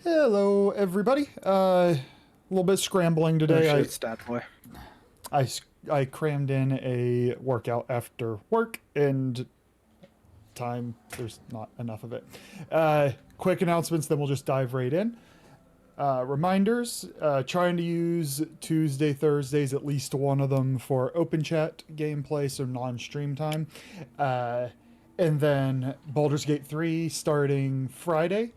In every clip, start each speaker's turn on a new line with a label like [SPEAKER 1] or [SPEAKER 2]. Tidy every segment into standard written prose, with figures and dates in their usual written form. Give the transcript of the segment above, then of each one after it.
[SPEAKER 1] Hello, everybody. A little bit scrambling
[SPEAKER 2] Oh
[SPEAKER 1] today.
[SPEAKER 2] shit, stat boy.
[SPEAKER 1] I crammed in a workout after work, and time there's not enough of it. Quick announcements, then we'll just dive right in. Reminders: trying to use Tuesday, Thursdays, at least one of them for open chat gameplay, so non-stream time. And then Baldur's Gate 3 starting Friday.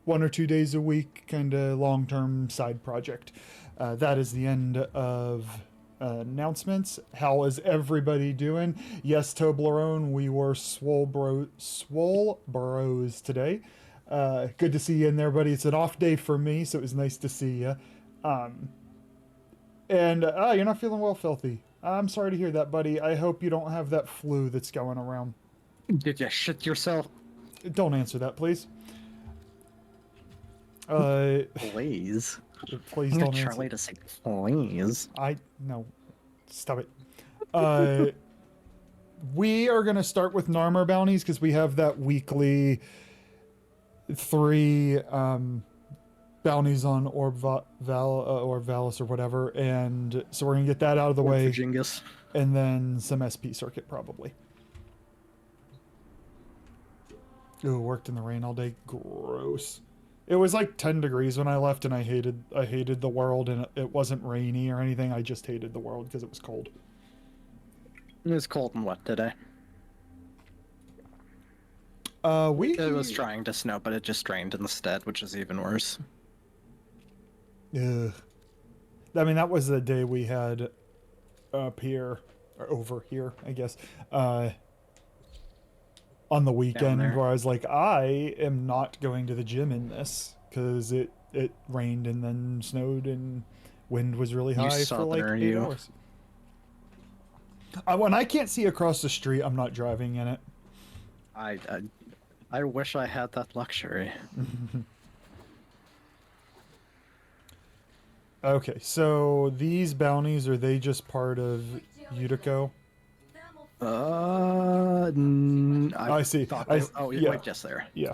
[SPEAKER 1] 1 or 2 days a week, kind of long-term side project. That is the end of announcements. How is everybody doing? Yes, Toblerone, we were swole bros today. Good to see you in there, buddy. It's an off day for me, so it was nice to see you. And you're not feeling well, Filthy. I'm sorry to hear that, buddy. I hope you don't have that flu that's going around.
[SPEAKER 2] Did you shit yourself?
[SPEAKER 1] Don't answer that, please.
[SPEAKER 2] Please.
[SPEAKER 1] Please
[SPEAKER 2] I'm
[SPEAKER 1] don't
[SPEAKER 2] gonna
[SPEAKER 1] answer.
[SPEAKER 2] try to say please.
[SPEAKER 1] No, stop it. We are gonna start with Narmer bounties because we have that weekly 3 bounties on Orvalis or whatever, and so we're gonna get that out of the way,
[SPEAKER 2] Jingus.
[SPEAKER 1] and then some SP circuit probably. Ooh, worked in the rain all day. Gross. It was like 10 degrees when I left, and I hated the world, and it wasn't rainy or anything. I just hated the world because it was cold.
[SPEAKER 2] It was cold and wet today.
[SPEAKER 1] It
[SPEAKER 2] was trying to snow, but it just rained instead, which is even worse.
[SPEAKER 1] Ugh. I mean, that was the day we had up here, or over here, I guess, on the weekend, where I was like, I am not going to the gym in this, because it rained and then snowed and wind was really high for like 8 hours. When I can't see across the street, I'm not driving in it.
[SPEAKER 2] I wish I had that luxury.
[SPEAKER 1] Okay, so these bounties, are they just part of Utico? I see.
[SPEAKER 2] Wait, just there.
[SPEAKER 1] Yeah.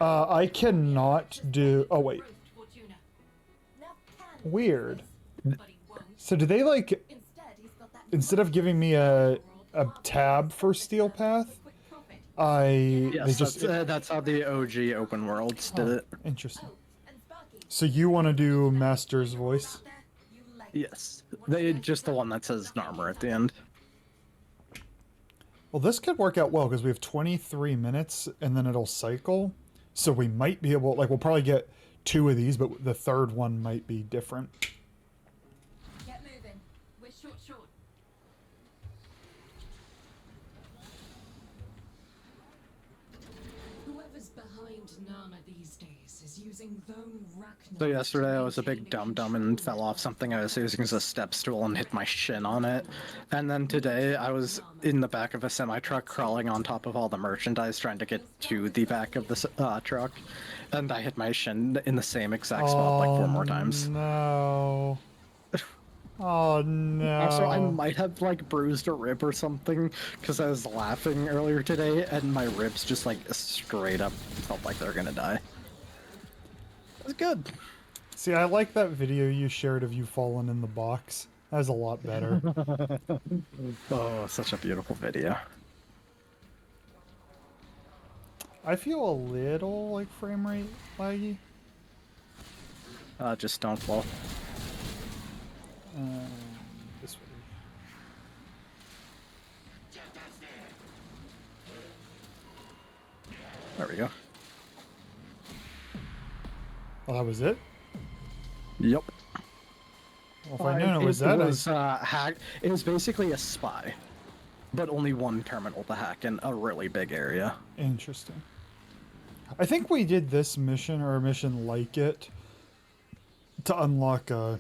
[SPEAKER 1] I cannot do. Oh wait. Weird. So do they like? Instead of giving me a tab for Steel Path,
[SPEAKER 2] that's how the OG open worlds did it.
[SPEAKER 1] Interesting. So you want to do Master's voice?
[SPEAKER 2] Yes, just the one that says Narmer at the end.
[SPEAKER 1] Well, this could work out well because we have 23 minutes and then it'll cycle. So we might be able, like, we'll probably get 2 of these, but the third one might be different.
[SPEAKER 3] Get moving. We're short. Whoever's behind Nama these days is using
[SPEAKER 2] So yesterday I was a big dum-dum and fell off something I was using as a step stool and hit my shin on it. And then today I was in the back of a semi-truck crawling on top of all the merchandise trying to get to the back of the truck. And I hit my shin in the same exact spot like 4 more times.
[SPEAKER 1] No. Oh no.
[SPEAKER 2] Also, I might have like bruised a rib or something because I was laughing earlier today and my ribs just like straight up felt like they're gonna die. It was good.
[SPEAKER 1] See, I like that video you shared of you falling in the box. That was a lot better.
[SPEAKER 2] Oh, such a beautiful video.
[SPEAKER 1] I feel a little like frame rate laggy.
[SPEAKER 2] Just don't fall.
[SPEAKER 1] This way.
[SPEAKER 2] There we go.
[SPEAKER 1] Well, that was it?
[SPEAKER 2] Yep.
[SPEAKER 1] Well, if I knew it was that,
[SPEAKER 2] hack. It was basically a spy, but only one terminal to hack in a really big area.
[SPEAKER 1] Interesting. I think we did this mission, or a mission like it, to unlock a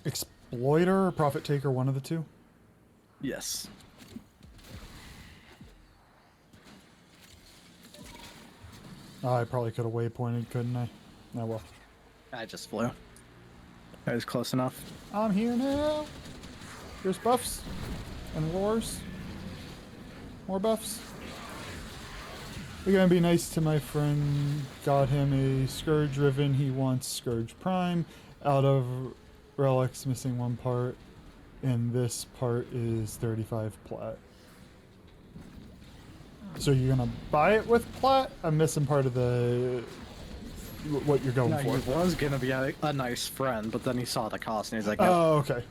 [SPEAKER 1] exploiter or profit taker, one of the two.
[SPEAKER 2] Yes.
[SPEAKER 1] Oh, I probably could have waypointed, couldn't I? Oh well.
[SPEAKER 2] I just flew. I was close enough.
[SPEAKER 1] I'm here now. There's buffs and wars. More buffs. We're gonna be nice to my friend. Got him a Scourge Riven. He wants Scourge Prime. Out of relics, missing one part. And this part is 35 plat. So you're gonna buy it with plat? I'm missing part of the what you're going
[SPEAKER 2] No,
[SPEAKER 1] for.
[SPEAKER 2] he was gonna be a nice friend, but then he saw the cost and he's like, no,
[SPEAKER 1] Oh, okay.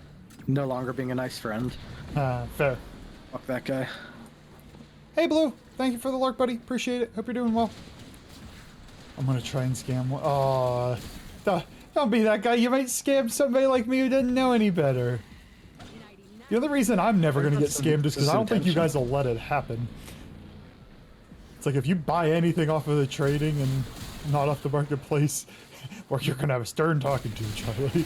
[SPEAKER 2] no longer being a nice friend.
[SPEAKER 1] Fair.
[SPEAKER 2] Fuck that guy.
[SPEAKER 1] Hey, Blue. Thank you for the lurk, buddy. Appreciate it. Hope you're doing well. I'm gonna try and scam one. Aw. Don't be that guy. You might scam somebody like me who didn't know any better. The only reason I'm never gonna get scammed is because I don't think you guys will let it happen. It's like if you buy anything off of the trading and not off the marketplace, or you're gonna have a stern talking to, Charlie.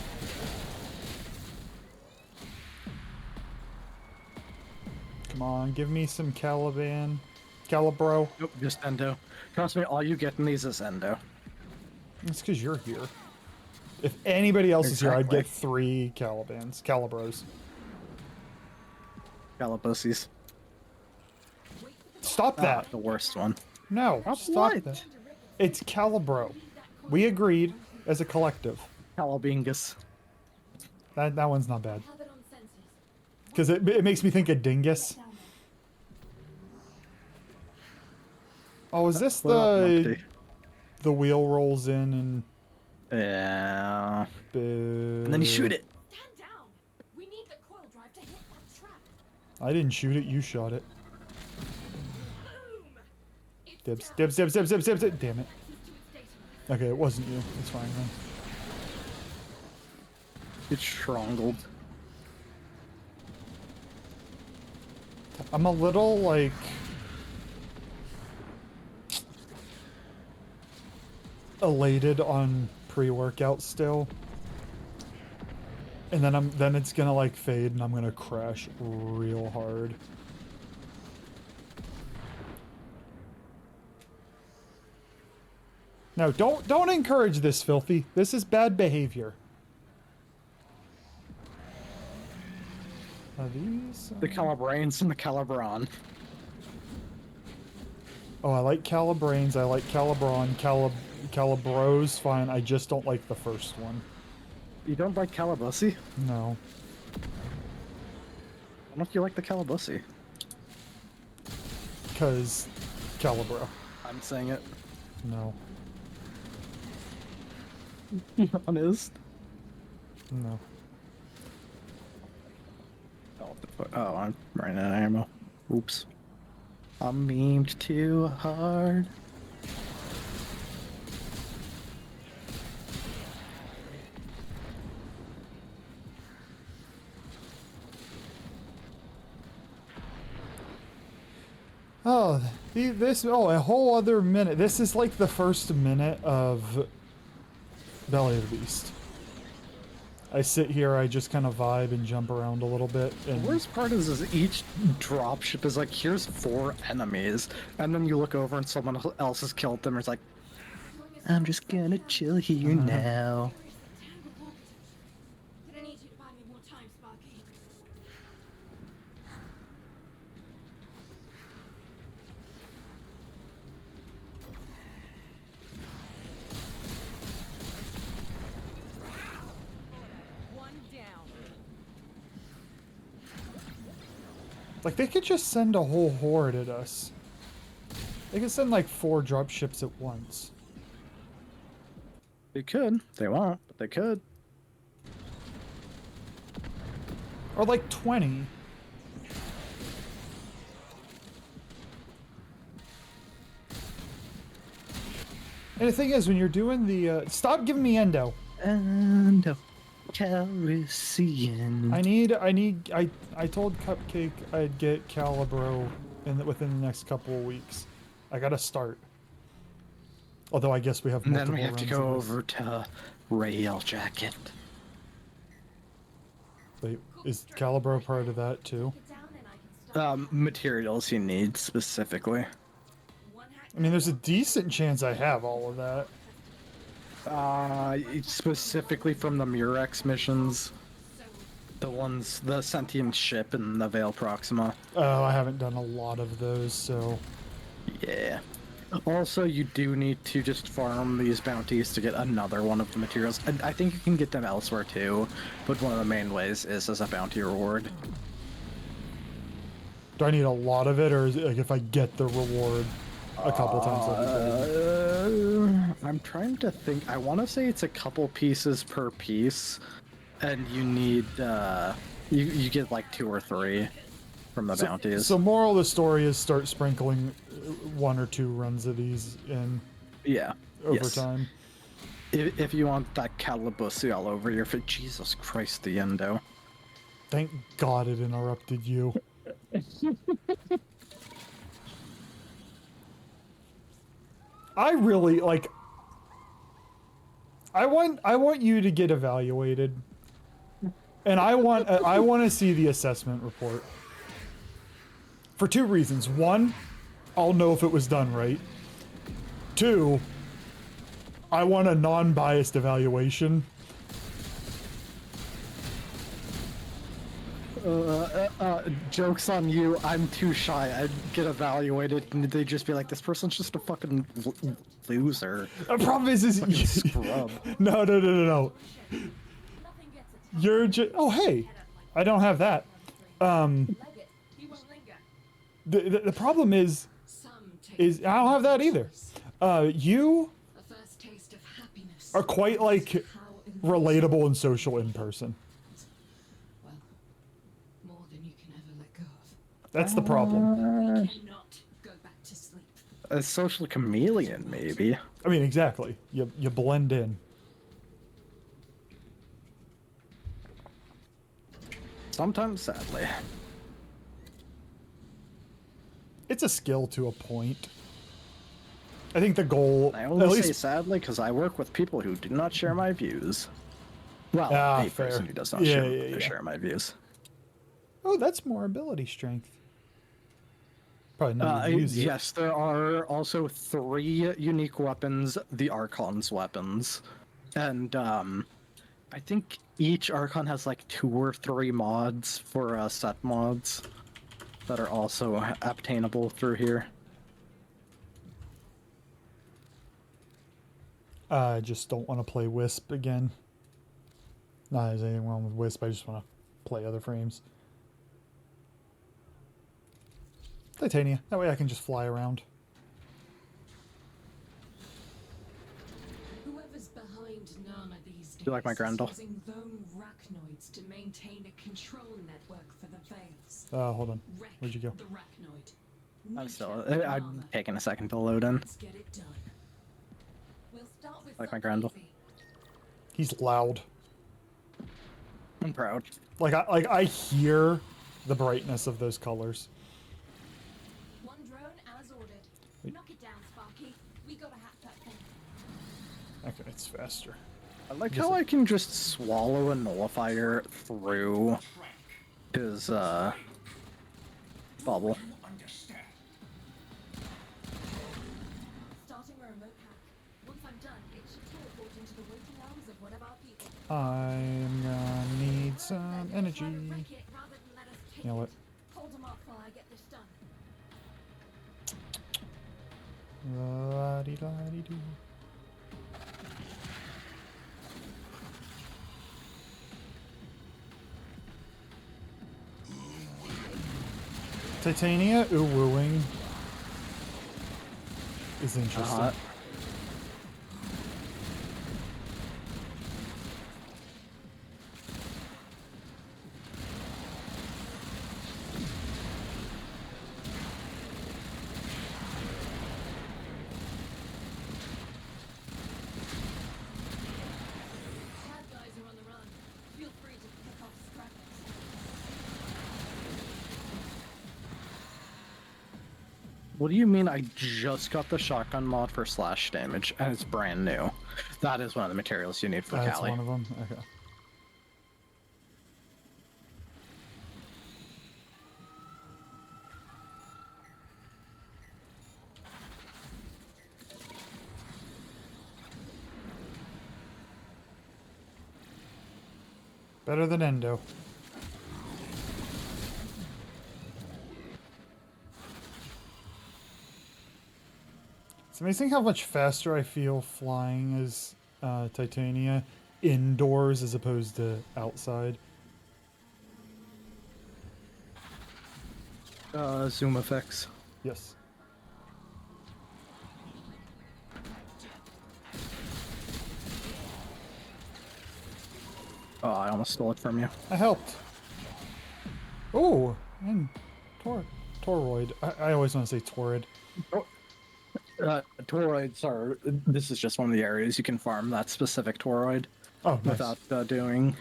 [SPEAKER 1] Come on, give me some Caliban. Calibro.
[SPEAKER 2] Nope, just endo. Trust me, all you get in these is endo.
[SPEAKER 1] It's because you're here. If anybody else is here, I'd
[SPEAKER 2] Exactly.
[SPEAKER 1] get 3 Calibans. Calibros.
[SPEAKER 2] Calabussies.
[SPEAKER 1] Stop that!
[SPEAKER 2] The worst one.
[SPEAKER 1] No, stop
[SPEAKER 2] what?
[SPEAKER 1] that. It's Calibro. We agreed as a collective.
[SPEAKER 2] Calabingus.
[SPEAKER 1] That one's not bad. Because it makes me think of Dingus. Oh, is this
[SPEAKER 2] What up, Numpty?
[SPEAKER 1] the wheel rolls in and...
[SPEAKER 2] Yeah.
[SPEAKER 1] Boo.
[SPEAKER 2] And then you shoot it.
[SPEAKER 3] Stand down. We need the coil drive to hit that trap.
[SPEAKER 1] I didn't shoot it, you shot it.
[SPEAKER 3] Boom. It's
[SPEAKER 1] Dibs,
[SPEAKER 3] down.
[SPEAKER 1] dibs, dibs, dibs, dibs, dibs, dibs. Damn it.
[SPEAKER 3] Access to its data.
[SPEAKER 1] Okay, it wasn't you. It's fine then.
[SPEAKER 2] It's strangled.
[SPEAKER 1] I'm a little, like... elated on pre-workout still. And then it's gonna like fade and I'm gonna crash real hard. No, don't encourage this, Filthy. This is bad behavior. Are these?
[SPEAKER 2] The Calabrains and the Calibron.
[SPEAKER 1] Oh, I like Calibrains. I like Calibron. Calibros, fine. I just don't like the first one.
[SPEAKER 2] You don't like Calabussi?
[SPEAKER 1] No.
[SPEAKER 2] I don't know if you like the Calabussi.
[SPEAKER 1] Because Calibro.
[SPEAKER 2] I'm saying it.
[SPEAKER 1] No.
[SPEAKER 2] Honest.
[SPEAKER 1] No.
[SPEAKER 2] Oh, I'm running out of ammo. Oops. I memed too hard.
[SPEAKER 1] Oh, a whole other minute. This is like the first minute of Belly of the Beast. I sit here, I just kind of vibe and jump around a little bit. And
[SPEAKER 2] The worst part is each dropship is like, here's 4 enemies, and then you look over and someone else has killed them. It's like, I'm just gonna chill here now.
[SPEAKER 3] But I need you to buy me more time, Sparky.
[SPEAKER 4] One down.
[SPEAKER 1] like they could just send a whole horde at us. They could send like 4 drop ships at once.
[SPEAKER 2] They could. They won't, but they could.
[SPEAKER 1] Or like 20. And the thing is, when you're doing the stop giving me endo.
[SPEAKER 2] And Calrissian.
[SPEAKER 1] I told Cupcake I'd get Calibro within the next couple of weeks. I gotta start. Although I guess we have
[SPEAKER 2] And
[SPEAKER 1] multiple
[SPEAKER 2] then we have to
[SPEAKER 1] runs
[SPEAKER 2] go
[SPEAKER 1] of this.
[SPEAKER 2] over to Rail Jacket.
[SPEAKER 1] Wait, is Calibro part of that too?
[SPEAKER 3] Get down and I can start.
[SPEAKER 2] Materials you need specifically.
[SPEAKER 3] One hack.
[SPEAKER 1] I mean, there's a decent chance I have all of that.
[SPEAKER 2] Specifically from the Murex missions. The ones, the sentient ship and the Veil Proxima.
[SPEAKER 1] Oh, I haven't done a lot of those, so
[SPEAKER 2] Yeah. Also, you do need to just farm these bounties to get another one of the materials. And I think you can get them elsewhere too, but one of the main ways is as a bounty reward.
[SPEAKER 1] Do I need a lot of it, or is it like if I get the reward a couple times, that'll be great?
[SPEAKER 2] I'm trying to think. I want to say it's a couple pieces per piece, and you need you get like 2 or 3 from the bounties.
[SPEAKER 1] So moral of the story is start sprinkling 1 or 2 runs of these in
[SPEAKER 2] Yeah.
[SPEAKER 1] over
[SPEAKER 2] yes.
[SPEAKER 1] time.
[SPEAKER 2] If you want that calabussy all over your face, Jesus Christ, the endo.
[SPEAKER 1] Thank God it interrupted you. I really like. I want you to get evaluated, and I want to see the assessment report. For 2 reasons. 1, I'll know if it was done right. 2, I want a non-biased evaluation.
[SPEAKER 2] Joke's on you. I'm too shy. I'd get evaluated, and they'd just be like, "This person's just a fucking loser."
[SPEAKER 1] The problem is
[SPEAKER 2] Fucking scrub.
[SPEAKER 1] no.
[SPEAKER 4] Nothing gets a
[SPEAKER 1] You're just. Oh hey, I don't have that.
[SPEAKER 4] leg it. He won't linger.
[SPEAKER 1] The problem is
[SPEAKER 3] Some take
[SPEAKER 1] I don't have that either. You
[SPEAKER 3] a first taste of happiness.
[SPEAKER 1] are quite like
[SPEAKER 3] How
[SPEAKER 1] relatable and social in person.
[SPEAKER 3] well, more than you can ever let go of.
[SPEAKER 1] That's the problem.
[SPEAKER 3] We cannot go back to sleep.
[SPEAKER 2] A social chameleon, maybe.
[SPEAKER 1] I mean, exactly. You blend in.
[SPEAKER 2] Sometimes, sadly.
[SPEAKER 1] It's a skill to a point. I think the goal,
[SPEAKER 2] I
[SPEAKER 1] at
[SPEAKER 2] only say
[SPEAKER 1] least,
[SPEAKER 2] sadly because I work with people who do not share my views. Well, a
[SPEAKER 1] fair.
[SPEAKER 2] person who does not share my views.
[SPEAKER 1] oh, that's more ability strength. Probably not use it.
[SPEAKER 2] Yes, there are also 3 unique weapons, the Archon's weapons. And I think each Archon has like 2 or 3 mods for set mods that are also obtainable through here.
[SPEAKER 1] I just don't want to play Wisp again. Not there's anything wrong with Wisp, I just want to play other frames. Titania, that way I can just fly around.
[SPEAKER 3] Whoever's behind Nama these days
[SPEAKER 2] You like my Grendel?
[SPEAKER 3] is using lone arachnoids to maintain a control network for the Veils.
[SPEAKER 1] Hold on.
[SPEAKER 3] Wreck
[SPEAKER 1] Where'd you go?
[SPEAKER 3] The Arachnoid.
[SPEAKER 2] I'm
[SPEAKER 3] Meet
[SPEAKER 2] still.
[SPEAKER 3] her with
[SPEAKER 2] I'm
[SPEAKER 3] Nama.
[SPEAKER 2] taking a second to load in.
[SPEAKER 3] Let's get it done. We'll start with
[SPEAKER 2] Like my
[SPEAKER 3] something
[SPEAKER 2] Grendel.
[SPEAKER 3] easy.
[SPEAKER 1] He's loud.
[SPEAKER 2] I'm proud.
[SPEAKER 1] I hear the brightness of those colors.
[SPEAKER 4] One drone as ordered. Knock it down, Sparky. We gotta hack that thing.
[SPEAKER 1] Okay, it's faster.
[SPEAKER 2] I like how I can just swallow a nullifier through his bubble.
[SPEAKER 4] Starting a remote hack. Once I'm done, it should teleport into the waiting arms of one of our people.
[SPEAKER 1] I'm gonna need some energy.
[SPEAKER 4] Try to wreck it rather than let us take
[SPEAKER 1] You know what?
[SPEAKER 4] it. Hold them off while I get this done.
[SPEAKER 1] La-di-da-di-doo. Titania wooing is interesting.
[SPEAKER 4] Bad guys are on the run. Feel free to pick off scrappers.
[SPEAKER 2] What do you mean I just got the shotgun mod for slash damage and it's brand new? That is one of the materials you need for
[SPEAKER 1] That's
[SPEAKER 2] Cali.
[SPEAKER 1] one of them. Okay. Better than Endo. It's amazing how much faster I feel flying as Titania indoors as opposed to outside.
[SPEAKER 2] Zoom effects.
[SPEAKER 1] Yes.
[SPEAKER 2] Oh, I almost stole it from you.
[SPEAKER 1] I helped. Oh, and toroid. I always want to say torrid.
[SPEAKER 2] Toroids are. This is just one of the areas you can farm that specific toroid
[SPEAKER 1] Oh, nice.
[SPEAKER 2] without doing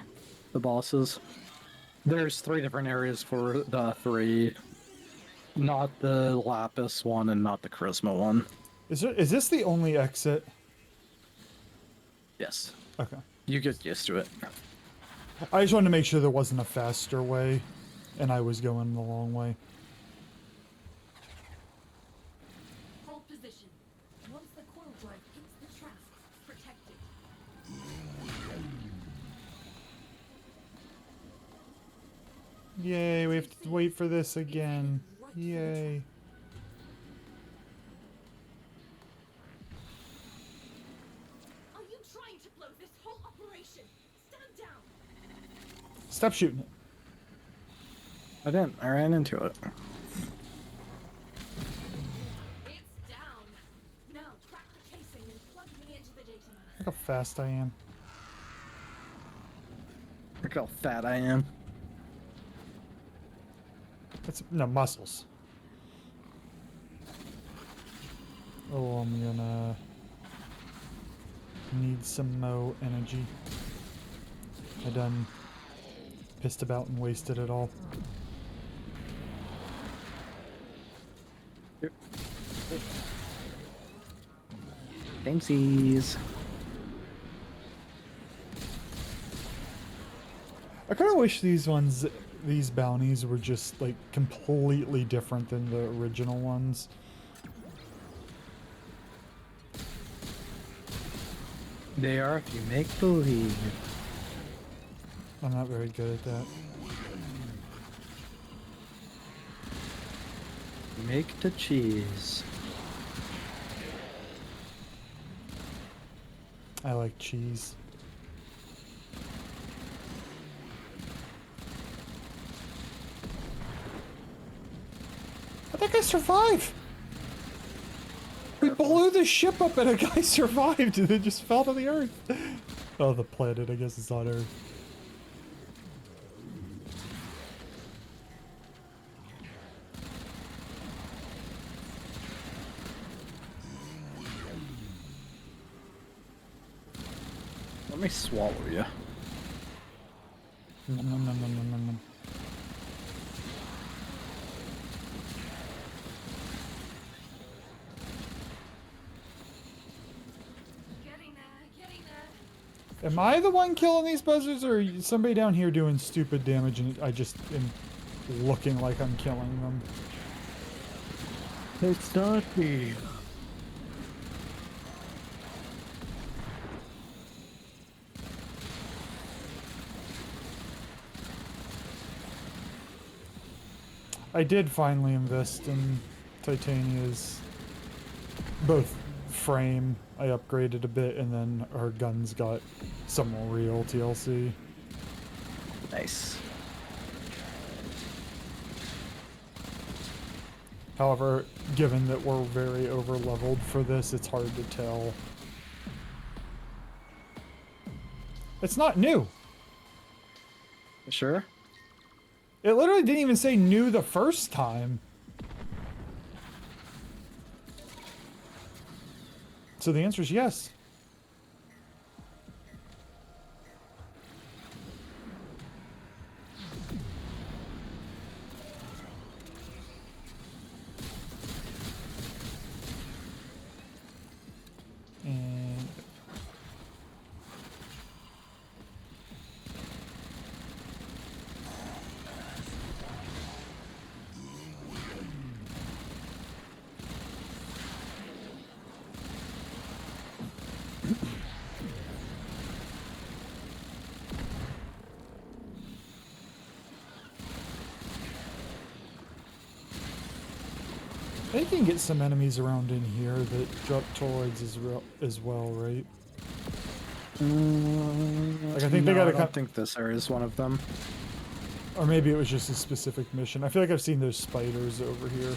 [SPEAKER 2] the bosses. There's 3 different areas for the 3. Not the Lapis one and not the Charisma one.
[SPEAKER 1] Is this the only exit?
[SPEAKER 2] Yes.
[SPEAKER 1] Okay.
[SPEAKER 2] You get used to it.
[SPEAKER 1] I just wanted to make sure there wasn't a faster way, and I was going the long way.
[SPEAKER 4] Hold position. Once the coil drive hits the track, protect it.
[SPEAKER 1] Yay, we have to wait for this again. Yay.
[SPEAKER 4] Are you trying to blow this whole operation? Stand down.
[SPEAKER 1] Stop shooting it.
[SPEAKER 2] I didn't. I ran into it.
[SPEAKER 4] It's down. Now crack the casing and plug me into the data.
[SPEAKER 1] Look how fast I am.
[SPEAKER 2] Look how fat I am.
[SPEAKER 1] It's no muscles. Oh, I'm gonna need some mo energy. I done pissed about and wasted it all.
[SPEAKER 2] Thanksies.
[SPEAKER 1] I kind of wish these bounties were just like completely different than the original ones.
[SPEAKER 2] They are if you make believe.
[SPEAKER 1] I'm not very good at that.
[SPEAKER 2] Make the cheese.
[SPEAKER 1] I like cheese. How'd that guy survive? We blew the ship up and a guy survived and it just fell to the earth. Oh, the planet, I guess it's on Earth.
[SPEAKER 2] Let me swallow you.
[SPEAKER 1] Nom, nom, nom, nom, nom, nom, nom.
[SPEAKER 4] Getting there, getting there.
[SPEAKER 1] Am I the one killing these buzzards, or is somebody down here doing stupid damage and I just am looking like I'm killing them?
[SPEAKER 2] It's not me.
[SPEAKER 1] I did finally invest in Titania's both frame. I upgraded a bit, and then her guns got some real TLC.
[SPEAKER 2] Nice.
[SPEAKER 1] However, given that we're very over leveled for this, it's hard to tell. It's not new.
[SPEAKER 2] Sure?
[SPEAKER 1] It literally didn't even say new the first time. So the answer is yes. And think you can get some enemies around in here that drop toroids as well, right? Like I think they
[SPEAKER 2] No,
[SPEAKER 1] got
[SPEAKER 2] I
[SPEAKER 1] to
[SPEAKER 2] don't think this area is one of them.
[SPEAKER 1] or maybe it was just a specific mission. I feel like I've seen those spiders over here.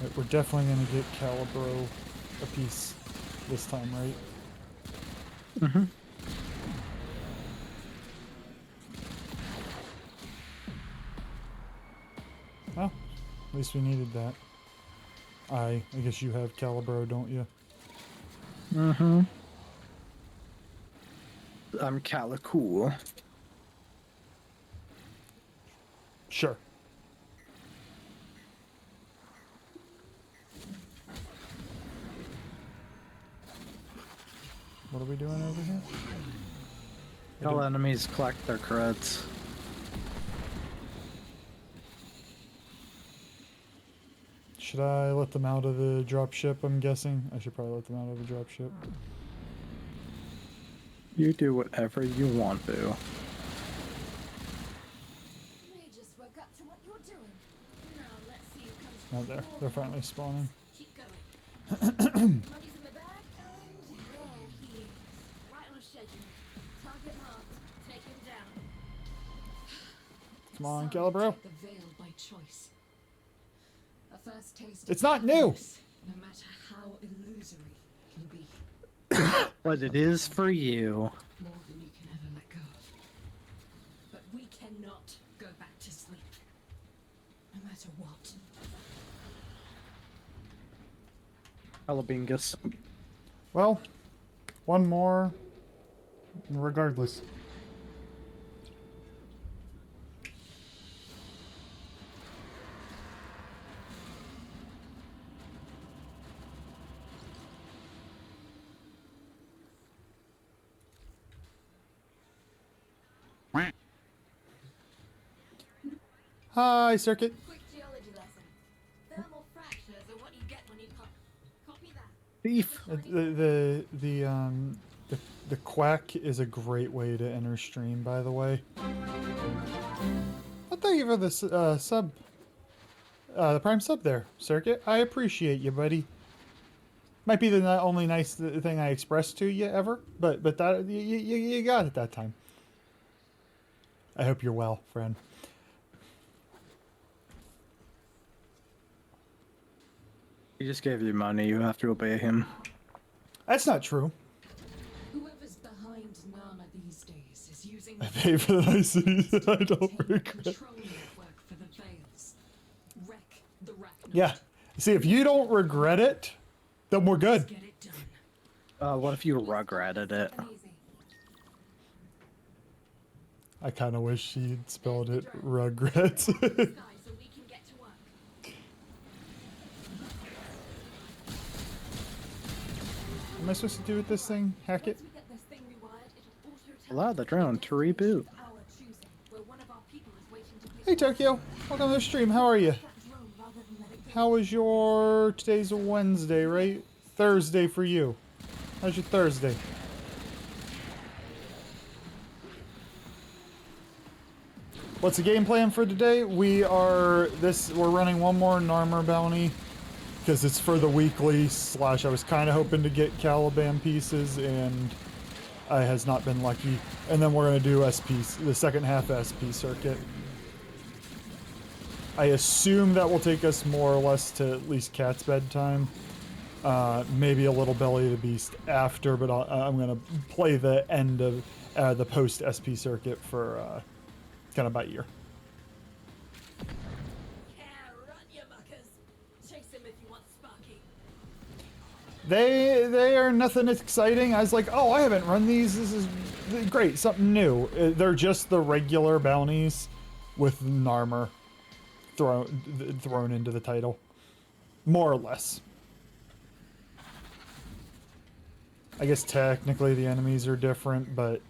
[SPEAKER 1] Right, we're definitely gonna get Calibro a piece this time, right?
[SPEAKER 2] Mm-hmm.
[SPEAKER 1] Well, at least we needed that. I guess you have Calibro, don't you?
[SPEAKER 2] Mm-hmm. I'm Calicool.
[SPEAKER 1] Sure. What are we doing over here?
[SPEAKER 2] All enemies collect their creds.
[SPEAKER 1] Should I let them out of the dropship, I'm guessing? I should probably let them out of the dropship.
[SPEAKER 2] You do whatever you want to.
[SPEAKER 4] May just woke up to what you're doing. Now let's see who comes
[SPEAKER 1] Oh, there. They're finally spawning.
[SPEAKER 4] Keep going. Money's in the bag, and there he is. Right on schedule. Target marked. Take him down.
[SPEAKER 1] Come on,
[SPEAKER 3] Some
[SPEAKER 1] Calibro.
[SPEAKER 3] take the veil by choice. A first taste
[SPEAKER 1] It's
[SPEAKER 3] of
[SPEAKER 1] not new.
[SPEAKER 3] happiness, no matter how illusory, can be
[SPEAKER 2] But it is for you.
[SPEAKER 3] more than you can ever let go of. But we cannot go back to sleep, no matter what.
[SPEAKER 2] Alabingus.
[SPEAKER 1] Well, one more. Regardless. Hi, Circuit.
[SPEAKER 4] Quick geology lesson. Thermal fractures are what you get when you pop. Copy that.
[SPEAKER 2] Thief.
[SPEAKER 1] The quack is a great way to enter stream, by the way. Well, thank you for the sub, the prime sub there, Circuit. I appreciate you, buddy. Might be the only nice thing I expressed to you ever, but that you got it that time. I hope you're well, friend.
[SPEAKER 2] He just gave you money. You have to obey him.
[SPEAKER 1] That's not true.
[SPEAKER 3] Whoever's behind Nana these days is using
[SPEAKER 1] I pay for the niceties that I don't regret.
[SPEAKER 3] control network for the veils. Wreck the Arachnoid.
[SPEAKER 1] Yeah. See, if you don't regret it, then we're good.
[SPEAKER 3] Get it done.
[SPEAKER 2] What if you regretted it?
[SPEAKER 4] Easy.
[SPEAKER 1] I kind of wish she'd spelled it regrets.
[SPEAKER 4] Sky, so we can get to work.
[SPEAKER 1] Am I supposed to do with this thing? Hack it?
[SPEAKER 4] Once we get this thing rewired, it'll auto
[SPEAKER 2] Allow the drone to reboot.
[SPEAKER 4] our choosing, where one of our people is waiting to pick
[SPEAKER 1] Hey Tokyo, welcome to the stream. How are you?
[SPEAKER 4] that drone rather than let it go.
[SPEAKER 1] How was your... Today's Wednesday, right? Thursday for you. How's your Thursday? What's the game plan for today? We're running one more Narmer bounty because it's for the weekly / I was kind of hoping to get Caliban pieces and I has not been lucky. And then we're going to do SP, the second half SP circuit. I assume that will take us more or less to at least Cat's bedtime. Maybe a little Belly of the Beast after, but I'm going to play the end of the post SP circuit for kind of by ear.
[SPEAKER 4] Yeah, run, you muckers. Chase him if you want Sparky.
[SPEAKER 1] They are nothing exciting. I was like, oh, I haven't run these. This is great, something new. They're just the regular bounties with Narmer thrown into the title, more or less. I guess technically the enemies are different, but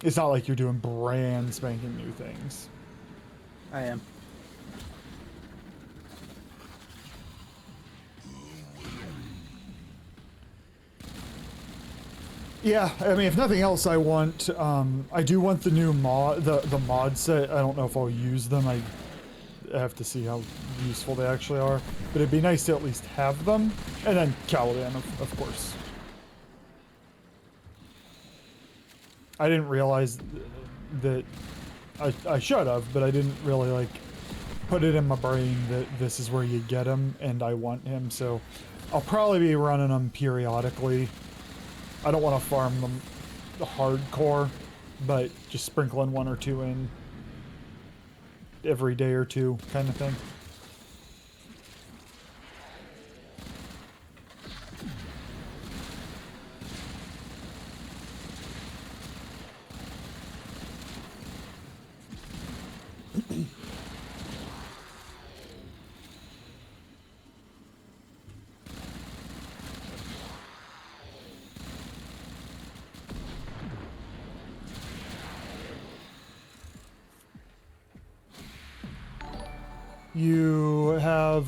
[SPEAKER 1] it's not like you're doing brand spanking new things.
[SPEAKER 2] I am.
[SPEAKER 1] Yeah, I mean, if nothing else, I want, I do want the new mod, the mod set. I don't know if I'll use them. I have to see how useful they actually are. But it'd be nice to at least have them. And then Caliban, of course. I didn't realize that I should have, but I didn't really, like, put it in my brain that this is where you get him, and I want him, so I'll probably be running them periodically. I don't want to farm them hardcore, but just sprinkling one or two in every day or two kind of thing. You have...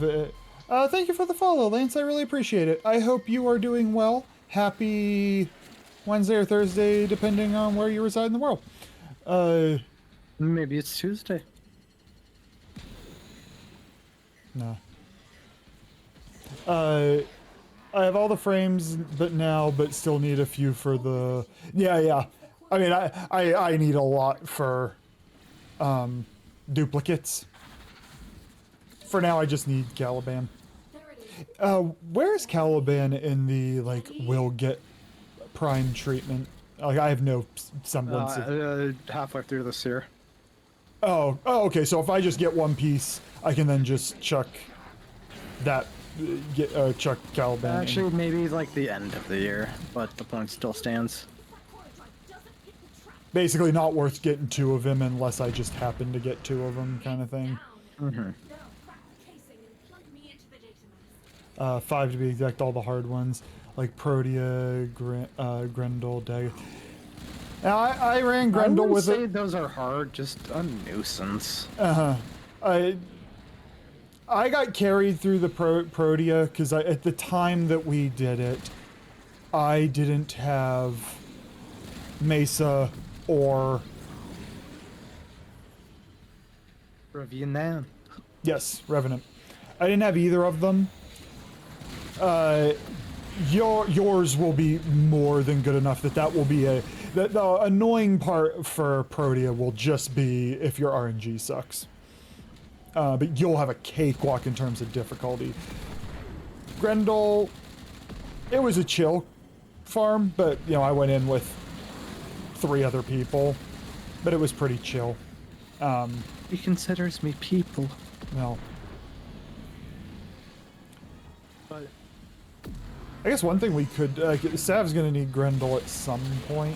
[SPEAKER 1] thank you for the follow, Lance. I really appreciate it. I hope you are doing well. Happy Wednesday or Thursday, depending on where you reside in the world.
[SPEAKER 2] Maybe it's Tuesday.
[SPEAKER 1] No. I have all the frames but still need a few for the... Yeah. I mean, I need a lot for duplicates. For now, I just need Caliban. Where's Caliban in the, like, will get prime treatment? Like, I have no semblance of...
[SPEAKER 2] Halfway through this year.
[SPEAKER 1] Oh, okay, so if I just get one piece, I can then just chuck that, chuck Caliban in.
[SPEAKER 2] Actually, maybe like the end of the year, but the point still stands.
[SPEAKER 1] Basically not worth getting two of him unless I just happen to get two of them, kind of thing.
[SPEAKER 2] Mm-hmm.
[SPEAKER 1] 5 to be exact, all the hard ones, like Protea, Grendel, Dagger. Now, I ran Grendel with
[SPEAKER 2] say
[SPEAKER 1] it.
[SPEAKER 2] those are hard, just a nuisance.
[SPEAKER 1] I got carried through the Protea because at the time that we did it, I didn't have Mesa or...
[SPEAKER 2] Revenant.
[SPEAKER 1] Yes, Revenant. I didn't have either of them. Yours will be more than good enough. That will be the annoying part for Protea will just be if your RNG sucks. But you'll have a cakewalk in terms of difficulty. Grendel, it was a chill farm, but you know I went in with 3 other people, but it was pretty chill.
[SPEAKER 2] He considers me people.
[SPEAKER 1] No.
[SPEAKER 2] But
[SPEAKER 1] I guess one thing we could... Sav's gonna need Grendel at some point.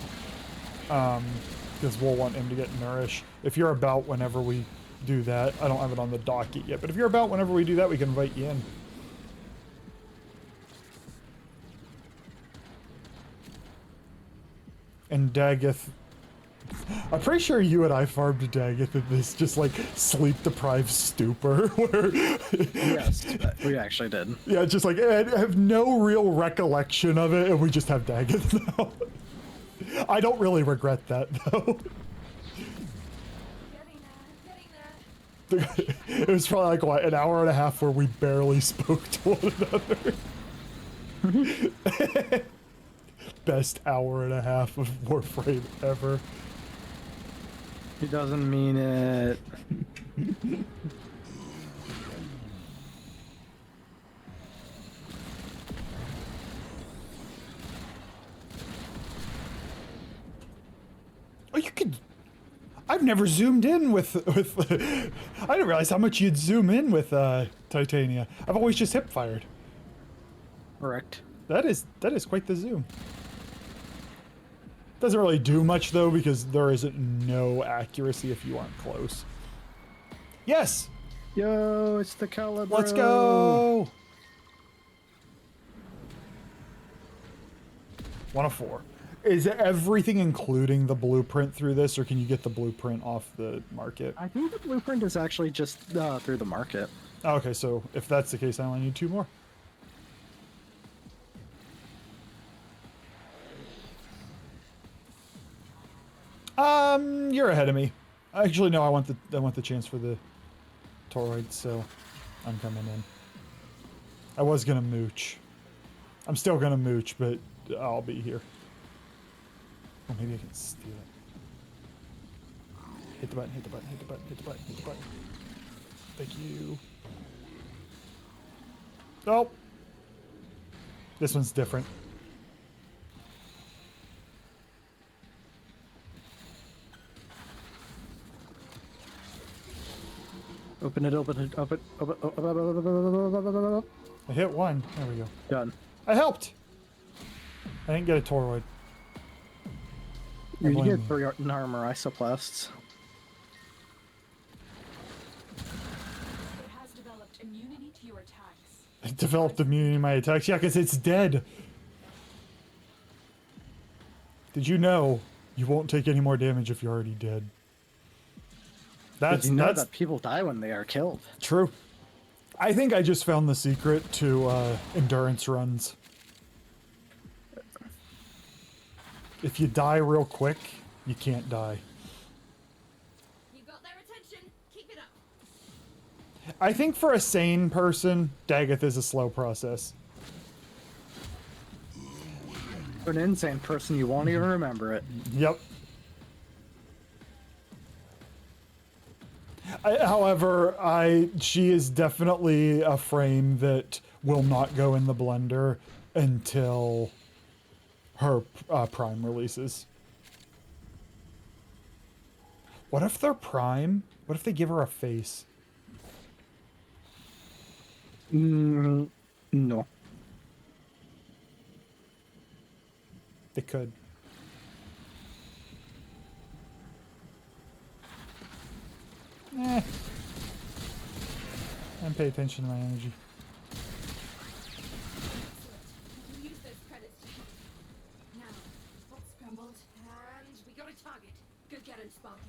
[SPEAKER 1] Because we'll want him to get Nourish. If you're about whenever we do that... I don't have it on the docket yet, but if you're about whenever we do that, we can invite you in. And Daggeth... I'm pretty sure you and I farmed Daggeth in this just like sleep-deprived stupor where...
[SPEAKER 2] yes, we actually did.
[SPEAKER 1] Yeah, just like, I have no real recollection of it, and we just have Daggett now. I don't really regret that, though. It was probably like, what, an hour and a half where we barely spoke to one another. Best hour and a half of Warframe ever.
[SPEAKER 2] He doesn't mean it.
[SPEAKER 1] Oh, you could... I've never zoomed in with I didn't realize how much you'd zoom in with Titania. I've always just hip fired.
[SPEAKER 2] Correct.
[SPEAKER 1] That is quite the zoom. Doesn't really do much though because there isn't no accuracy if you aren't close. Yes!
[SPEAKER 2] Yo, it's the Calibro.
[SPEAKER 1] Let's go! 1 of 4. Is everything including the blueprint through this, or can you get the blueprint off the market?
[SPEAKER 2] I think the blueprint is actually just through the market.
[SPEAKER 1] Okay, so if that's the case, I only need 2 more. You're ahead of me. Actually, no, I want the chance for the toroid, so I'm coming in. I was gonna mooch. I'm still gonna mooch, but I'll be here. Oh, maybe I can steal it. Hit the button, hit the button, hit the button, hit the button, hit the button. Thank you. Oh! This one's different.
[SPEAKER 2] Open it, open it, open, open.
[SPEAKER 1] I hit 1. There we go.
[SPEAKER 2] Done.
[SPEAKER 1] I helped! I didn't get a toroid.
[SPEAKER 2] You
[SPEAKER 1] blame
[SPEAKER 2] get
[SPEAKER 1] you.
[SPEAKER 2] 3 armor isoplasts.
[SPEAKER 4] It has developed immunity to your attacks.
[SPEAKER 1] I developed immunity to my attacks. Yeah, because it's dead. Did you know you won't take any more damage if you're already dead?
[SPEAKER 2] Did you know
[SPEAKER 1] That's
[SPEAKER 2] that people die when they are killed?
[SPEAKER 1] true. I think I just found the secret to endurance runs. If you die real quick, you can't die.
[SPEAKER 4] You got their attention. Keep it up.
[SPEAKER 1] I think for a sane person, Daggeth is a slow process.
[SPEAKER 2] For an insane person, you won't even remember it.
[SPEAKER 1] Yep. However, she is definitely a frame that will not go in the blender until her prime releases. What if they're prime? What if they give her a face?
[SPEAKER 2] No.
[SPEAKER 1] They could. Eh. And pay attention to my energy.
[SPEAKER 4] You can use those credits to help. Now, spot scrambled, and we got a target. Go get him, Sparky.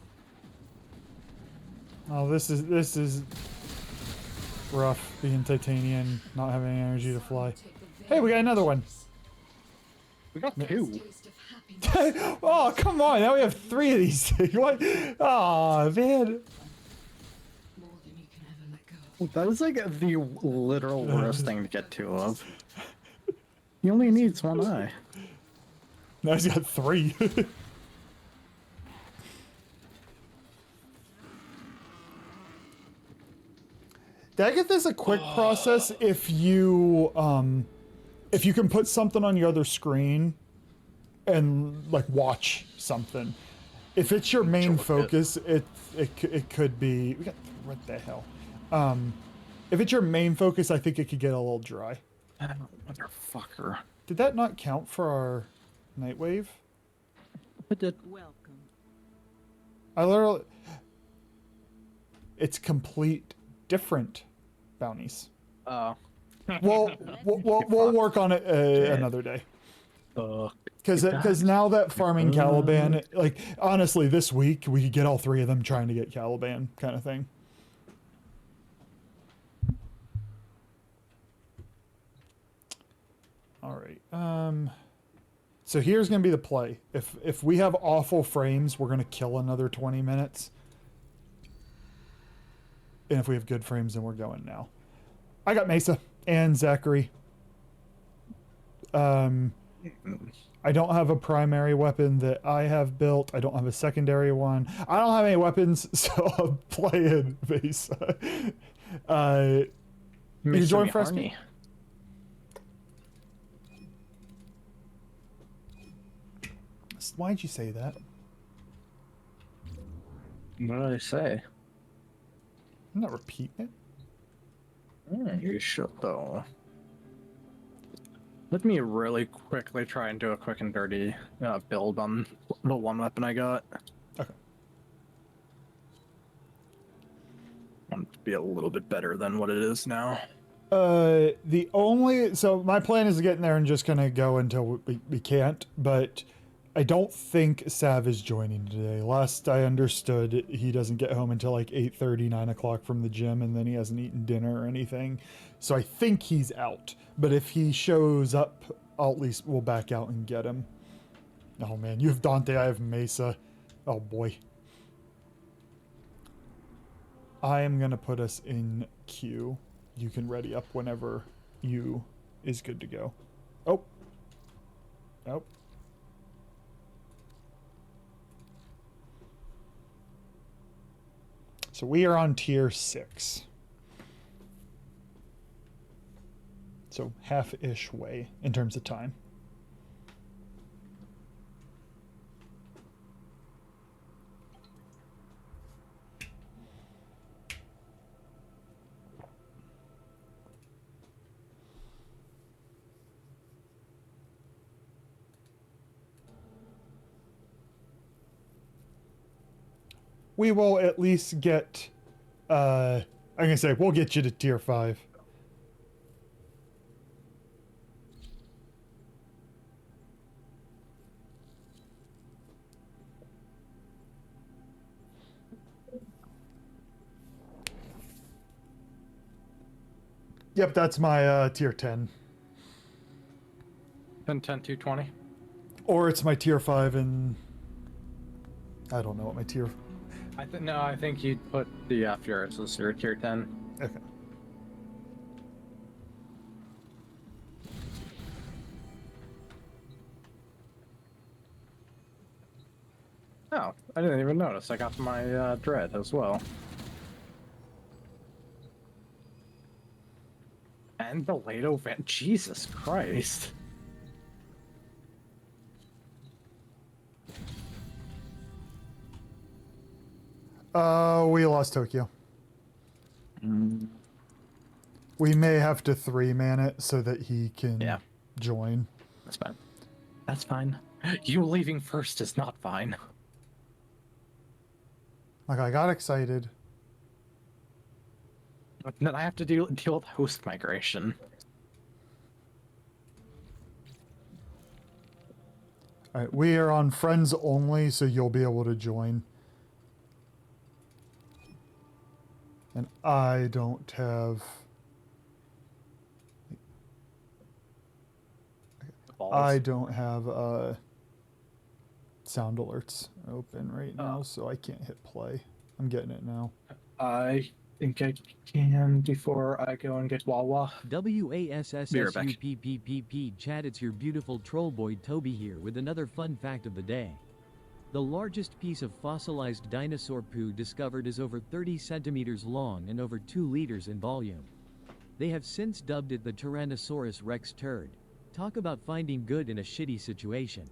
[SPEAKER 1] Oh, this is rough, being titanium, not having any energy to fly. Hey, we got another one.
[SPEAKER 2] We got 2.
[SPEAKER 3] Taste of happiness.
[SPEAKER 1] Oh, come on, now we have 3 of these things. What? Oh, man.
[SPEAKER 3] More than you can ever let go of.
[SPEAKER 2] That is like the literal worst thing to get 2 of. He only needs 1 eye.
[SPEAKER 1] Now he's got 3. Daggett is a quick process if you can put something on your other screen and like watch something. If it's your main focus, it could be. We got what the hell? If it's your main focus, I think it could get a little dry.
[SPEAKER 2] Motherfucker.
[SPEAKER 1] Did that not count for our Nightwave?
[SPEAKER 2] It did.
[SPEAKER 5] Welcome.
[SPEAKER 1] I literally. It's complete different bounties.
[SPEAKER 2] Oh.
[SPEAKER 1] We'll work on it another day. Because now that farming Caliban, like honestly, this week we could get all 3 of them trying to get Caliban, kind of thing. All right. So here's gonna be the play. If we have awful frames, we're gonna kill another 20 minutes. And if we have good frames, then we're going now. I got Mesa and Zachary. I don't have a primary weapon that I have built. I don't have a secondary one. I don't have any weapons, so I'm playing Mesa. You join Fresky? Why'd you say that?
[SPEAKER 2] What did I say?
[SPEAKER 1] I'm not repeating it.
[SPEAKER 2] You should though. Let me really quickly try and do a quick and dirty build on the 1 weapon I got.
[SPEAKER 1] Okay.
[SPEAKER 2] I want it to be a little bit better than what it is now.
[SPEAKER 1] So my plan is to get in there and just gonna go until we can't, but I don't think Sav is joining today. Last I understood, he doesn't get home until like 8:30, 9 o'clock from the gym, and then he hasn't eaten dinner or anything. So I think he's out. But if he shows up, I'll at least we'll back out and get him. Oh man, you have Dante, I have Mesa. Oh boy. I am gonna put us in queue. You can ready up whenever you is good to go. Oh. Oh. So we are on tier 6. So half-ish way in terms of time. We will at least get, I'm gonna say, we'll get you to tier 5. Yep, that's my tier 10.
[SPEAKER 2] 10, 10, 220.
[SPEAKER 1] Or it's my tier 5 and I don't know what my tier...
[SPEAKER 2] No, I think you'd put the Furious as your tier 10.
[SPEAKER 1] Okay.
[SPEAKER 2] Oh, I didn't even notice. I got my Dread as well. And the Lato Van. Jesus Christ.
[SPEAKER 1] We lost Tokyo. We may have to 3-man it so that he can join.
[SPEAKER 2] That's fine. That's fine. You leaving first is not fine.
[SPEAKER 1] Like, I got excited.
[SPEAKER 2] But then I have to deal with host migration.
[SPEAKER 1] Alright, we are on friends only, so you'll be able to join. And I don't have... I don't have sound alerts open right now, so I can't hit play. I'm getting it now.
[SPEAKER 2] I think I can before I go and get Wawa.
[SPEAKER 5] WASSUPPPP Chad, it's your beautiful troll boy Toby here with another fun fact of the day. The largest piece of fossilized dinosaur poo discovered is over 30 centimeters long and over 2 liters in volume. They have since dubbed it the Tyrannosaurus Rex turd. Talk about finding good in a shitty situation.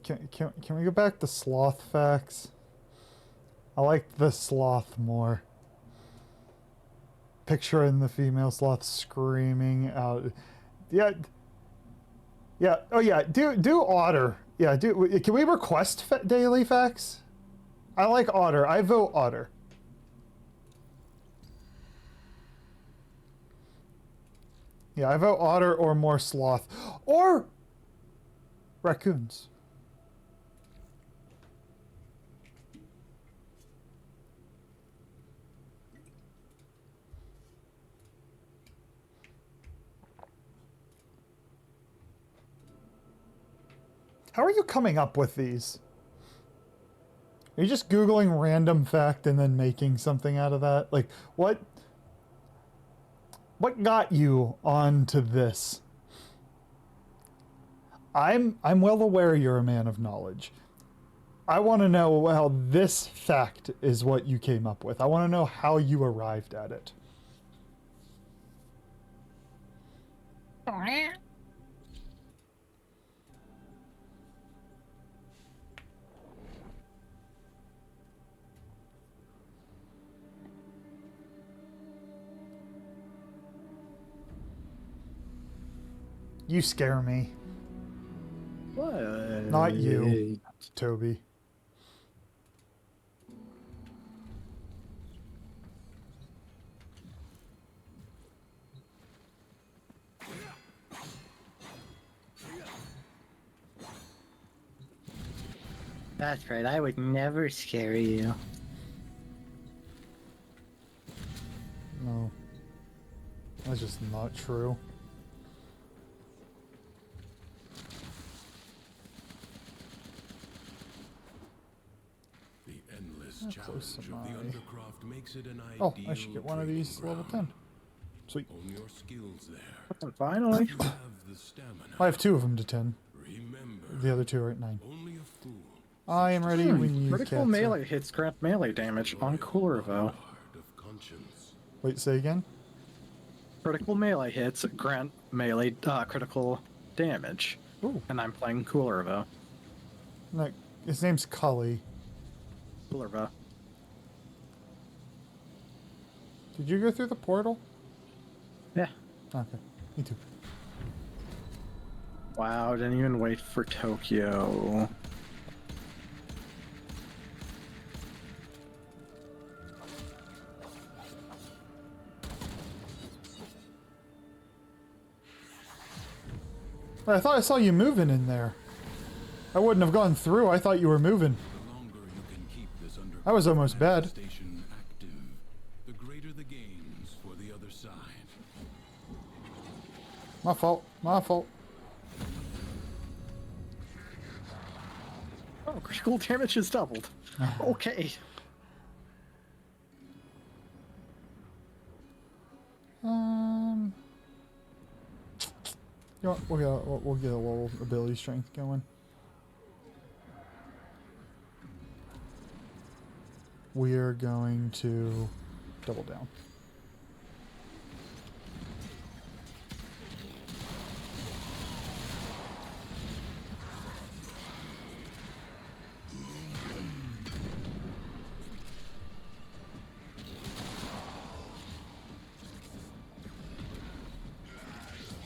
[SPEAKER 1] Can we go back to sloth facts? I like the sloth more. Picturing the female sloth screaming out. Yeah. Yeah. Oh yeah. Do otter. Yeah. Can we request daily facts? I like otter. I vote otter. Yeah, I vote otter or more sloth. Or raccoons. How are you coming up with these? Are you just Googling random fact and then making something out of that? Like, what got you onto this? I'm well aware you're a man of knowledge. I want to know how this fact is what you came up with. I want to know how you arrived at it. You scare me.
[SPEAKER 2] What?
[SPEAKER 1] Not you, Toby.
[SPEAKER 2] That's right, I would never scare you.
[SPEAKER 1] No. That's just not true.
[SPEAKER 6] The endless
[SPEAKER 1] How close
[SPEAKER 6] challenge
[SPEAKER 1] am
[SPEAKER 6] of the
[SPEAKER 1] I?
[SPEAKER 6] Undercroft makes it an
[SPEAKER 1] Oh,
[SPEAKER 6] ideal
[SPEAKER 1] I should get one of
[SPEAKER 6] training
[SPEAKER 1] these level
[SPEAKER 6] ground.
[SPEAKER 1] 10. Sweet.
[SPEAKER 6] Hone your skills there.
[SPEAKER 2] Finally.
[SPEAKER 6] You have the stamina.
[SPEAKER 1] I have 2 of them to 10.
[SPEAKER 6] Remember,
[SPEAKER 1] The other 2 are at 9.
[SPEAKER 6] only a fool
[SPEAKER 1] I am ready when you
[SPEAKER 2] Critical
[SPEAKER 1] cats are-
[SPEAKER 2] melee hits grant melee damage on Coolervo.
[SPEAKER 6] guard of conscience.
[SPEAKER 1] Wait, say again?
[SPEAKER 2] Critical melee hits grant melee critical damage.
[SPEAKER 1] Ooh.
[SPEAKER 2] And I'm playing Coolervo.
[SPEAKER 1] No, his name's Cully.
[SPEAKER 2] Coolervo.
[SPEAKER 1] Did you go through the portal?
[SPEAKER 2] Yeah.
[SPEAKER 1] Okay. Me too.
[SPEAKER 2] Wow, didn't even wait for Tokyo.
[SPEAKER 1] I thought I saw you moving in there. I wouldn't have gone through. I thought you were moving.
[SPEAKER 6] The longer you can keep this
[SPEAKER 1] I was almost bad.
[SPEAKER 6] station active, the greater the gains for the other side.
[SPEAKER 1] My fault. My fault.
[SPEAKER 2] Oh, critical damage is doubled. Okay.
[SPEAKER 1] You know what, we'll get a little ability strength going. We're going to double down.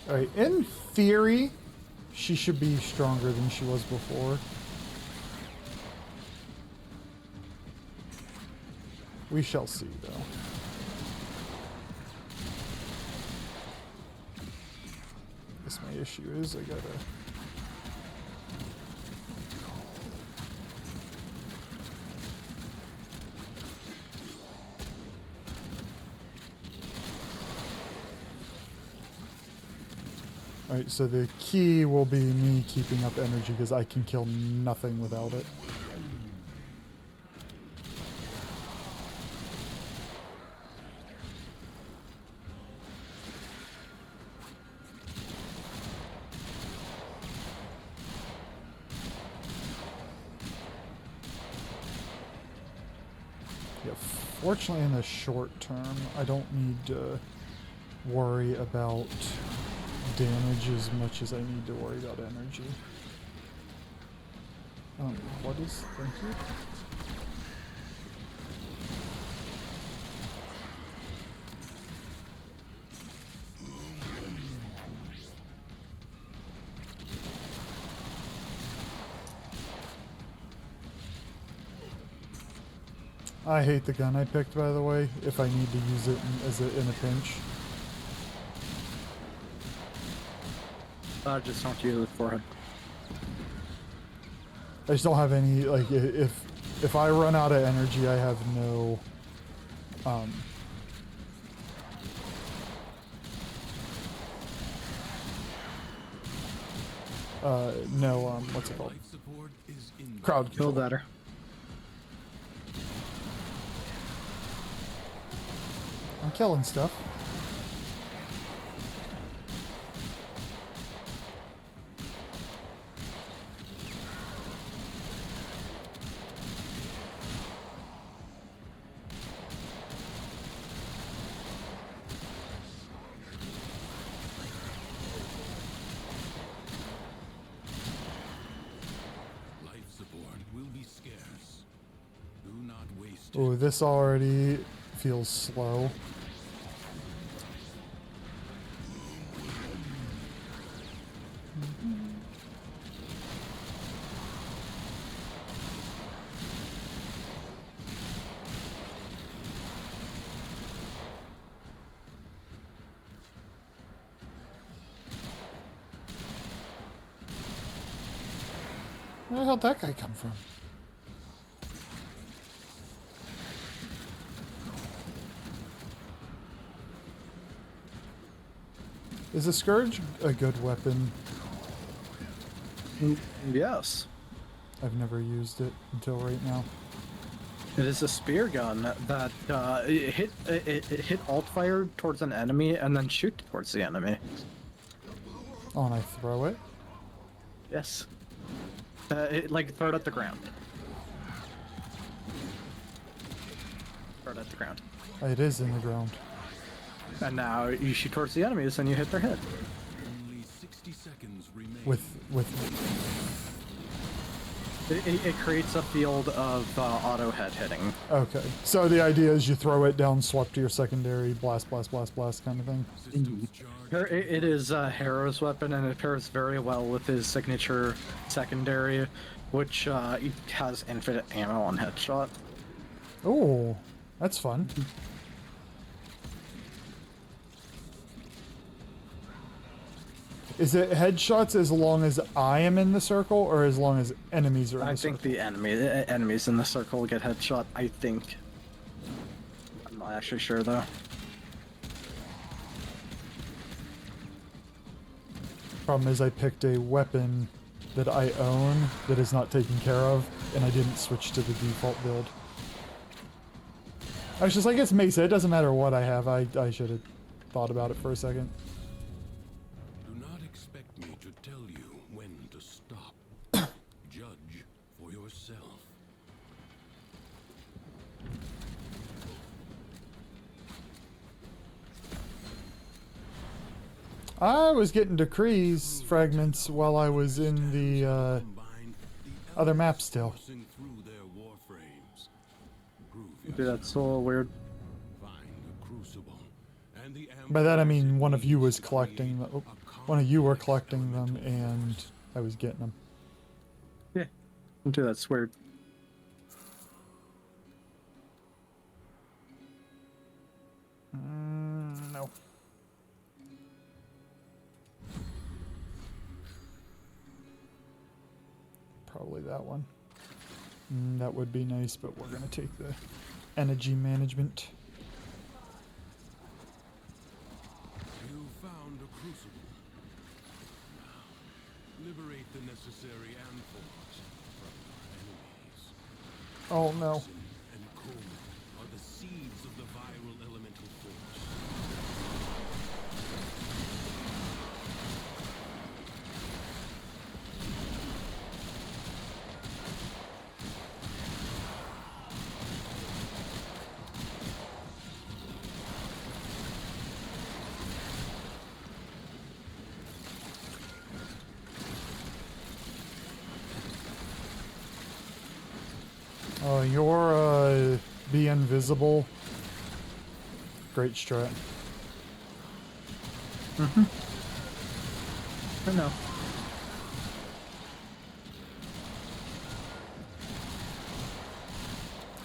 [SPEAKER 1] Alright, in theory, she should be stronger than she was before. We shall see, though. Guess my issue is I gotta... Alright, so the key will be me keeping up energy because I can kill nothing without it. Yeah, fortunately in the short term, I don't need to worry about damage as much as I need to worry about energy. What is... thank you? I hate the gun I picked, by the way, if I need to use it in a pinch.
[SPEAKER 2] Just don't use it for it.
[SPEAKER 1] I just don't have any, like, if I run out of energy, I have no, what's it called?
[SPEAKER 6] Life support is in
[SPEAKER 1] Crowd
[SPEAKER 2] Feel
[SPEAKER 1] control.
[SPEAKER 2] better.
[SPEAKER 1] I'm killing stuff.
[SPEAKER 6] life support will be scarce. Do not waste it.
[SPEAKER 1] Oh, this already feels slow. Where the hell did that guy come from? Is a Scourge a good weapon?
[SPEAKER 2] Yes.
[SPEAKER 1] I've never used it until right now.
[SPEAKER 2] It is a spear gun that it hit alt fire towards an enemy and then shoot towards the enemy.
[SPEAKER 1] Oh, and I throw it?
[SPEAKER 2] Yes. Like throw it at the ground. Throw it at the ground.
[SPEAKER 1] It is in the ground.
[SPEAKER 2] And now you shoot towards the enemies and you hit their head.
[SPEAKER 6] Only 60 seconds remain.
[SPEAKER 1] With
[SPEAKER 2] It creates a field of auto head hitting.
[SPEAKER 1] okay. So the idea is you throw it down, swap to your secondary, blast, blast, blast, blast kind of thing.
[SPEAKER 6] Systems charge.
[SPEAKER 2] It is Harrow's weapon, and it pairs very well with his signature secondary, which has infinite ammo on headshot.
[SPEAKER 1] Oh, that's fun. Is it headshots as long as I am in the circle, or as long as enemies are in the
[SPEAKER 2] I
[SPEAKER 1] circle?
[SPEAKER 2] think the enemies in the circle get headshot. I think. I'm not actually sure though.
[SPEAKER 1] Problem is I picked a weapon that I own that is not taken care of, and I didn't switch to the default build. I was just like, it's Mesa, it doesn't matter what I have. I should have thought about it for a second.
[SPEAKER 6] Do not expect me to tell you when to stop. Judge for yourself.
[SPEAKER 1] I was getting decrees fragments while I was in the
[SPEAKER 6] Combine the
[SPEAKER 1] other map
[SPEAKER 6] elements
[SPEAKER 1] still.
[SPEAKER 6] coursing through their warframes. Prove
[SPEAKER 2] Dude, that's so weird.
[SPEAKER 6] Find the crucible and the
[SPEAKER 1] By that I mean
[SPEAKER 6] amplifiers
[SPEAKER 1] one of you was
[SPEAKER 6] needed to
[SPEAKER 1] collecting
[SPEAKER 6] create
[SPEAKER 1] them.
[SPEAKER 6] a
[SPEAKER 1] One of you were
[SPEAKER 6] complex
[SPEAKER 1] collecting them,
[SPEAKER 6] elemental
[SPEAKER 1] and
[SPEAKER 6] force.
[SPEAKER 1] I was getting them.
[SPEAKER 2] Yeah. Dude, that's weird.
[SPEAKER 1] No. Probably that one. That would be nice, but we're gonna take the energy management.
[SPEAKER 6] You found a crucible. Now, liberate the necessary amphoras from our enemies.
[SPEAKER 1] Oh no.
[SPEAKER 6] Sin and coma are the seeds of the viral elemental force.
[SPEAKER 1] Your be invisible. Great strat.
[SPEAKER 2] I know.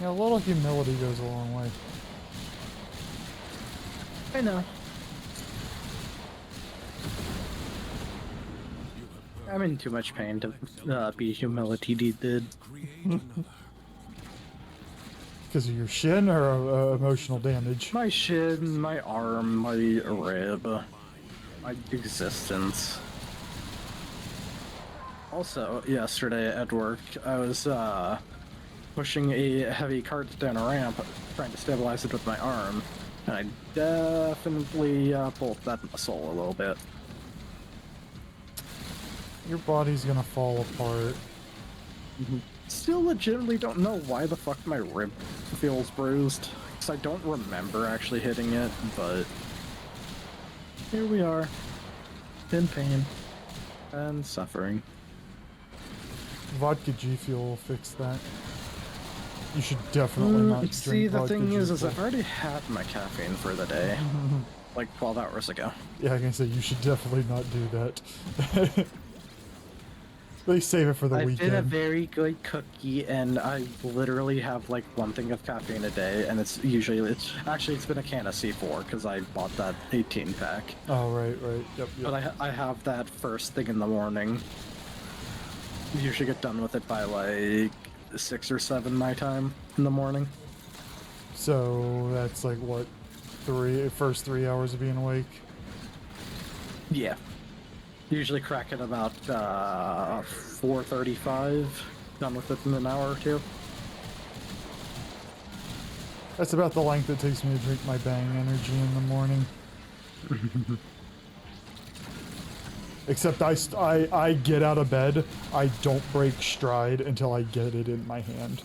[SPEAKER 1] Yeah, a little humility goes a long way.
[SPEAKER 2] I know. I'm in too much pain to be humility did.
[SPEAKER 6] Create another.
[SPEAKER 1] Because of your shin or emotional damage?
[SPEAKER 2] My shin, my arm, my rib, my existence. Also, yesterday at work, I was pushing a heavy cart down a ramp, trying to stabilize it with my arm, and I definitely pulled that muscle a little bit.
[SPEAKER 1] Your body's gonna fall apart.
[SPEAKER 2] Still legitimately don't know why the fuck my rib feels bruised, because I don't remember actually hitting it, but here we are, in pain and suffering.
[SPEAKER 1] Vodka G Fuel will fix that. You should definitely not drink
[SPEAKER 2] See, the
[SPEAKER 1] vodka
[SPEAKER 2] thing
[SPEAKER 1] G
[SPEAKER 2] is
[SPEAKER 1] Fuel.
[SPEAKER 2] I've already had my caffeine for the day, like 12 hours ago.
[SPEAKER 1] Yeah, I can say you should definitely not do that. At least save it for the
[SPEAKER 2] I've
[SPEAKER 1] weekend.
[SPEAKER 2] been a very good cookie, and I literally have like one thing of caffeine a day, and it's been a can of C4 because I bought that 18 pack.
[SPEAKER 1] Oh, right. Yep.
[SPEAKER 2] But I have that first thing in the morning. Usually get done with it by like 6 or 7 my time in the morning.
[SPEAKER 1] So that's like what, first 3 hours of being awake?
[SPEAKER 2] Yeah. Usually crack at about 4:35. Done with it in an hour or two.
[SPEAKER 1] That's about the length it takes me to drink my Bang energy in the morning. Except I get out of bed, I don't break stride until I get it in my hand.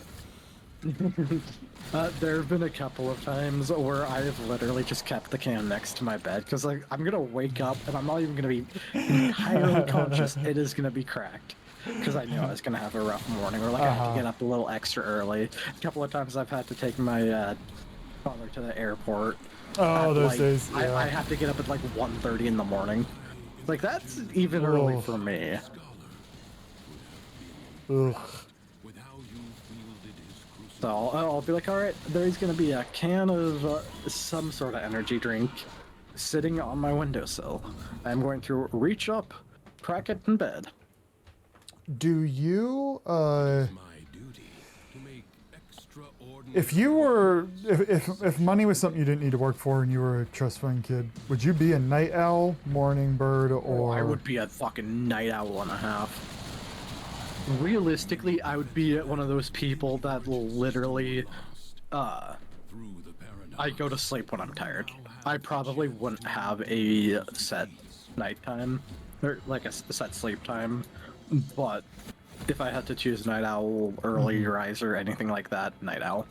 [SPEAKER 2] There have been a couple of times where I've literally just kept the can next to my bed because like I'm gonna wake up and I'm not even gonna be entirely conscious it is gonna be cracked because I knew I was gonna have a rough morning or like I had to get up a little extra early. A couple of times I've had to take my father to the airport.
[SPEAKER 1] Oh, those
[SPEAKER 2] like,
[SPEAKER 1] days, yeah.
[SPEAKER 2] I have to get up at like 1:30 in the morning. Like that's even early for me.
[SPEAKER 1] Ugh.
[SPEAKER 2] So I'll be like, all right, there's gonna be a can of some sort of energy drink sitting on my windowsill. I'm going to reach up, crack it in bed.
[SPEAKER 1] Do you,
[SPEAKER 6] My duty to make extraordinary
[SPEAKER 1] if you were, if money was something you didn't need to work for and you were a trust fund kid, would you be a night owl, morning bird, or...
[SPEAKER 2] I would be a fucking night owl and a half. Realistically, I would be one of those people that will literally,
[SPEAKER 6] through the paradox.
[SPEAKER 2] I go to sleep when I'm tired. I probably wouldn't have a set nighttime, or like a set sleep time, but if I had to choose night owl, early riser, anything like that, night owl.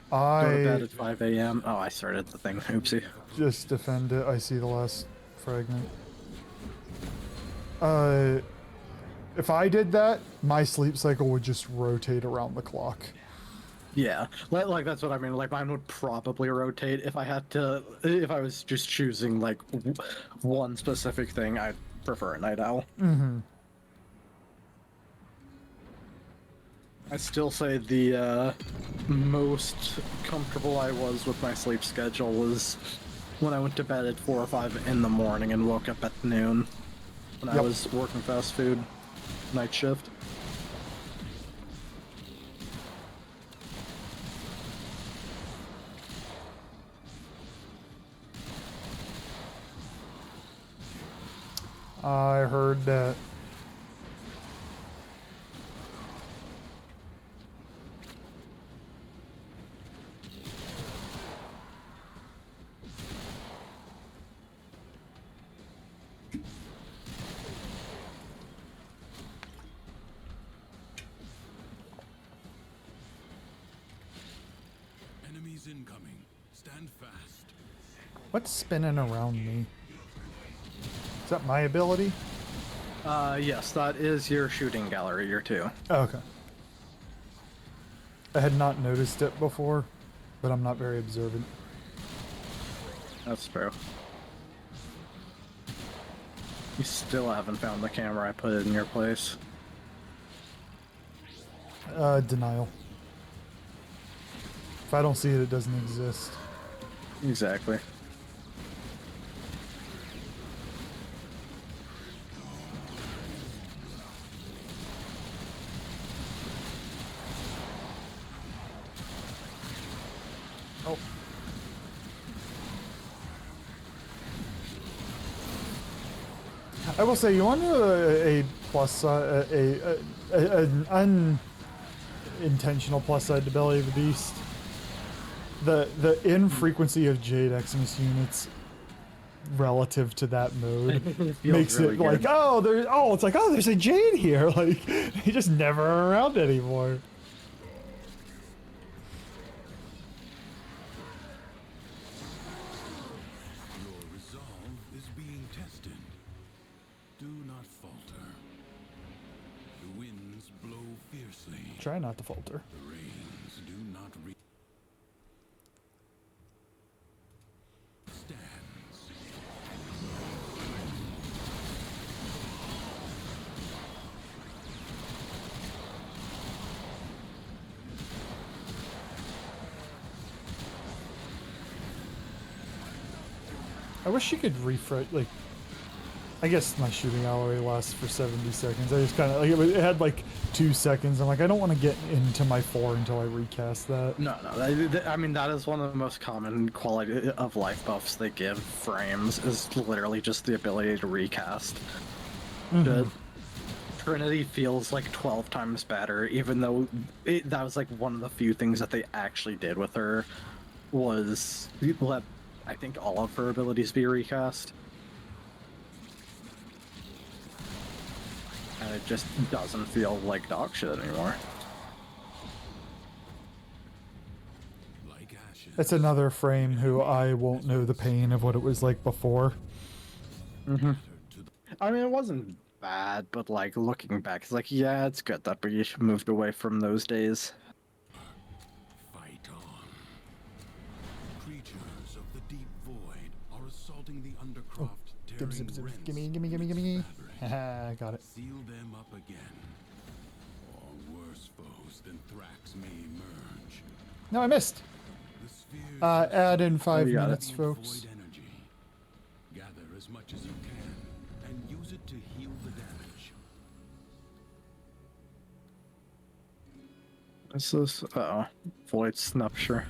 [SPEAKER 2] Go to bed
[SPEAKER 1] I
[SPEAKER 2] at 5 a.m. Oh, I started the thing. Oopsie.
[SPEAKER 1] just defend it. I see the last fragment. If I did that, my sleep cycle would just rotate around the clock.
[SPEAKER 2] Yeah, like that's what I mean. Like mine would probably rotate if I had to. If I was just choosing like one specific thing, I'd prefer a night owl.
[SPEAKER 1] Mm-hmm.
[SPEAKER 2] I still say the most comfortable I was with my sleep schedule was when I went to bed at 4 or 5 in the morning and woke up at noon when I
[SPEAKER 1] Yep.
[SPEAKER 2] was working fast food night shift.
[SPEAKER 1] I heard that.
[SPEAKER 6] Enemies incoming. Stand fast.
[SPEAKER 1] What's spinning around me? Is that my ability?
[SPEAKER 2] Yes, that is your shooting gallery, your two.
[SPEAKER 1] Oh, okay. I had not noticed it before, but I'm not very observant.
[SPEAKER 2] That's true. You still haven't found the camera I put in your place.
[SPEAKER 1] Denial. If I don't see it, it doesn't exist.
[SPEAKER 2] Exactly.
[SPEAKER 1] Oh. I will say, you want a plus side, an unintentional plus side to Belly of the Beast. The infrequency of Jade Eximus units relative to that mode
[SPEAKER 2] Feels
[SPEAKER 1] makes
[SPEAKER 2] really
[SPEAKER 1] it like,
[SPEAKER 2] good.
[SPEAKER 1] it's like, oh, there's a Jade here. Like, he just never around anymore.
[SPEAKER 6] Your resolve is being tested. Do not falter. The winds blow fiercely.
[SPEAKER 1] Try not to falter.
[SPEAKER 6] The rains do not stands.
[SPEAKER 1] I wish you could refresh, like, I guess my shooting already lasts for 70 seconds. I just kind of like it had like 2 seconds. I'm like, I don't want to get into my 4 until I recast that.
[SPEAKER 2] No, I mean, that is one of the most common quality of life buffs they give frames, is literally just the ability to recast. The Trinity feels like 12 times better, even though that was like one of the few things that they actually did with her, was let, I think, all of her abilities be recast. And it just doesn't feel like dog shit anymore.
[SPEAKER 6] Like ashes.
[SPEAKER 1] That's another frame who I won't know the pain of what it was like before.
[SPEAKER 2] I mean, it wasn't bad, but like looking back, it's like, yeah, it's good that we moved away from those days.
[SPEAKER 6] Fight on. Creatures of the deep void are assaulting the undercroft, tearing rents
[SPEAKER 1] Gimme.
[SPEAKER 6] through its fabric.
[SPEAKER 1] Haha, got it.
[SPEAKER 6] Seal them up again. Or worse foes than Thrax may emerge.
[SPEAKER 1] No, I missed.
[SPEAKER 6] The spheres
[SPEAKER 1] Add in 5
[SPEAKER 2] you got it.
[SPEAKER 1] minutes, folks.
[SPEAKER 6] void energy. Gather as much as you can and use it to heal the damage.
[SPEAKER 2] This is Void Snupture.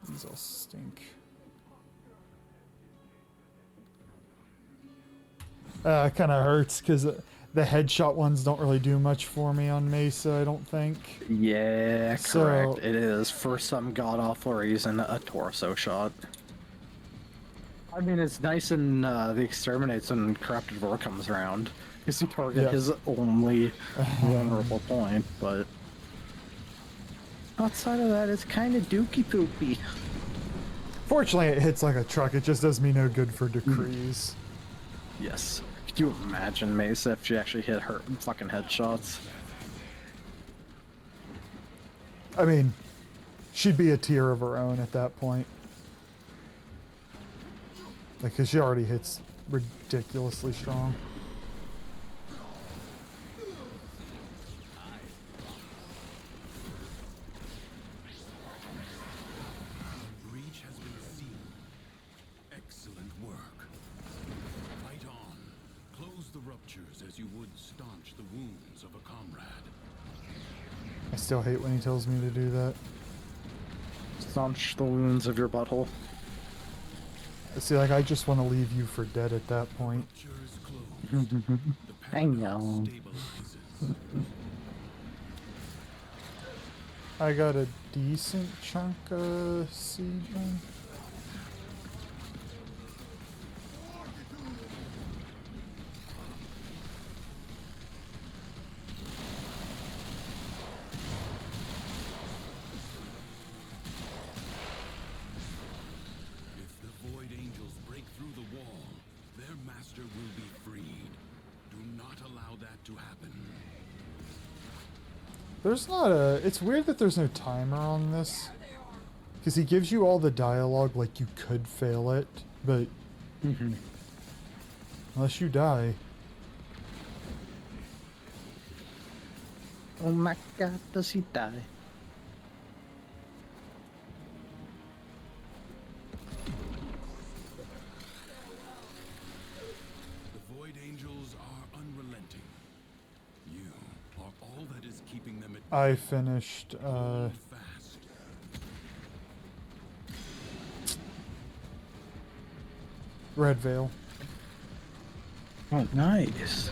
[SPEAKER 1] These all stink. It kind of hurts because the headshot ones don't really do much for me on Mesa, I don't think.
[SPEAKER 2] Yeah,
[SPEAKER 1] So-
[SPEAKER 2] correct. It is, for some god-awful reason, a torso shot. I mean, it's nice in the Exterminates when Corrupted Vor comes around, because you target
[SPEAKER 1] Yeah.
[SPEAKER 2] his only vulnerable point, but... outside of that, it's kind of dookie-poopy.
[SPEAKER 1] Fortunately, it hits like a truck. It just does me no good for decrees.
[SPEAKER 2] Yes. Could you imagine Mesa if she actually hit her fucking headshots?
[SPEAKER 1] I mean, she'd be a tier of her own at that point. Like, 'cause she already hits ridiculously strong.
[SPEAKER 6] Breach has been sealed. Excellent work. Fight on. Close the ruptures as you would staunch the wounds of a comrade.
[SPEAKER 1] I still hate when he tells me to do that.
[SPEAKER 2] Staunch the wounds of your butthole.
[SPEAKER 1] See, like, I just want to leave you for dead at that point.
[SPEAKER 6] Rupture is closed. The
[SPEAKER 2] I know.
[SPEAKER 6] paradox stabilizes.
[SPEAKER 1] I got a decent chunk of siege on.
[SPEAKER 6] If the Void Angels break through the wall, their master will be freed. Do not allow that to happen.
[SPEAKER 1] There's not a... It's weird that there's no timer on this. Because he gives you all the dialogue like you could fail it, but... Unless you die.
[SPEAKER 2] Oh my god, does he die?
[SPEAKER 6] The Void Angels are unrelenting. You are all that is keeping them at
[SPEAKER 1] I finished,
[SPEAKER 6] hold fast.
[SPEAKER 1] Red Veil.
[SPEAKER 2] Oh, nice.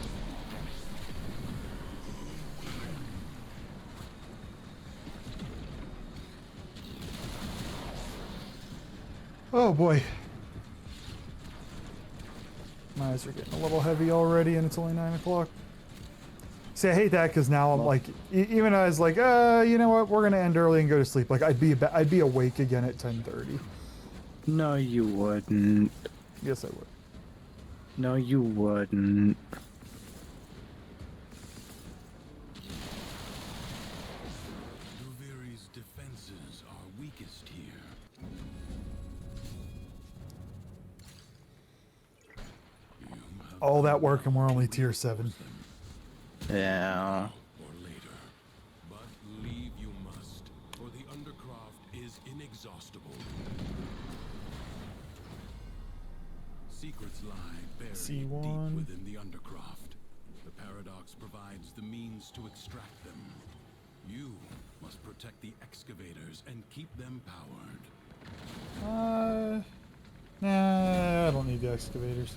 [SPEAKER 1] Oh boy. My eyes are getting a little heavy already and it's only 9 o'clock. See, I hate that because now I'm like, even I was like, you know what, we're going to end early and go to sleep. Like, I'd be awake again at 10:30.
[SPEAKER 2] No, you wouldn't.
[SPEAKER 1] Yes, I would.
[SPEAKER 2] No, you wouldn't.
[SPEAKER 6] Duviri's defenses are weakest here. You have
[SPEAKER 1] All that work and we're only tier 7.
[SPEAKER 2] Yeah.
[SPEAKER 6] or later. But leave you must, for the Undercroft is inexhaustible. Secrets lie buried
[SPEAKER 1] C1.
[SPEAKER 6] deep within the undercroft. The paradox provides the means to extract them. You must protect the excavators and keep them powered.
[SPEAKER 1] Nah, I don't need the excavators.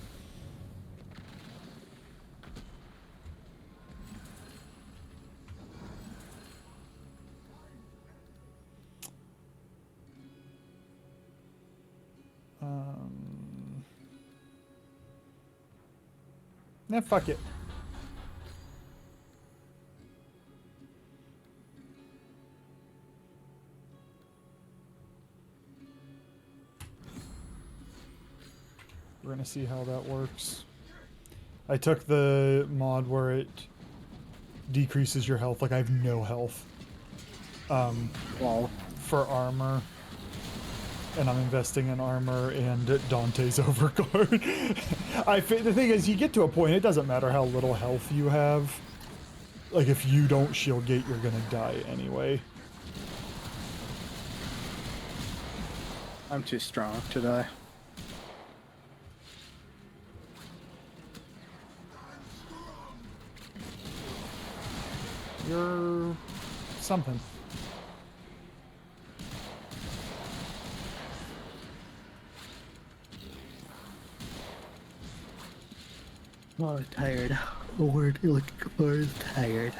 [SPEAKER 1] Nah, fuck it. We're gonna see how that works. I took the mod where it decreases your health. Like, I have no health.
[SPEAKER 2] Well,
[SPEAKER 1] For armor. And I'm investing in armor and Dante's Overguard. The thing is, you get to a point, it doesn't matter how little health you have. Like, if you don't shield gate, you're gonna die anyway.
[SPEAKER 2] I'm too strong to die.
[SPEAKER 1] You're something.
[SPEAKER 2] Oh, tired. The word you're looking for is tired.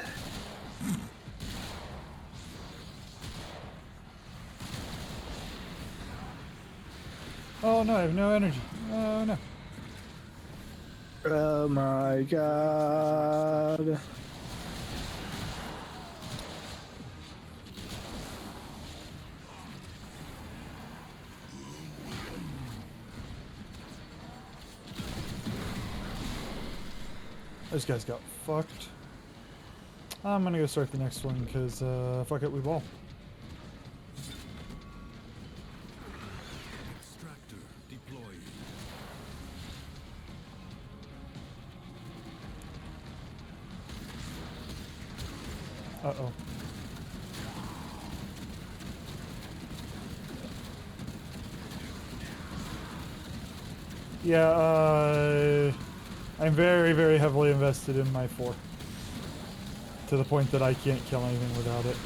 [SPEAKER 1] Oh no, I have no energy. Oh no.
[SPEAKER 2] Oh my god.
[SPEAKER 1] Those guys got fucked. I'm gonna go start the next one because fuck it, we ball.
[SPEAKER 6] Extractor deployed.
[SPEAKER 1] Uh-oh. Yeah, I'm very, very heavily invested in my 4. To the point that I can't kill anything without it.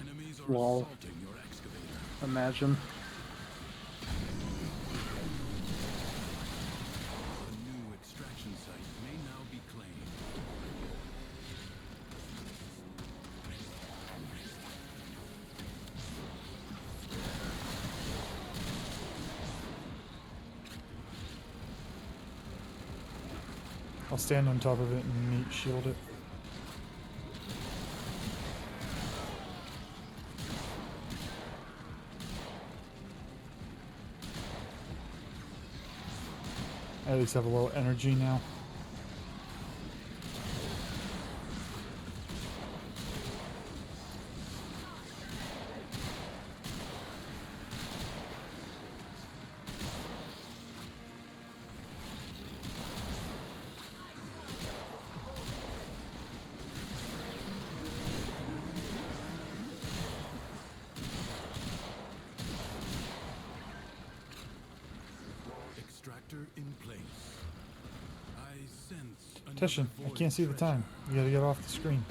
[SPEAKER 6] Enemies are
[SPEAKER 2] Lol.
[SPEAKER 6] assaulting your excavator.
[SPEAKER 2] Imagine.
[SPEAKER 6] A new extraction site may now be claimed.
[SPEAKER 1] I'll stand on top of it and meat shield it. I at least have a little energy now.
[SPEAKER 6] Extractor in place. I sense another
[SPEAKER 1] Tishan, I
[SPEAKER 6] void
[SPEAKER 1] can't see the
[SPEAKER 6] treasure.
[SPEAKER 1] time. You gotta get off the screen.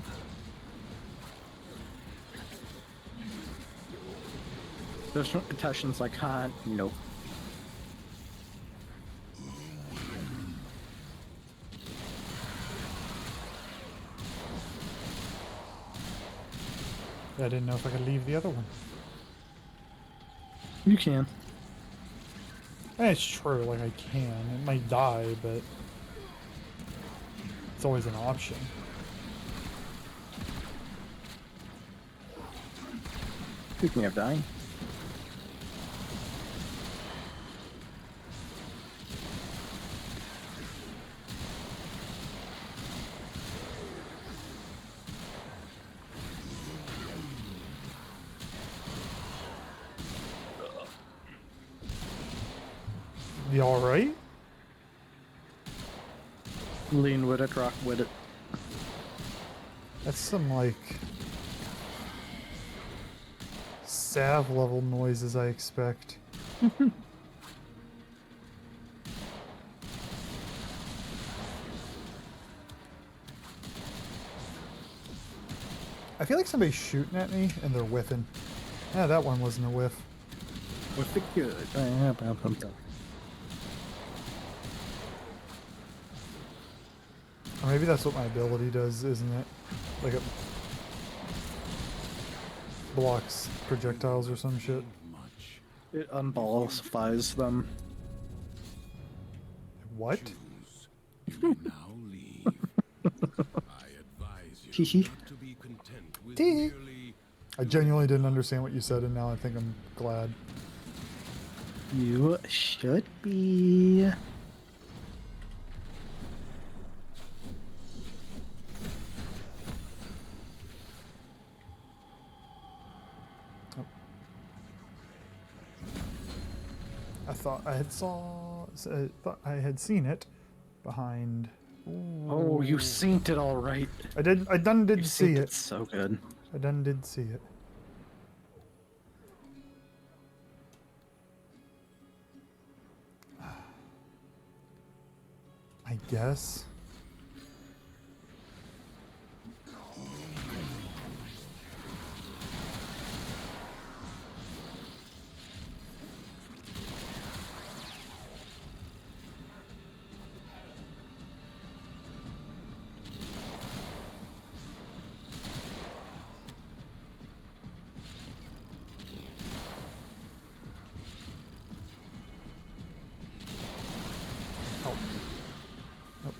[SPEAKER 2] Tashin's like, huh? Nope.
[SPEAKER 1] I didn't know if I could leave the other one.
[SPEAKER 2] You can.
[SPEAKER 1] It's true, like I can. It might die, but it's always an option.
[SPEAKER 2] Speaking of dying.
[SPEAKER 1] You alright?
[SPEAKER 2] Lean with it, rock with it.
[SPEAKER 1] That's some like salve level noises, I expect. I feel like somebody's shooting at me and they're whiffing. Yeah, that one wasn't a whiff.
[SPEAKER 2] With the good.
[SPEAKER 1] Or maybe that's what my ability does, isn't it? Like it blocks projectiles or some shit.
[SPEAKER 6] Much.
[SPEAKER 2] It unballifies them.
[SPEAKER 1] What?
[SPEAKER 6] Choose. You may now leave. I advise you not to be content with
[SPEAKER 1] Tee.
[SPEAKER 6] merely
[SPEAKER 1] I genuinely didn't understand what you said, and now I think I'm glad.
[SPEAKER 2] You should be.
[SPEAKER 1] I thought I had seen it behind.
[SPEAKER 2] Oh, you synced it all right.
[SPEAKER 1] I done did
[SPEAKER 2] You
[SPEAKER 1] see
[SPEAKER 2] synced
[SPEAKER 1] it.
[SPEAKER 2] so good.
[SPEAKER 1] I done did see it. I guess. Oh. Nope.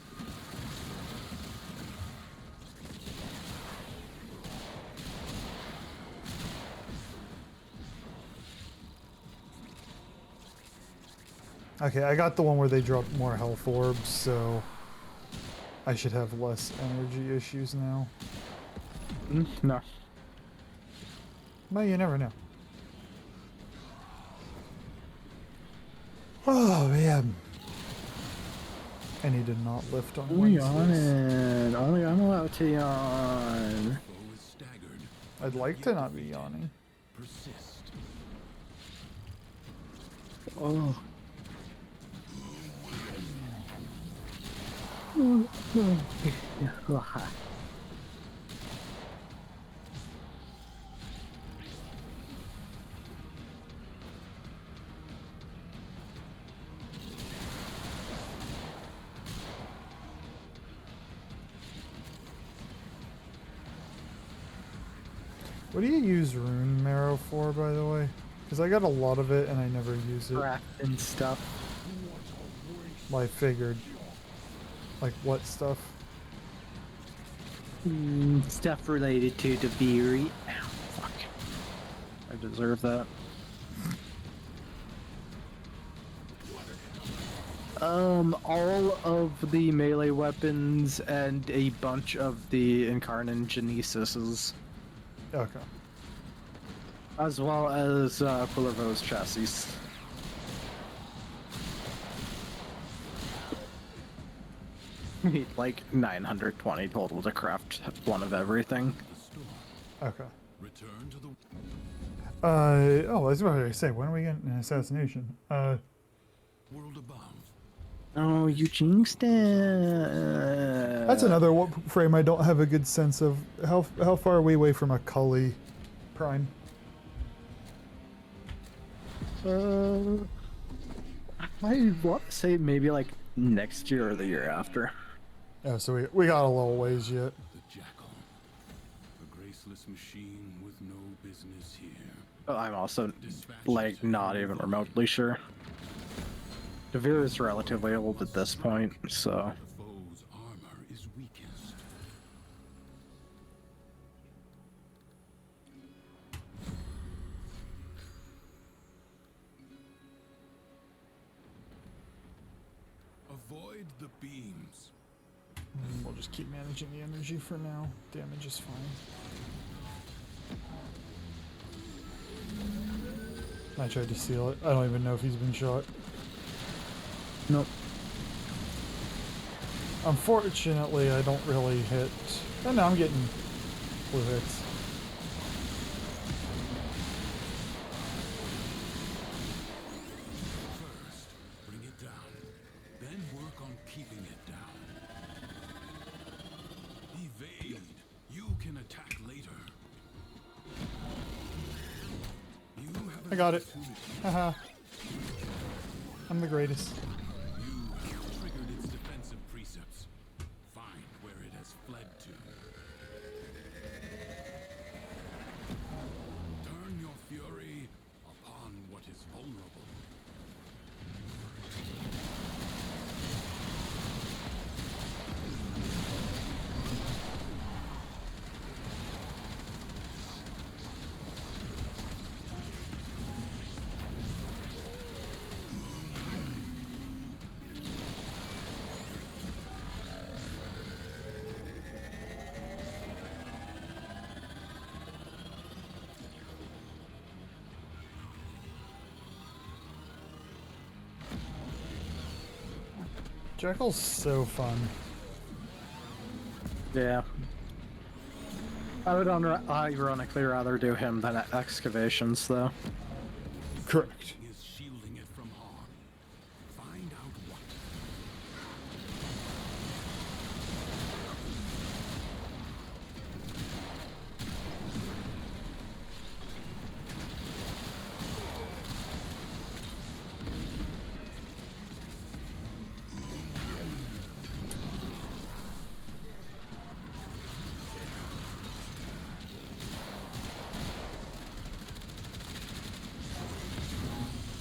[SPEAKER 1] Okay, I got the one where they drop more health orbs, so I should have less energy issues now.
[SPEAKER 2] No.
[SPEAKER 1] Well, you never know. Oh man. I need to not lift on
[SPEAKER 2] Only
[SPEAKER 1] Wednesdays.
[SPEAKER 2] on it. Only I'm allowed to yawn.
[SPEAKER 6] foe is staggered.
[SPEAKER 1] I'd like to not be yawning.
[SPEAKER 6] Persist.
[SPEAKER 2] Oh.
[SPEAKER 1] What do you use rune marrow for, by the way? Because I got a lot of it and I never use it.
[SPEAKER 2] Crap and stuff.
[SPEAKER 1] Well, I figured. Like what stuff?
[SPEAKER 2] Stuff related to the Veery. Ow, fuck. I deserve that. All of the melee weapons and a bunch of the Incarnate Genesises,
[SPEAKER 1] Okay.
[SPEAKER 2] as well as Pullervo's chassis. Need like 920 total to craft one of everything.
[SPEAKER 6] The storm.
[SPEAKER 1] Okay.
[SPEAKER 6] Return to the
[SPEAKER 1] Oh, I was about to say, when are we getting an assassination?
[SPEAKER 6] world above.
[SPEAKER 2] Oh, you jinxed it.
[SPEAKER 1] That's another frame I don't have a good sense of. How far are we away from a Cully Prime?
[SPEAKER 2] I want to say maybe like next year or the year after.
[SPEAKER 1] Oh, so we got a little ways yet.
[SPEAKER 6] The jackal. A graceless machine with no business here.
[SPEAKER 2] But I'm also like not even remotely sure. Devere is relatively old at this point, so.
[SPEAKER 6] The foe's armor is weakest. Avoid the beams.
[SPEAKER 1] We'll just keep managing the energy for now. Damage is fine. I tried to seal it. I don't even know if he's been shot.
[SPEAKER 2] Nope.
[SPEAKER 1] Unfortunately, I don't really hit. Oh no, I'm getting blue hits. I got it. Haha. I'm the greatest.
[SPEAKER 6] You have triggered its defensive precepts. Find where it has fled to. Turn your fury upon what is vulnerable.
[SPEAKER 1] Jackal's so fun.
[SPEAKER 2] Yeah. I would ironically rather do him than excavations, though.
[SPEAKER 1] Correct.
[SPEAKER 6] Is shielding it from harm. Find out what.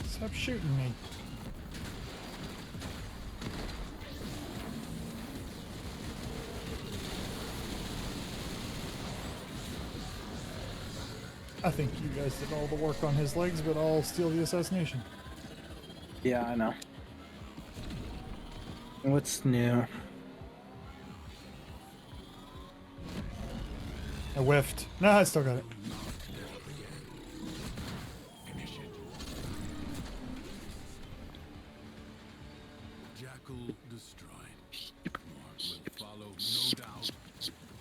[SPEAKER 1] Stop shooting me. I think you guys did all the work on his legs, but I'll steal the assassination.
[SPEAKER 2] Yeah, I know. What's new?
[SPEAKER 1] I whiffed. Nah, I still got it.
[SPEAKER 6] Finish it. Jackal destroyed. More will follow, no doubt.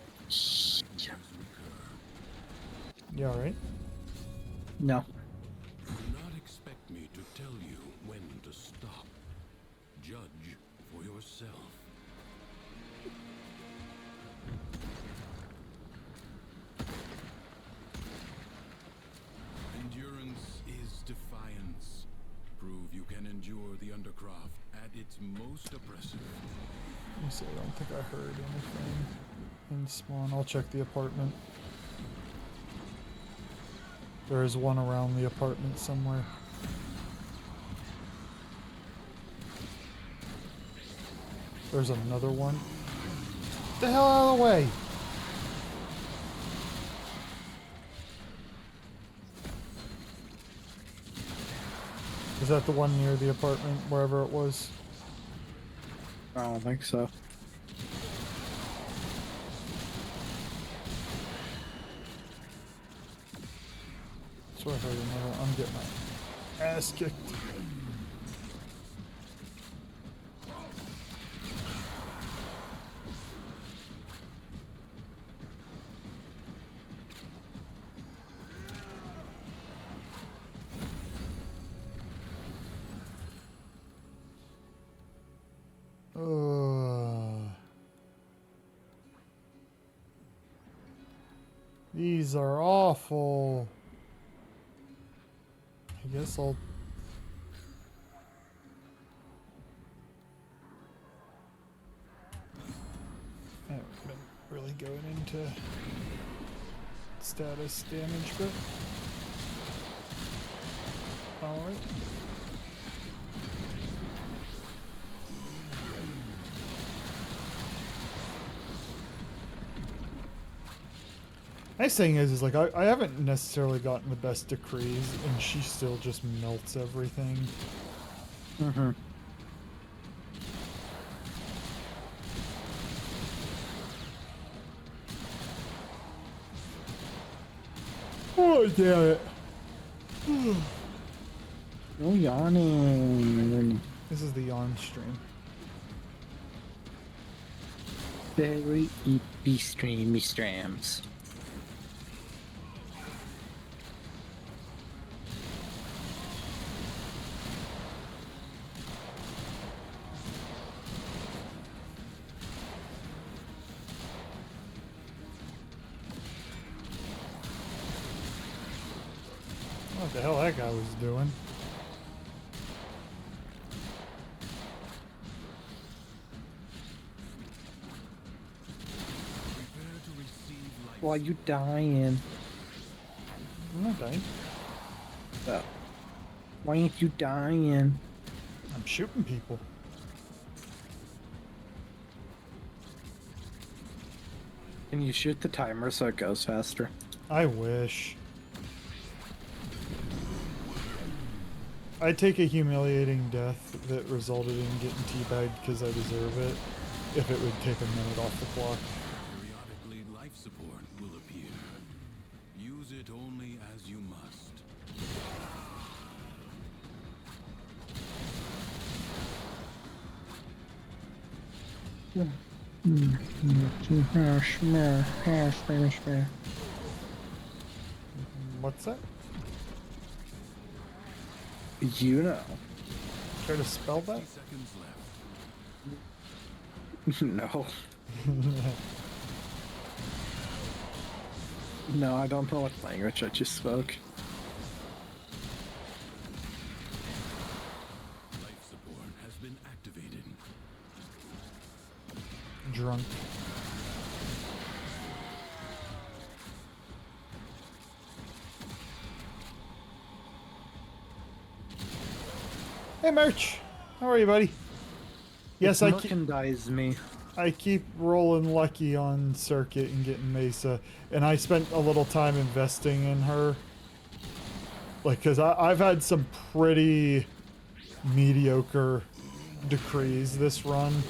[SPEAKER 6] Nightmares recur.
[SPEAKER 1] You alright?
[SPEAKER 2] No.
[SPEAKER 6] Do not expect me to tell you when to stop. Judge for yourself. Endurance is defiance. Prove you can endure the Undercroft at its most oppressive.
[SPEAKER 1] Let me see, I don't think I heard anything in spawn. I'll check the apartment. There is one around the apartment somewhere. There's another one. Get the hell out of the way! Is that the one near the apartment, wherever it was?
[SPEAKER 2] I don't think so.
[SPEAKER 1] That's what I heard another. I'm getting my ass kicked. These are awful. I guess I'll... I haven't been really going into status damage, but... Alright. Nice thing is like I haven't necessarily gotten the best decrees, and she still just melts everything.
[SPEAKER 2] Mm-hmm.
[SPEAKER 1] Oh damn it!
[SPEAKER 2] Oh, yawning.
[SPEAKER 1] This is the yawn stream.
[SPEAKER 2] Very eepy streamy strams.
[SPEAKER 1] The hell that guy was doing.
[SPEAKER 6] Prepare to receive life.
[SPEAKER 2] Why you dying?
[SPEAKER 1] I'm not dying.
[SPEAKER 2] Why ain't you dying?
[SPEAKER 1] I'm shooting people.
[SPEAKER 2] Can you shoot the timer so it goes faster?
[SPEAKER 1] I wish. I'd take a humiliating death that resulted in getting teabagged because I deserve it if it would take a minute off the clock.
[SPEAKER 6] Periodically, life support will appear. Use it only as you must.
[SPEAKER 1] What's that?
[SPEAKER 2] You know.
[SPEAKER 1] Try to spell that?
[SPEAKER 6] 50 seconds left.
[SPEAKER 2] No. No, I don't know what language I just spoke.
[SPEAKER 6] Life support has been activated.
[SPEAKER 1] Drunk. Hey, Merch. How are you, buddy? Yes, I keep,
[SPEAKER 2] Merchandise me.
[SPEAKER 1] I keep rolling lucky on Circuit and getting Mesa, and I spent a little time investing in her. Like, because I've had some pretty mediocre decrees this run,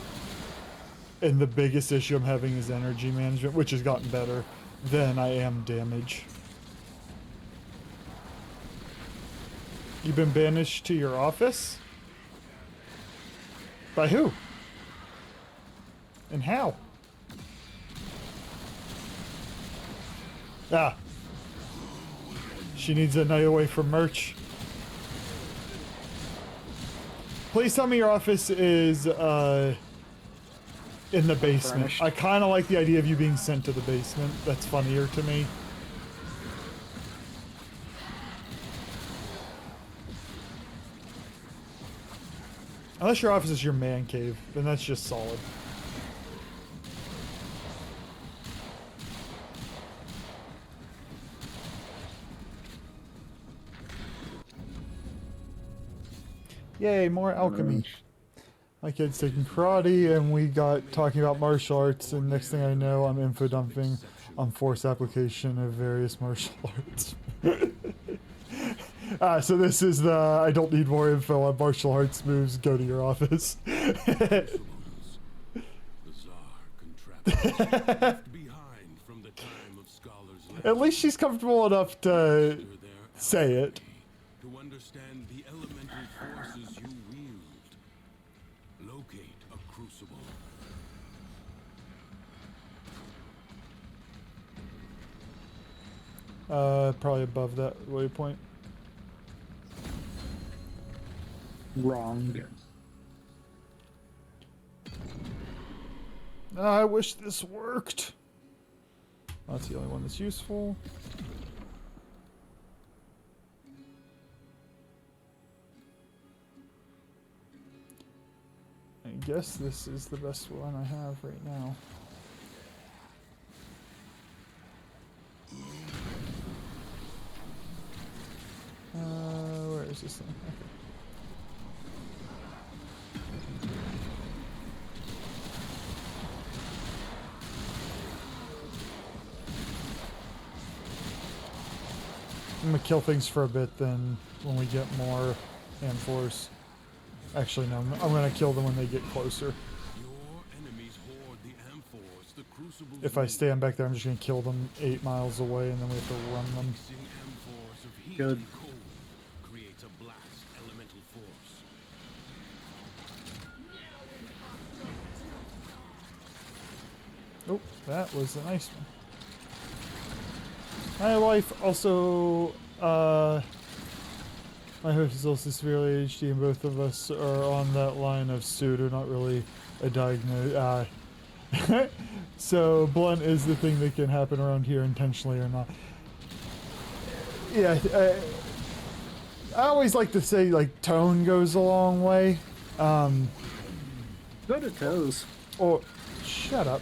[SPEAKER 1] and the biggest issue I'm having is energy management, which has gotten better than I am damage. You've been banished to your office? By who? And how? Ah. She needs a night away from Merch. Please tell me your office is, in the basement.
[SPEAKER 2] Furnished.
[SPEAKER 1] I kind of like the idea of you being sent to the basement. That's funnier to me. Unless your office is your man cave, then that's just solid. Yay, more alchemy. My kid's taking karate, and we got talking about martial arts, and next thing I know, I'm info dumping on force application of various martial arts. So this is the I don't need more info on martial arts moves, go to your office.
[SPEAKER 6] Bizarre contraptions left behind from the time of scholars'
[SPEAKER 1] At least she's comfortable enough to say it.
[SPEAKER 6] to understand the elemental forces you wield. Locate a crucible.
[SPEAKER 1] Probably above that waypoint.
[SPEAKER 2] Wrong.
[SPEAKER 1] I wish this worked. That's the only one that's useful. I guess this is the best one I have right now. Where is this thing? Okay. I'm gonna kill things for a bit, then when we get more hand force. Actually, no, I'm gonna kill them when they get closer.
[SPEAKER 6] Your enemies hoard the amphors, the crucibles.
[SPEAKER 1] If I stand back there, I'm just gonna kill them 8 miles away, and then we have to run them.
[SPEAKER 6] Mixing amphors of heat
[SPEAKER 2] Good.
[SPEAKER 6] and cold creates a blast elemental force.
[SPEAKER 1] Oh, that was a nice one. My wife also, my wife is also severely ADHD, and both of us are on that line of pseudo, not really a diagnosis. So blunt is the thing that can happen around here, intentionally or not. Yeah, I always like to say like tone goes a long way.
[SPEAKER 2] Go to toes.
[SPEAKER 1] Or shut up.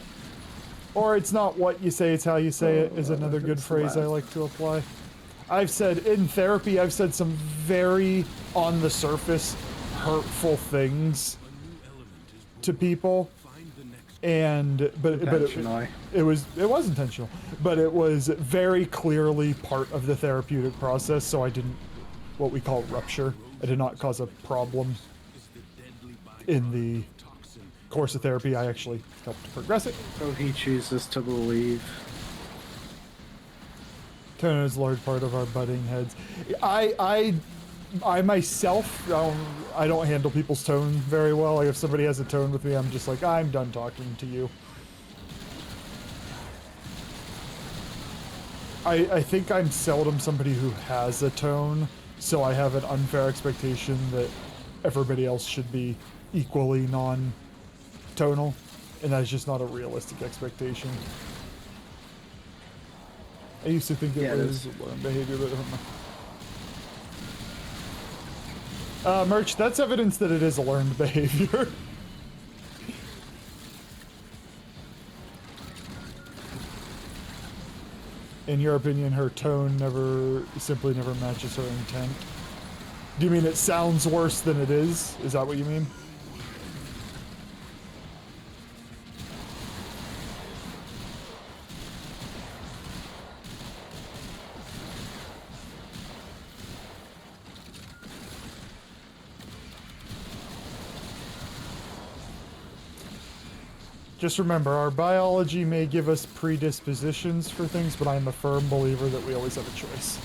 [SPEAKER 1] Or it's not what you say, it's how you say it is another good phrase I like to apply. I've said in therapy, I've said some very on the surface hurtful things to people, and but it was intentional, but it was very clearly part of the therapeutic process. So I didn't what we call rupture. I did not cause a problem in the course of therapy. I actually helped progress it.
[SPEAKER 2] So he chooses to believe.
[SPEAKER 1] Tone is a large part of our butting heads. I myself, I don't handle people's tone very well. Like if somebody has a tone with me, I'm just like, I'm done talking to you. I think I'm seldom somebody who has a tone, so I have an unfair expectation that everybody else should be equally non-tonal, and that's just not a realistic expectation. I used to think it was learned behavior, but I don't know. Merch, that's evidence that it is a learned behavior. In your opinion, her tone simply never matches her intent. Do you mean it sounds worse than it is? Is that what you mean? Just remember, our biology may give us predispositions for things, but I'm a firm believer that we always have a choice.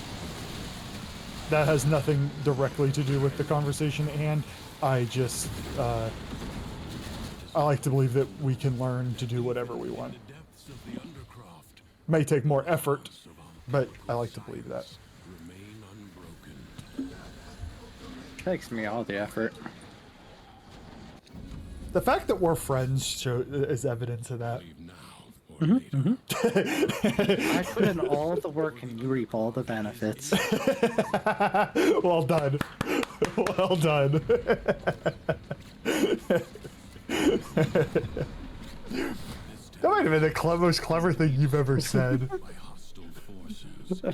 [SPEAKER 1] That has nothing directly to do with the conversation at hand. I just, I like to believe that we can learn to do whatever we want. May take more effort, but I like to believe that.
[SPEAKER 2] Takes me all the effort.
[SPEAKER 1] The fact that we're friends is evidence of that.
[SPEAKER 2] I put in all the work and you reap all the benefits.
[SPEAKER 1] Well done. Well done. That might have been the most clever thing you've ever said.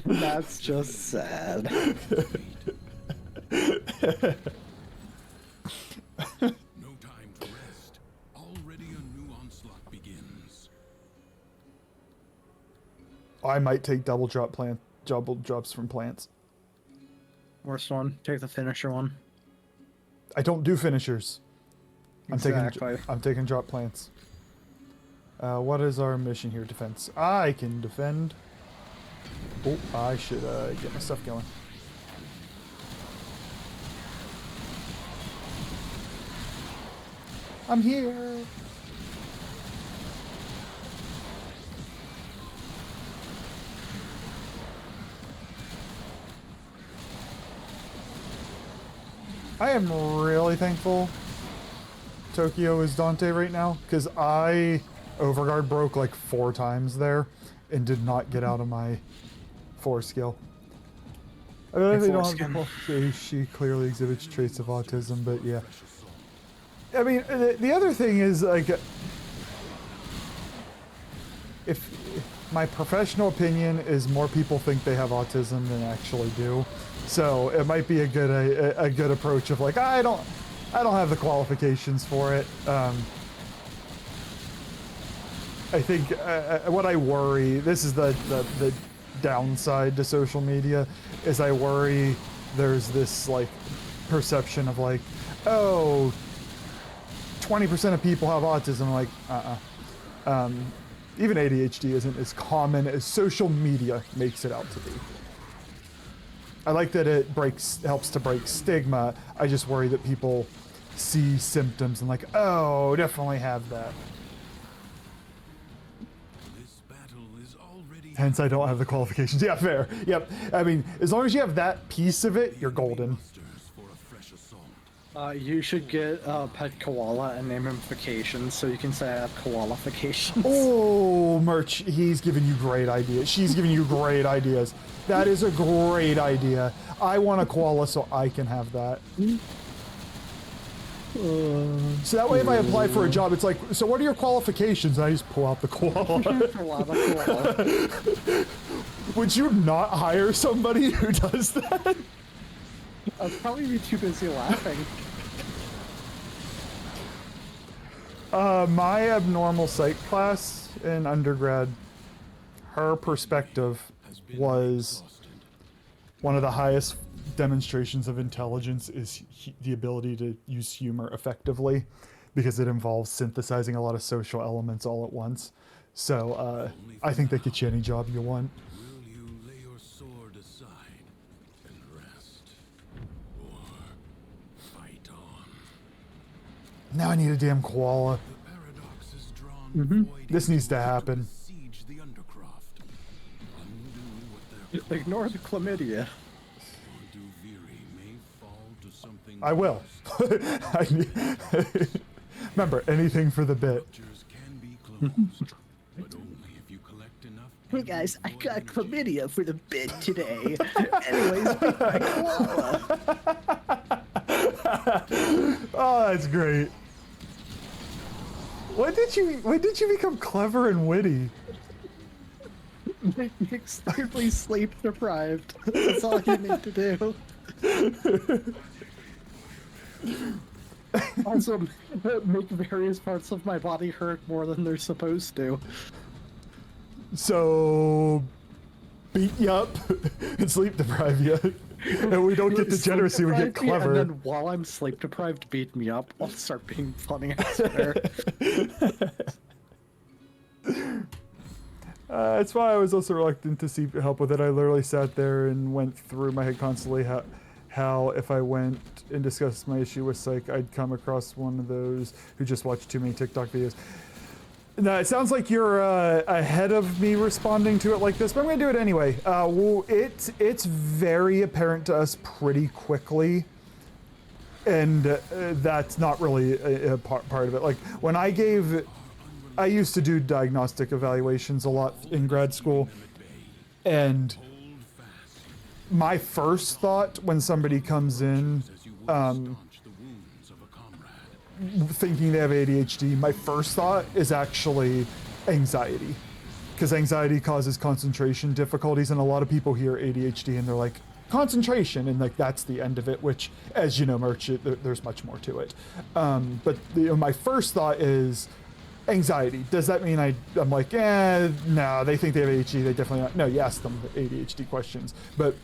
[SPEAKER 2] That's just sad.
[SPEAKER 1] I might take double drops from plants.
[SPEAKER 2] Worst one. Take the finisher one.
[SPEAKER 1] I don't do finishers.
[SPEAKER 2] Exactly.
[SPEAKER 1] I'm taking drop plants. What is our mission here? Defense. I can defend. Oh, I should get my stuff going. I'm here. I am really thankful Tokyo is Dante right now, because I overguard broke like 4 times there and did not get out of my 4 skill. I really don't have the she clearly exhibits traits of autism, but yeah. I mean, the other thing is, like, if my professional opinion is more people think they have autism than actually do. So it might be a good approach of like, I don't have the qualifications for it. I think what I worry, this is the downside to social media, is I worry there's this like perception of like, oh, 20% of people have autism. Like, even ADHD isn't as common as social media makes it out to be. I like that it helps to break stigma. I just worry that people see symptoms and like, oh, definitely have that. Hence, I don't have the qualifications. Yeah, fair. Yep. I mean, as long as you have that piece of it, you're golden.
[SPEAKER 2] You should get a pet koala and name him Vacation so you can say I have koalifications.
[SPEAKER 1] Oh, Merch, he's giving you great ideas. She's giving you great ideas. That is a great idea. I want a koala so I can have that. So that way if I apply for a job, it's like, so what are your qualifications? And I just pull out the koala.
[SPEAKER 2] Koala.
[SPEAKER 1] Would you not hire somebody who does that?
[SPEAKER 2] I'd probably be too busy laughing.
[SPEAKER 1] My abnormal psych class in undergrad, her perspective was one of the highest demonstrations of intelligence is the ability to use humor effectively, because it involves synthesizing a lot of social elements all at once. So I think they get you any job you want.
[SPEAKER 6] Will you lay your sword aside and rest? Or fight on?
[SPEAKER 1] Now I need a damn koala.
[SPEAKER 6] The paradox is drawn void
[SPEAKER 1] This needs to
[SPEAKER 6] angels
[SPEAKER 1] happen.
[SPEAKER 6] besiege the Undercroft. Undo what their
[SPEAKER 2] Ignore the chlamydia.
[SPEAKER 6] Duviri may fall to something
[SPEAKER 1] I will.
[SPEAKER 6] worse.
[SPEAKER 1] Remember, anything for the bit.
[SPEAKER 6] Ruptures can be closed, but only if you collect enough.
[SPEAKER 2] Hey guys, I got chlamydia for the bid today. Anyways, meet my koala.
[SPEAKER 1] Oh, that's great. When did you become clever and witty?
[SPEAKER 2] Make me extremely sleep deprived. That's all you need to do. Also, make various parts of my body hurt more than they're supposed to.
[SPEAKER 1] So beat you up and sleep deprive you. And we don't get degeneracy, we get
[SPEAKER 2] Sleep deprive me,
[SPEAKER 1] clever.
[SPEAKER 2] And then while I'm sleep deprived, beat me up. I'll start being funny, I swear.
[SPEAKER 1] That's why I was also reluctant to seek help with it. I literally sat there and went through my head constantly how if I went and discussed my issue with psych, I'd come across one of those who just watched too many TikTok videos. Now, it sounds like you're ahead of me responding to it like this, but I'm going to do it anyway. It's very apparent to us pretty quickly, and that's not really a part of it. Like, when I used to do diagnostic evaluations a lot in grad school, and my first thought when somebody comes in thinking they have ADHD, my first thought is actually anxiety, because anxiety causes concentration difficulties, and a lot of people hear ADHD and they're like, concentration, and like that's the end of it, which, as you know, Merch, there's much more to it. But my first thought is anxiety. Does that mean I'm like, no, they think they have ADHD, they definitely not. No, you ask them ADHD questions, but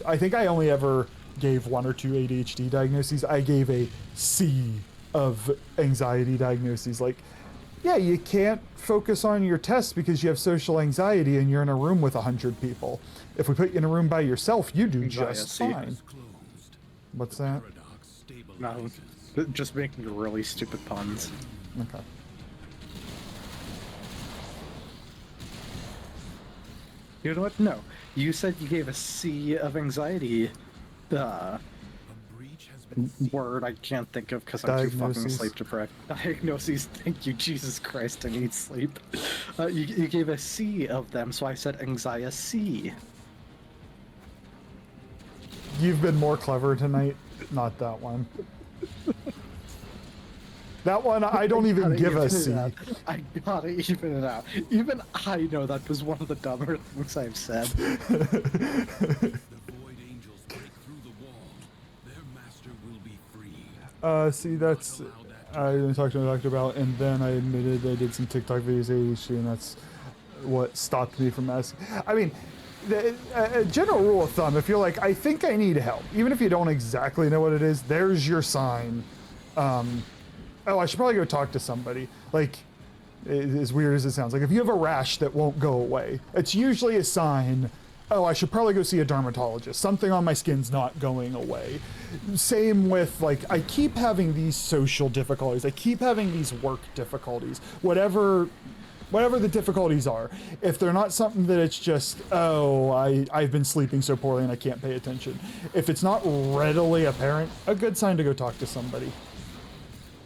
[SPEAKER 1] I think I only ever gave 1 or 2 ADHD diagnoses. I gave a C of anxiety diagnoses. Like, yeah, you can't focus on your tests because you have social anxiety and you're in a room with 100 people. If we put you in a room by yourself, you do just fine. What's that?
[SPEAKER 2] No, just making really stupid puns.
[SPEAKER 1] Okay.
[SPEAKER 2] You know what? No. You said you gave a C of anxiety. Word I can't think of because I'm too fucking sleep deprived. Diagnoses. Thank you, Jesus Christ. I need sleep. You gave a C of them, so I said anxiety.
[SPEAKER 1] You've been more clever tonight. Not that one. That one, I don't even give a C.
[SPEAKER 2] I gotta even it out. Even I know that was one of the dumber things I've said.
[SPEAKER 1] See, that's I talked to my doctor about, and then I admitted I did some TikTok videos ADHD, and that's what stopped me from asking. I mean, a general rule of thumb, if you're like, I think I need help, even if you don't exactly know what it is, there's your sign. Oh, I should probably go talk to somebody. Like, as weird as it sounds, like if you have a rash that won't go away, it's usually a sign, oh, I should probably go see a dermatologist. Something on my skin's not going away. Same with, like, I keep having these social difficulties. I keep having these work difficulties. Whatever whatever the difficulties are. If they're not something that it's just, oh, I've been sleeping so poorly and I can't pay attention. If it's not readily apparent, a good sign to go talk to somebody.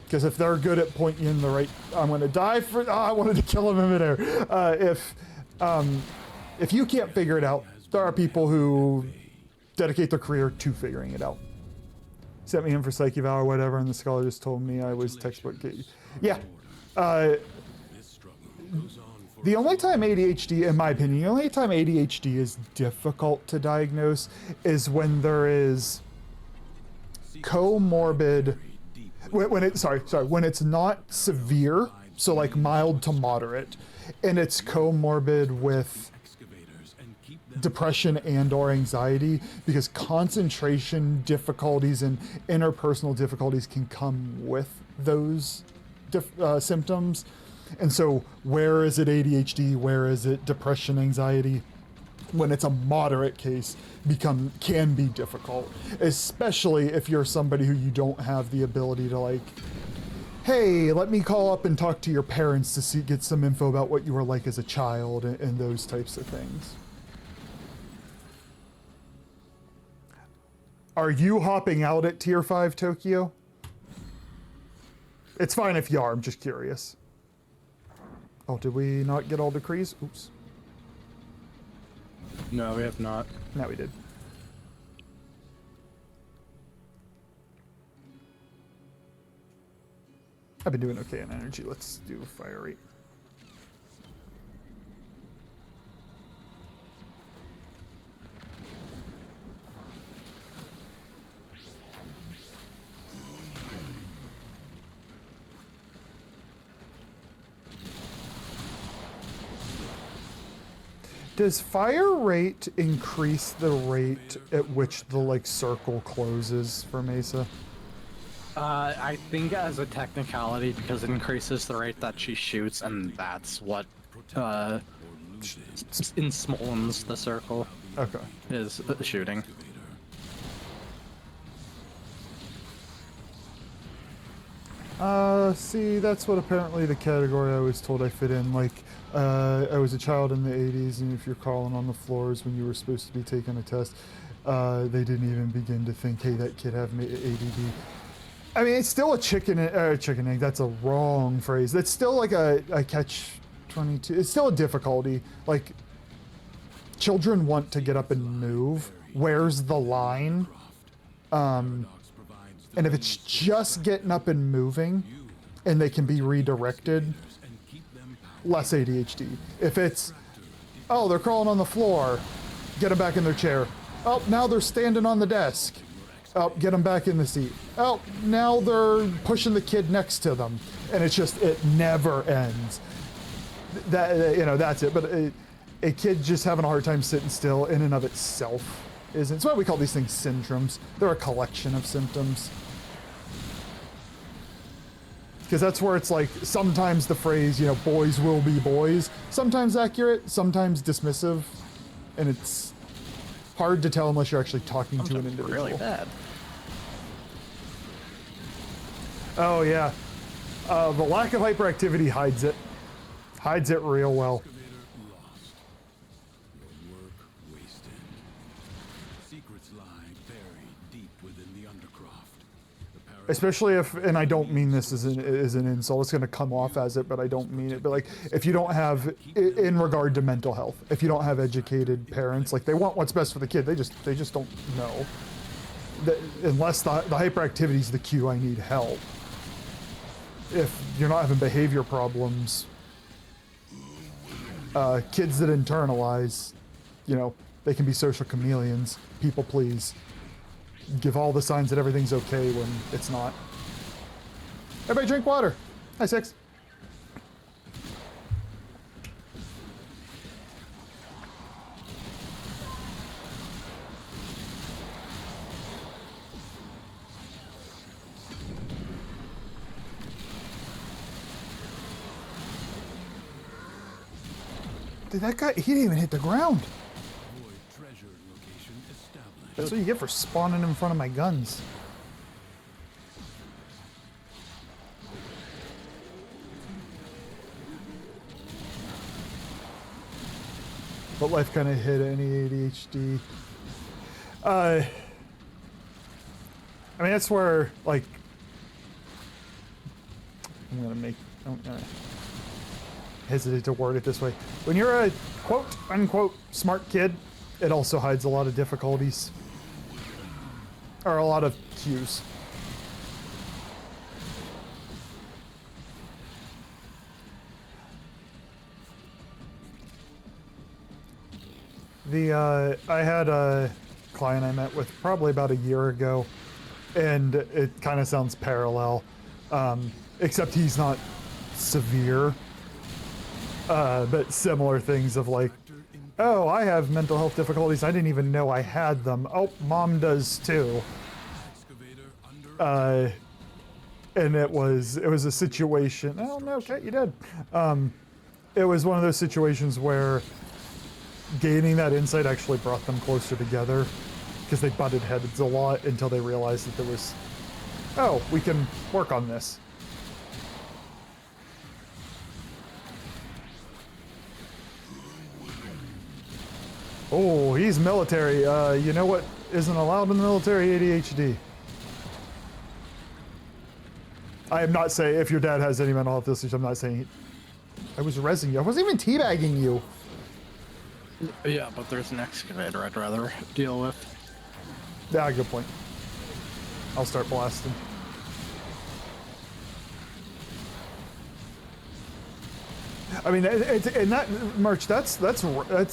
[SPEAKER 1] Because if they're good at pointing you in the right, I'm going to die for, I wanted to kill him in midair. If you can't figure it out, there are people who dedicate their career to figuring it out. Sent me in for Psyche Val or whatever, and the scholar just told me I was textbook. Yeah. The only time ADHD, in my opinion, the only time ADHD is difficult to diagnose is when there is comorbid, when it's not severe, so like mild to moderate, and it's comorbid with depression and or anxiety, because concentration difficulties and interpersonal difficulties can come with those symptoms. And so where is it ADHD, where is it depression, anxiety? When it's a moderate case, can be difficult, especially if you're somebody who you don't have the ability to, like, hey, let me call up and talk to your parents to get some info about what you were like as a child, and those types of things. Are you hopping out at tier 5, Tokyo? It's fine if you are, I'm just curious. Oh, did we not get all decrees? Oops.
[SPEAKER 2] No, we have not.
[SPEAKER 1] No, we did. I've been doing okay on energy. Let's do fire rate. Does fire rate increase the rate at which the, like, circle closes for Mesa?
[SPEAKER 2] I think as a technicality, because it increases the rate that she shoots, and that's what ensmoldens the circle.
[SPEAKER 1] Okay.
[SPEAKER 2] Is shooting.
[SPEAKER 1] See, that's what apparently the category I was told I fit in. Like, I was a child in the 80s, and if you're crawling on the floors when you were supposed to be taking a test, they didn't even begin to think, hey, that kid have ADD. I mean, it's still a chicken egg. That's a wrong phrase. That's still like a catch-22. It's still a difficulty. Like, children want to get up and move. Where's the line? And if it's just getting up and moving, and they can be redirected, less ADHD. If it's, oh, they're crawling on the floor, get them back in their chair. Oh, now they're standing on the desk. Oh, get them back in the seat. Oh, now they're pushing the kid next to them. And it's just, it never ends. That, that's it. But a kid just having a hard time sitting still in and of itself isn't. It's why we call these things syndromes. They're a collection of symptoms. Because that's where it's like, sometimes the phrase, boys will be boys, sometimes accurate, sometimes dismissive, and it's hard to tell unless you're actually talking to an individual.
[SPEAKER 2] Really bad.
[SPEAKER 1] Oh yeah, the lack of hyperactivity hides it. Hides it real well.
[SPEAKER 6] Your work wasted. Secrets lie buried deep within the undercroft.
[SPEAKER 1] Especially if, and I don't mean this as an insult, it's going to come off as it, but I don't mean it. But like, if you don't have, in regard to mental health, if you don't have educated parents, like they want what's best for the kid, they just don't know. Unless the hyperactivity is the cue, I need help. If you're not having behavior problems, kids that internalize, they can be social chameleons, people please. Give all the signs that everything's okay when it's not. Everybody drink water. Hi, Six. Dude, that guy, he didn't even hit the ground. That's what you get for spawning in front of my guns. but life kind of hit any ADHD. I mean, that's where, like, I'm gonna hesitate to word it this way. When you're a quote unquote smart kid, it also hides a lot of difficulties. Or a lot of cues. I had a client I met with probably about a year ago, and it kind of sounds parallel, except he's not severe, but similar things of like, oh, I have mental health difficulties, I didn't even know I had them. Oh, mom does too. And it was a situation, oh no, Kat, you did. It was one of those situations where gaining that insight actually brought them closer together, because they butted heads a lot until they realized that there was, oh, we can work on this. Oh, he's military. You know what isn't allowed in the military? ADHD. I am not saying, if your dad has any mental health issues, I'm not saying, I was rezzing you. I wasn't even teabagging you.
[SPEAKER 2] Yeah, but there's an excavator I'd rather deal with.
[SPEAKER 1] Yeah, good point. I'll start blasting. I mean, and that merch, that's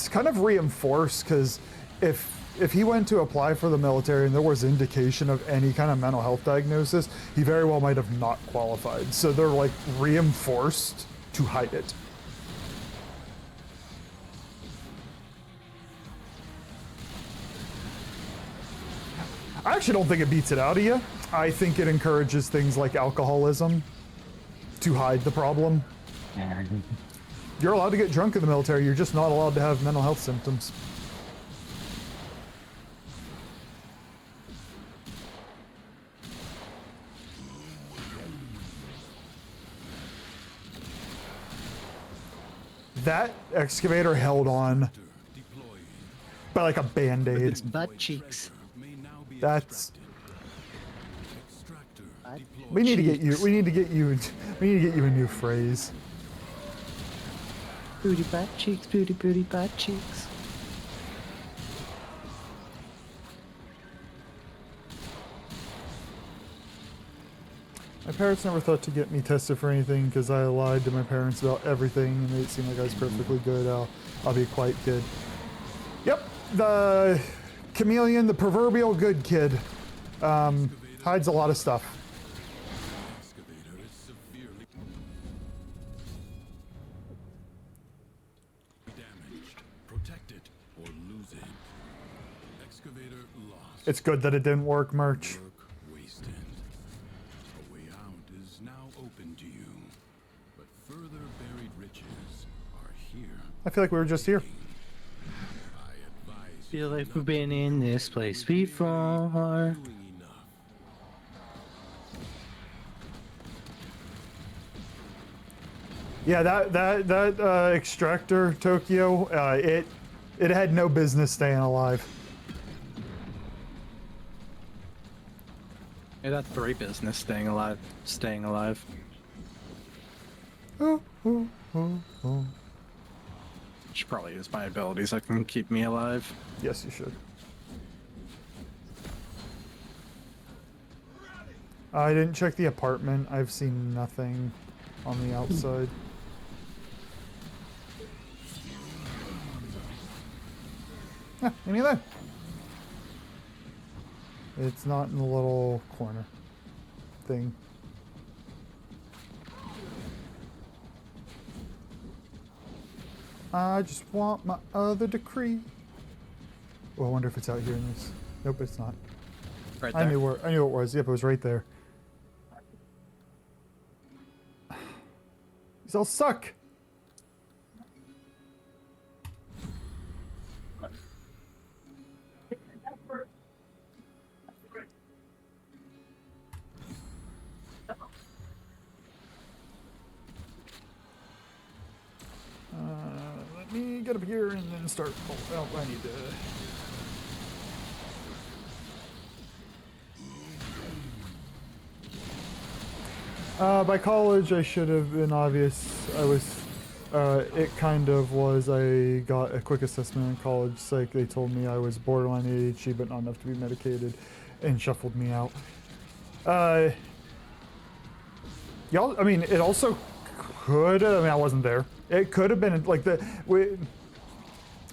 [SPEAKER 1] kind of reinforced, because if he went to apply for the military and there was indication of any kind of mental health diagnosis, he very well might have not qualified. So they're like reinforced to hide it. I actually don't think it beats it out of you. I think it encourages things like alcoholism to hide the problem. You're allowed to get drunk in the military, you're just not allowed to have mental health symptoms. That excavator held on by like a band-aid.
[SPEAKER 2] It's butt cheeks.
[SPEAKER 1] That's. We need to get you a new phrase.
[SPEAKER 2] Booty butt cheeks, booty butt cheeks.
[SPEAKER 1] My parents never thought to get me tested for anything because I lied to my parents about everything and made it seem like I was perfectly good. I'll be quite good. Yep, the chameleon, the proverbial good kid, hides a lot of stuff.
[SPEAKER 6] Excavator is severely damaged. Protect it or lose it. Excavator lost.
[SPEAKER 1] It's good that it didn't work, merch.
[SPEAKER 6] Work wasted. A way out is now open to you, but further buried riches are here.
[SPEAKER 1] I feel like we were just here.
[SPEAKER 6] I advise
[SPEAKER 2] Feel like we've been in this place before.
[SPEAKER 6] doing enough.
[SPEAKER 1] Yeah, that extractor, Tokyo, it had no business staying alive.
[SPEAKER 2] Yeah, that's 3 business staying alive.
[SPEAKER 1] Oh, oh, oh, oh.
[SPEAKER 2] Should probably use my abilities that can keep me alive.
[SPEAKER 1] Yes, you should. I didn't check the apartment. I've seen nothing on the outside. Yeah, any of that. It's not in the little corner thing. I just want my other decree. Oh, I wonder if it's out here in this. Nope, it's not.
[SPEAKER 2] Right
[SPEAKER 1] I
[SPEAKER 2] there.
[SPEAKER 1] knew it was. Yep, it was right there. These all suck. Let me get up here and then start. Oh, I need to. By college, I should have been obvious. I was. It kind of was. I got a quick assessment in college psych. They told me I was borderline ADHD, but not enough to be medicated, and shuffled me out. Y'all. I mean, it also could. I mean, I wasn't there. It could have been like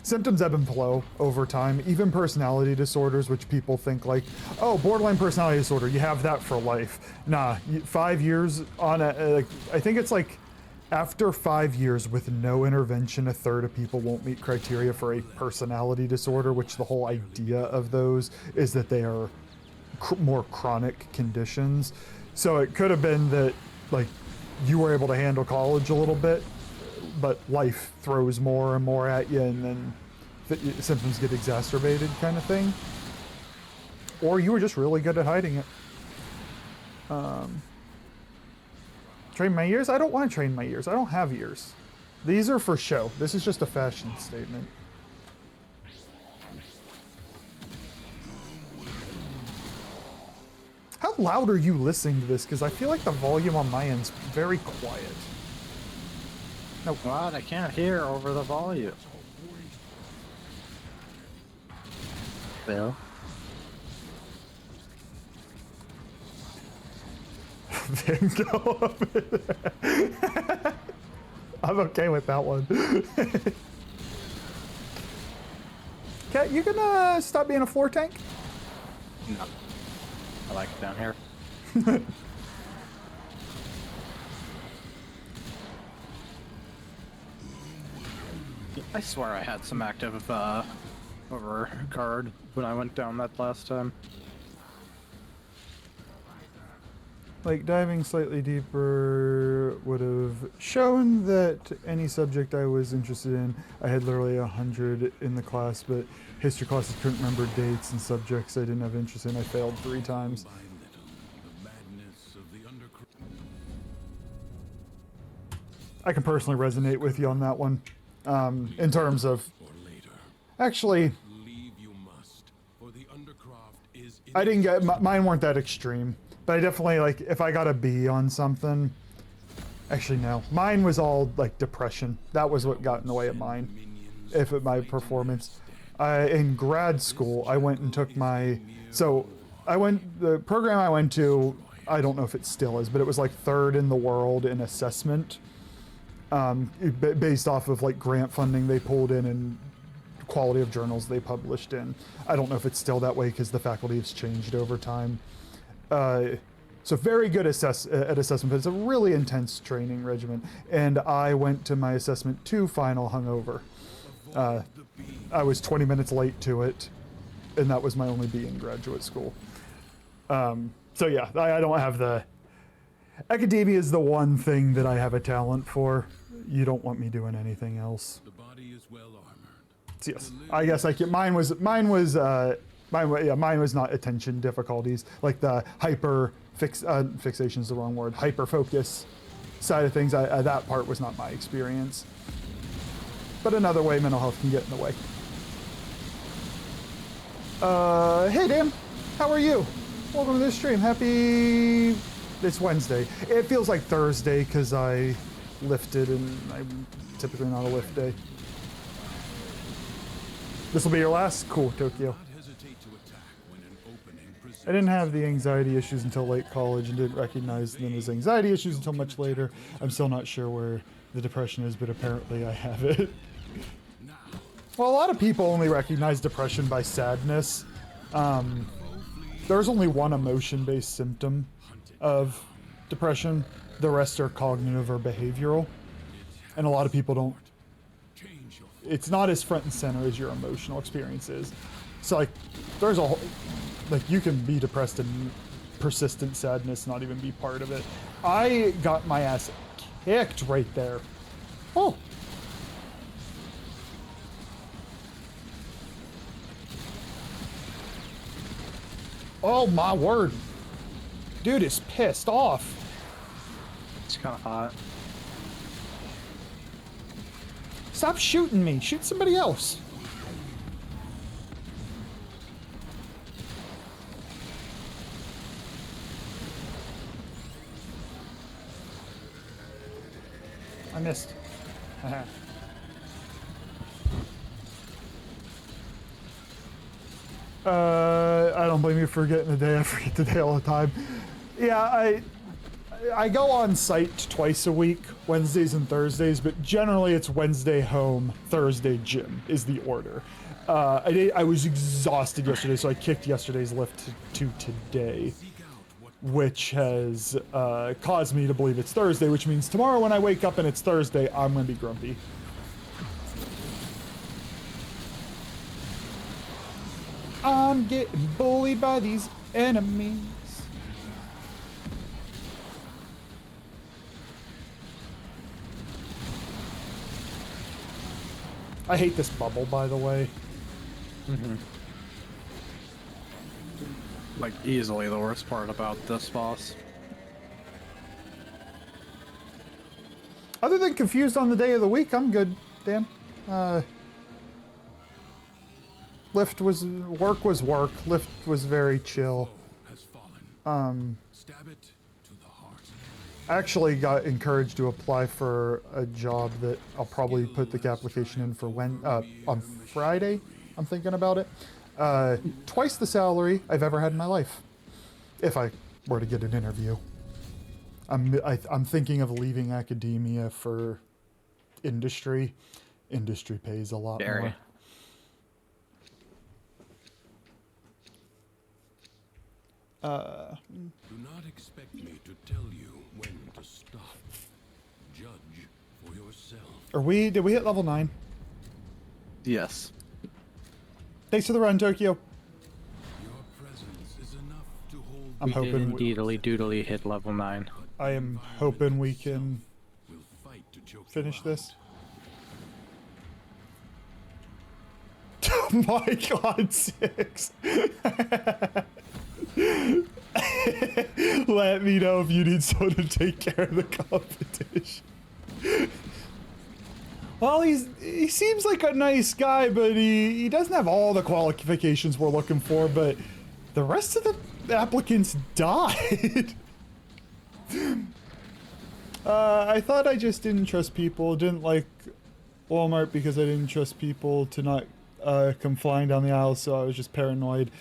[SPEAKER 1] symptoms ebb and flow over time. Even personality disorders, which people think like, oh, borderline personality disorder, you have that for life. Nah, 5 years on a. I think it's like. After 5 years with no intervention, a third of people won't meet criteria for a personality disorder, which the whole idea of those is that they are more chronic conditions. So it could have been that, like, you were able to handle college a little bit, but life throws more and more at you, and then symptoms get exacerbated kind of thing. Or you were just really good at hiding it. Train my ears? I don't want to train my ears. I don't have ears. These are for show. This is just a fashion statement. How loud are you listening to this? Because I feel like the volume on my end's very quiet. No.
[SPEAKER 2] What? I can't hear over the volume. Bill?
[SPEAKER 1] Then go up in there. I'm okay with that one. Cat, you gonna stop being a floor tank?
[SPEAKER 2] No. I like it down here. I swear I had some active over guard when I went down that last time.
[SPEAKER 1] Like, diving slightly deeper would have shown that any subject I was interested in, I had literally 100 in the class, but history classes couldn't remember dates and subjects I didn't have interest in. I failed 3 times. I can personally resonate with you on that one, in terms of... Actually, I didn't get... Mine weren't that extreme. But I definitely, like, if I got a B on something... Actually, no. Mine was all, like, depression. That was what got in the way of mine. My performance. In grad school, I went and took my... So, the program I went to, I don't know if it still is, but it was, like, 3rd in the world in assessment. Based off of, like, grant funding they pulled in and quality of journals they published in. I don't know if it's still that way because the faculty has changed over time. So very good at assessment, but it's a really intense training regimen. And I went to my assessment 2 final hungover. I was 20 minutes late to it, and that was my only B in graduate school. So yeah, I don't have the... Academia is the one thing that I have a talent for. You don't want me doing anything else.
[SPEAKER 6] The body is well armored.
[SPEAKER 1] So yes, I guess mine was not attention difficulties, like the fixation's the wrong word, hyper focus side of things. That part was not my experience. But another way mental health can get in the way. Hey Dan, how are you? Welcome to this stream. It's Wednesday. It feels like Thursday because I lifted and I'm typically not a lift day. This will be your last? Cool, Tokyo. I didn't have the anxiety issues until late college and didn't recognize them as anxiety issues until much later. I'm still not sure where the depression is, but apparently I have it. Well, a lot of people only recognize depression by sadness. There's only one emotion-based symptom of depression. The rest are cognitive or behavioral. And a lot of people don't... It's not as front and center as your emotional experience is. So, like, there's a whole... Like, you can be depressed and persistent sadness not even be part of it. I got my ass kicked right there. Oh. Oh my word. Dude is pissed off.
[SPEAKER 2] It's kind of hot.
[SPEAKER 1] Stop shooting me. Shoot somebody else. I missed. Haha. I don't blame you for getting the day. I forget the day all the time. Yeah, I go on site twice a week, Wednesdays and Thursdays, but generally it's Wednesday home, Thursday gym is the order. I was exhausted yesterday, so I kicked yesterday's lift to today, which has caused me to believe it's Thursday, which means tomorrow when I wake up and it's Thursday, I'm gonna be grumpy. I'm getting bullied by these enemies. I hate this bubble, by the way.
[SPEAKER 2] Like, easily the worst part about this boss.
[SPEAKER 1] Other than confused on the day of the week, I'm good, Dan. Lift was work. Lift was very chill.
[SPEAKER 6] Has fallen. Stab it to the heart.
[SPEAKER 1] I actually got encouraged to apply for a job that I'll probably put the application in for on Friday. I'm thinking about it. Twice the salary I've ever had in my life, if I were to get an interview. I'm thinking of leaving academia for industry. Industry pays a lot more.
[SPEAKER 6] Do not expect me to tell you when to stop. Judge for yourself.
[SPEAKER 1] Did we hit level 9?
[SPEAKER 2] Yes.
[SPEAKER 1] Thanks for the run, Tokyo.
[SPEAKER 6] Your presence is enough to hold.
[SPEAKER 1] I'm hoping
[SPEAKER 2] Indeedly doodly hit level 9.
[SPEAKER 1] I am hoping we can
[SPEAKER 6] Will fight to choke you
[SPEAKER 1] finish
[SPEAKER 6] out.
[SPEAKER 1] this. Oh my god, 6. Let me know if you need someone to take care of the competition. Well, he seems like a nice guy, but he doesn't have all the qualifications we're looking for, but the rest of the applicants died. I thought I just didn't trust people, didn't like Walmart because I didn't trust people to not come flying down the aisle, so I was just paranoid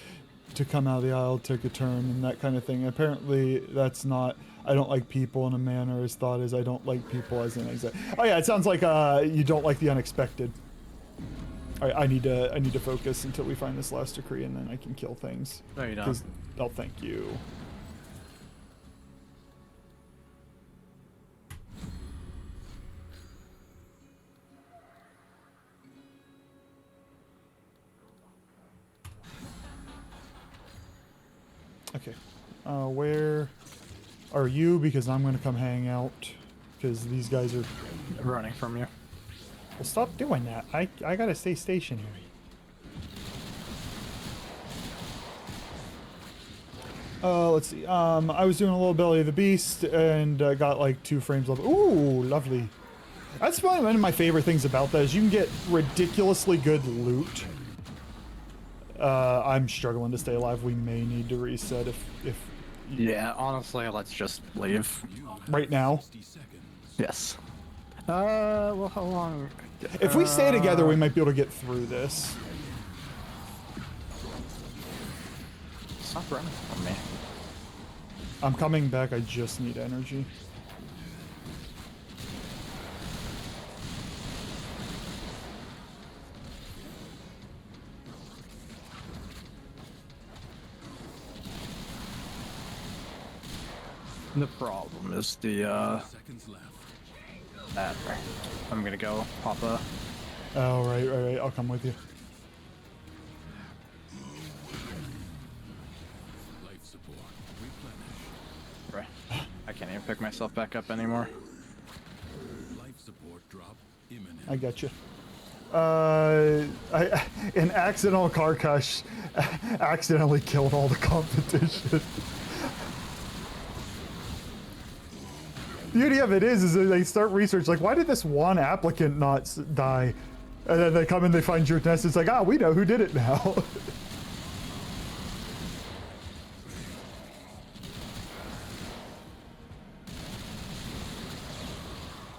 [SPEAKER 1] to come out of the aisle, take a turn, and that kind of thing. Apparently, that's not. I don't like people in a manner as thought as I don't like people as an exact. Oh yeah, it sounds like you don't like the unexpected. All right, I need to focus until we find this last decree, and then I can kill things.
[SPEAKER 2] No, you don't.
[SPEAKER 1] Oh, thank you. Okay, where are you? Because I'm gonna come hang out, because these guys are
[SPEAKER 2] Running from you.
[SPEAKER 1] Well, stop doing that. I gotta stay stationary. Let's see. I was doing a little Belly of the Beast and got like 2 frames level. Ooh, lovely. That's probably one of my favorite things about that is you can get ridiculously good loot. I'm struggling to stay alive. We may need to reset if
[SPEAKER 2] Yeah, honestly, let's just leave.
[SPEAKER 1] right now.
[SPEAKER 6] 60 seconds.
[SPEAKER 2] Yes. Well, how long?
[SPEAKER 1] If we stay together, we might be able to get through this.
[SPEAKER 2] Stop running from me.
[SPEAKER 1] I'm coming back. I just need energy.
[SPEAKER 2] The problem is the
[SPEAKER 6] Seconds left.
[SPEAKER 2] that. I'm gonna go pop a.
[SPEAKER 1] Oh, right. I'll come with you.
[SPEAKER 6] Life support. Replenish.
[SPEAKER 2] Right. I can't even pick myself back up anymore.
[SPEAKER 6] Life support drop imminent.
[SPEAKER 1] I got you. An accidental car crash accidentally killed all the competition. Beauty of it is that they start research, like, why did this one applicant not die? And then they come and they find your nest, it's like, ah, we know who did it now.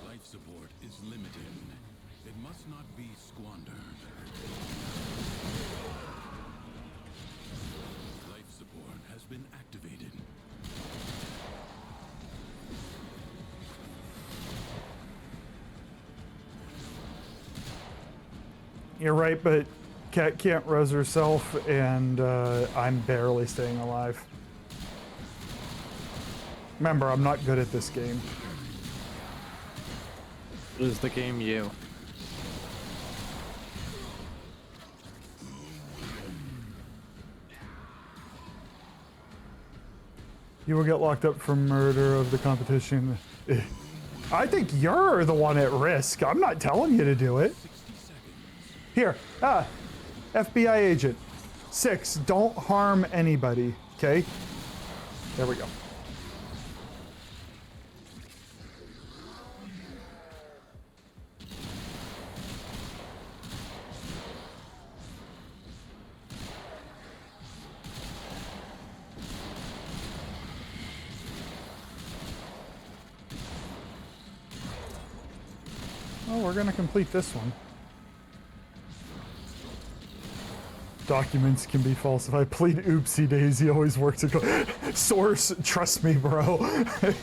[SPEAKER 6] Life support is limited. It must not be squandered. Life support has been activated.
[SPEAKER 1] You're right, but Cat can't res herself, and I'm barely staying alive. Remember, I'm not good at this game.
[SPEAKER 2] It is the game you.
[SPEAKER 1] You will get locked up for murder of the competition. I think you're the one at risk. I'm not telling you to do it. Here, FBI agent. 6, don't harm anybody, okay? There we go. Oh, we're gonna complete this one. Documents can be falsified. Plead oopsie daisy always works. Source, trust me, bro.
[SPEAKER 6] Your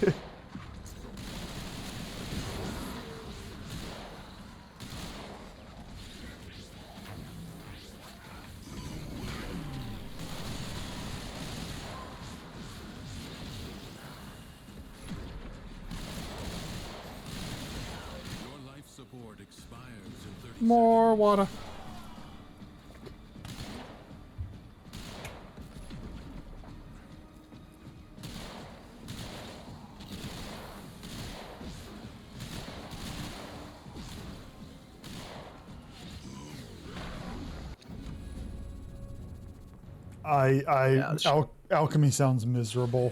[SPEAKER 6] life support expires in 30
[SPEAKER 1] More water. Alchemy sounds miserable.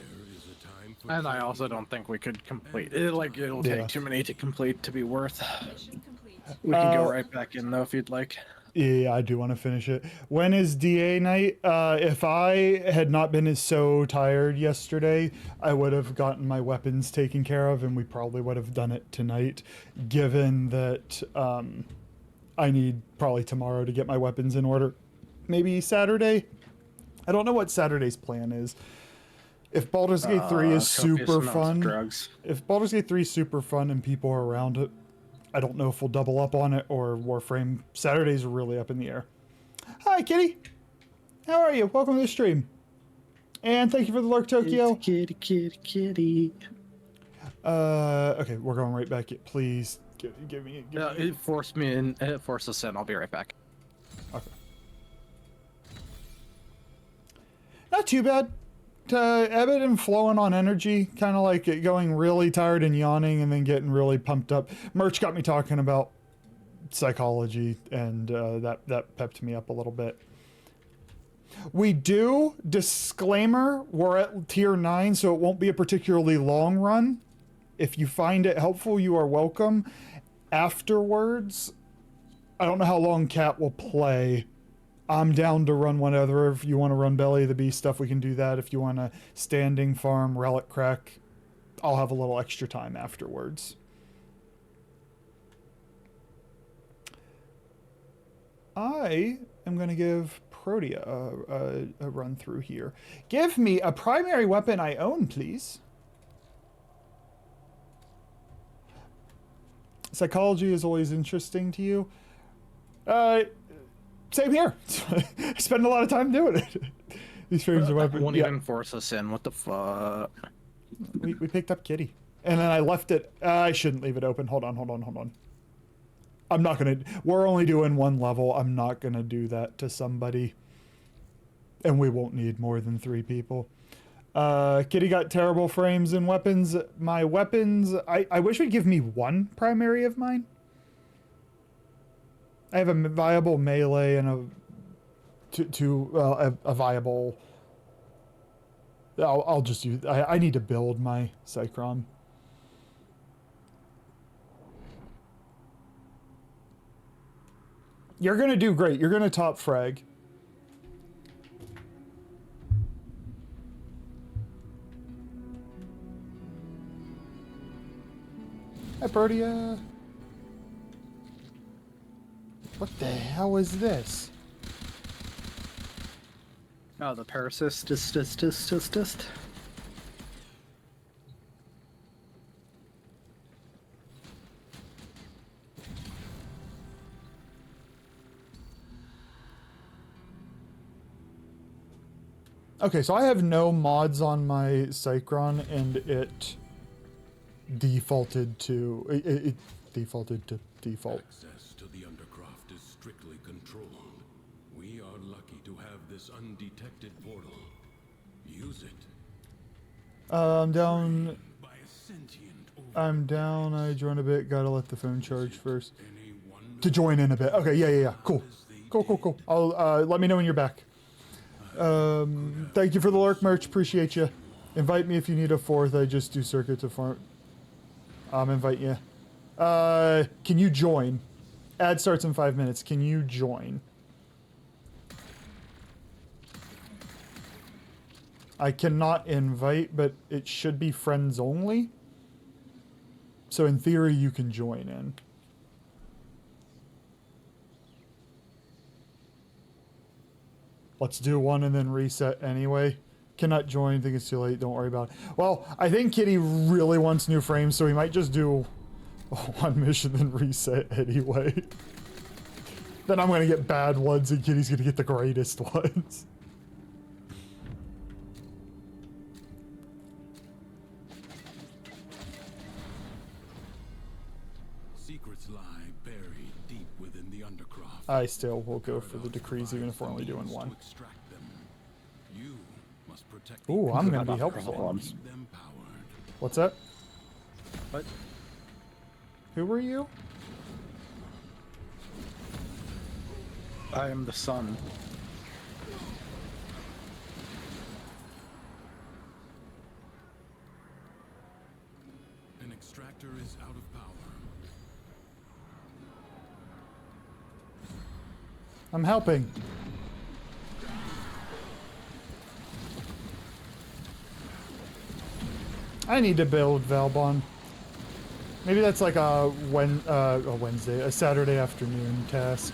[SPEAKER 2] And I also don't think we could complete it. Like, it'll take too many to complete to be worth.
[SPEAKER 3] Mission complete.
[SPEAKER 2] We can go right back in, though, if you'd like.
[SPEAKER 1] Yeah, I do want to finish it. When is DA night? If I had not been so tired yesterday, I would have gotten my weapons taken care of, and we probably would have done it tonight, given that I need probably tomorrow to get my weapons in order. Maybe Saturday? I don't know what Saturday's plan is. If Baldur's Gate 3 is super fun, if Baldur's Gate 3 is super fun and people are around it, I don't know if we'll double up on it or Warframe. Saturday's really up in the air. Hi, Kitty. How are you? Welcome to the stream. And thank you for the lurk, Tokyo.
[SPEAKER 2] It's kitty, kitty, kitty.
[SPEAKER 1] Okay, we're going right back. Please give me.
[SPEAKER 2] It forced me in. It forced us in. I'll be right back.
[SPEAKER 1] Okay. Not too bad. Ebbing and flowing on energy, kind of like it going really tired and yawning and then getting really pumped up. Merch got me talking about psychology, and that pepped me up a little bit. We do, disclaimer, we're at tier 9, so it won't be a particularly long run. If you find it helpful, you are welcome. Afterwards, I don't know how long Cat will play. I'm down to run whatever. If you want to run Belly of the Beast stuff, we can do that. If you want to standing farm, relic crack, I'll have a little extra time afterwards. I am going to give Protea a run through here. Give me a primary weapon I own, please. Psychology is always interesting to you. Same here. I spend a lot of time doing it. These frames are weapons.
[SPEAKER 2] Won't even force us in. What the fuck?
[SPEAKER 1] We picked up Kitty. And then I left it. I shouldn't leave it open. Hold on. I'm not going to. We're only doing one level. I'm not going to do that to somebody. And we won't need more than 3 people. Kitty got terrible frames and weapons. My weapons. I wish it'd give me 1 primary of mine. I have a viable melee and a viable. I'll just use. I need to build my Psychron. You're gonna do great. You're gonna top frag. Hi, Protea. What the hell is this?
[SPEAKER 2] Oh, the parasist.
[SPEAKER 1] Okay, so I have no mods on my Cycron, and it defaulted to it defaulted to default.
[SPEAKER 6] Access to the Undercroft is strictly controlled. We are lucky to have this undetected portal. Use it.
[SPEAKER 1] I'm down.
[SPEAKER 6] By a sentient
[SPEAKER 1] I'm down. I joined a bit. Gotta let the phone charge first.
[SPEAKER 6] any wonder
[SPEAKER 1] To join in a bit. Okay, yeah. Cool. Cool. I'll let me know when you're back. Thank you for the lurk merch. Appreciate you. Invite me if you need a fourth. I just do circuit to farm. Invite you. Can you join? Ad starts in 5 minutes. Can you join? I cannot invite, but it should be friends only. So in theory, you can join in. Let's do one and then reset anyway. Cannot join, think it's too late, don't worry about it. Well, I think Kitty really wants new frames, so we might just do one mission then reset anyway. Then I'm gonna get bad ones and Kitty's gonna get the greatest ones.
[SPEAKER 6] secrets lie buried deep within the Undercroft.
[SPEAKER 1] I still will go for the decrees even if we're only doing one.
[SPEAKER 6] To extract them. You must protect
[SPEAKER 1] Ooh, I'm gonna be
[SPEAKER 2] About
[SPEAKER 1] helpful.
[SPEAKER 2] problems.
[SPEAKER 6] keep them powered.
[SPEAKER 1] What's that?
[SPEAKER 2] What?
[SPEAKER 1] Who were you?
[SPEAKER 2] I am the sun.
[SPEAKER 6] An extractor is out of power.
[SPEAKER 1] I'm helping. I need to build Valbon. Maybe that's like a Wednesday, a Saturday afternoon task.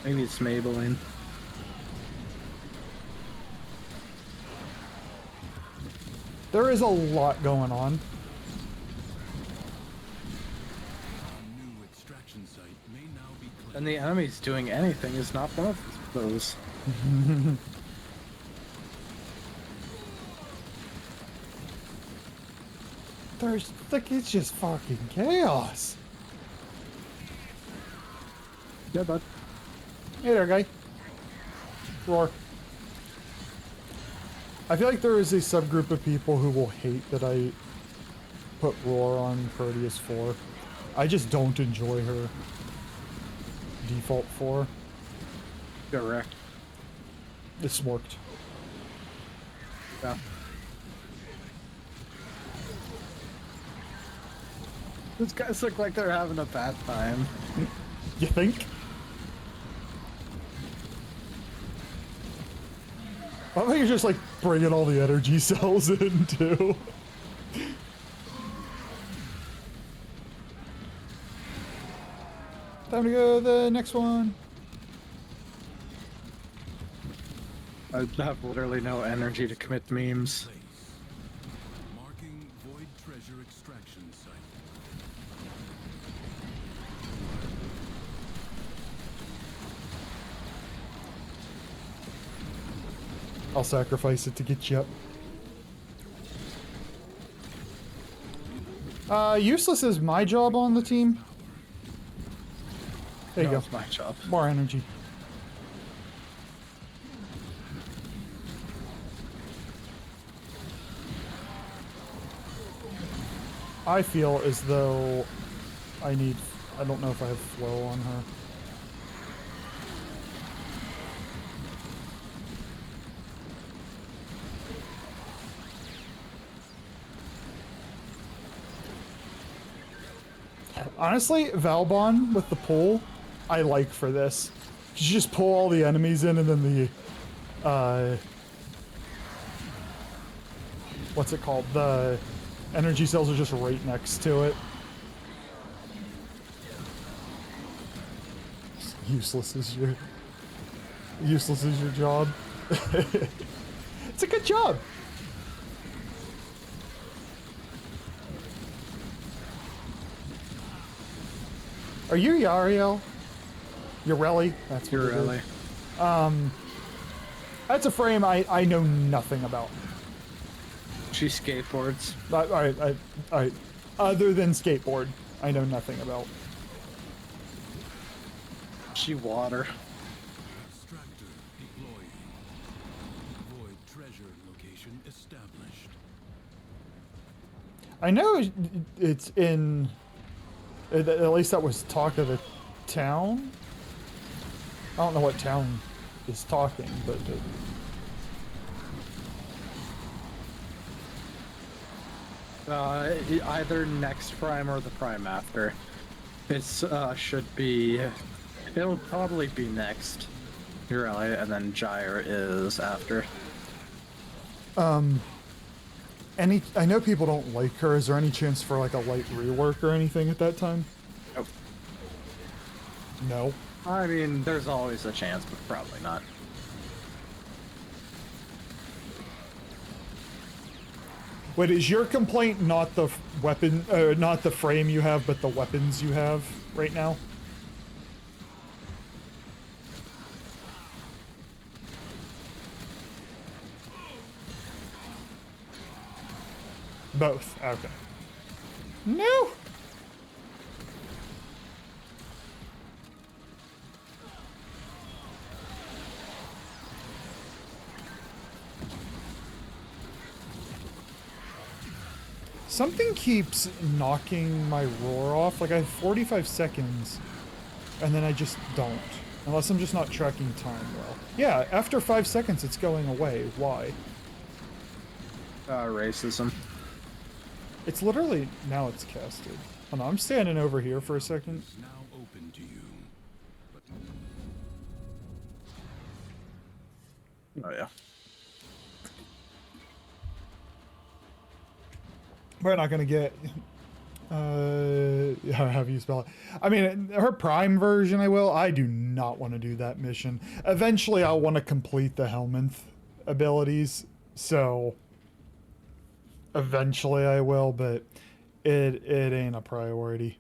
[SPEAKER 2] Maybe it's Maybelline.
[SPEAKER 1] There is a lot going on.
[SPEAKER 6] A new extraction site may now be cleansed.
[SPEAKER 2] And the enemies doing anything is not one of those.
[SPEAKER 1] There's like it's just fucking chaos.
[SPEAKER 2] Yeah, bud.
[SPEAKER 1] Hey there, guy. Roar. I feel like there is a subgroup of people who will hate that I put Roar on Proteus 4. I just don't enjoy her default 4.
[SPEAKER 2] Correct.
[SPEAKER 1] It's worked.
[SPEAKER 2] Yeah. These guys look like they're having a bad time.
[SPEAKER 1] You think? I think you're just like bringing all the energy cells in too. Time to go to the next one.
[SPEAKER 2] I have literally no energy to commit memes.
[SPEAKER 6] Place. Marking void treasure extraction site.
[SPEAKER 1] I'll sacrifice it to get you up. Useless is my job on the team. There you go.
[SPEAKER 2] That's my job.
[SPEAKER 1] More energy. I feel as though I don't know if I have flow on her. Honestly, Valbon with the pull, I like for this. You just pull all the enemies in and then the, what's it called? The energy cells are just right next to it. Useless is your job. It's a good job. Are you Yariel? Yoreli? That's what it is.
[SPEAKER 2] Ureli.
[SPEAKER 1] That's a frame I know nothing about.
[SPEAKER 2] She skateboards.
[SPEAKER 1] Alright. Other than skateboard, I know nothing about.
[SPEAKER 2] She water.
[SPEAKER 6] Extractor deploying. Void treasure location established.
[SPEAKER 1] I know it's in... At least that was talk of the town. I don't know what town is talking, but...
[SPEAKER 2] Either next prime or the prime after. It's should be. It'll probably be next. Ureli, and then Gyre is after.
[SPEAKER 1] I know people don't like her. Is there any chance for like a light rework or anything at that time?
[SPEAKER 2] Nope.
[SPEAKER 1] No.
[SPEAKER 2] I mean, there's always a chance, but probably not.
[SPEAKER 1] Wait, is your complaint not the weapon, not the frame you have, but the weapons you have right now? Both. Okay. No. Something keeps knocking my roar off. Like I have 45 seconds, and then I just don't. Unless I'm just not tracking time well. Yeah, after 5 seconds, it's going away. Why?
[SPEAKER 2] Racism.
[SPEAKER 1] It's literally now it's casted. Hold on, I'm standing over here for a second.
[SPEAKER 6] Is now open to you.
[SPEAKER 2] Oh yeah.
[SPEAKER 1] We're not gonna get. How do you spell it? I mean, her prime version, I will. I do not want to do that mission. Eventually, I'll want to complete the Helminth abilities, so eventually I will, but it ain't a priority.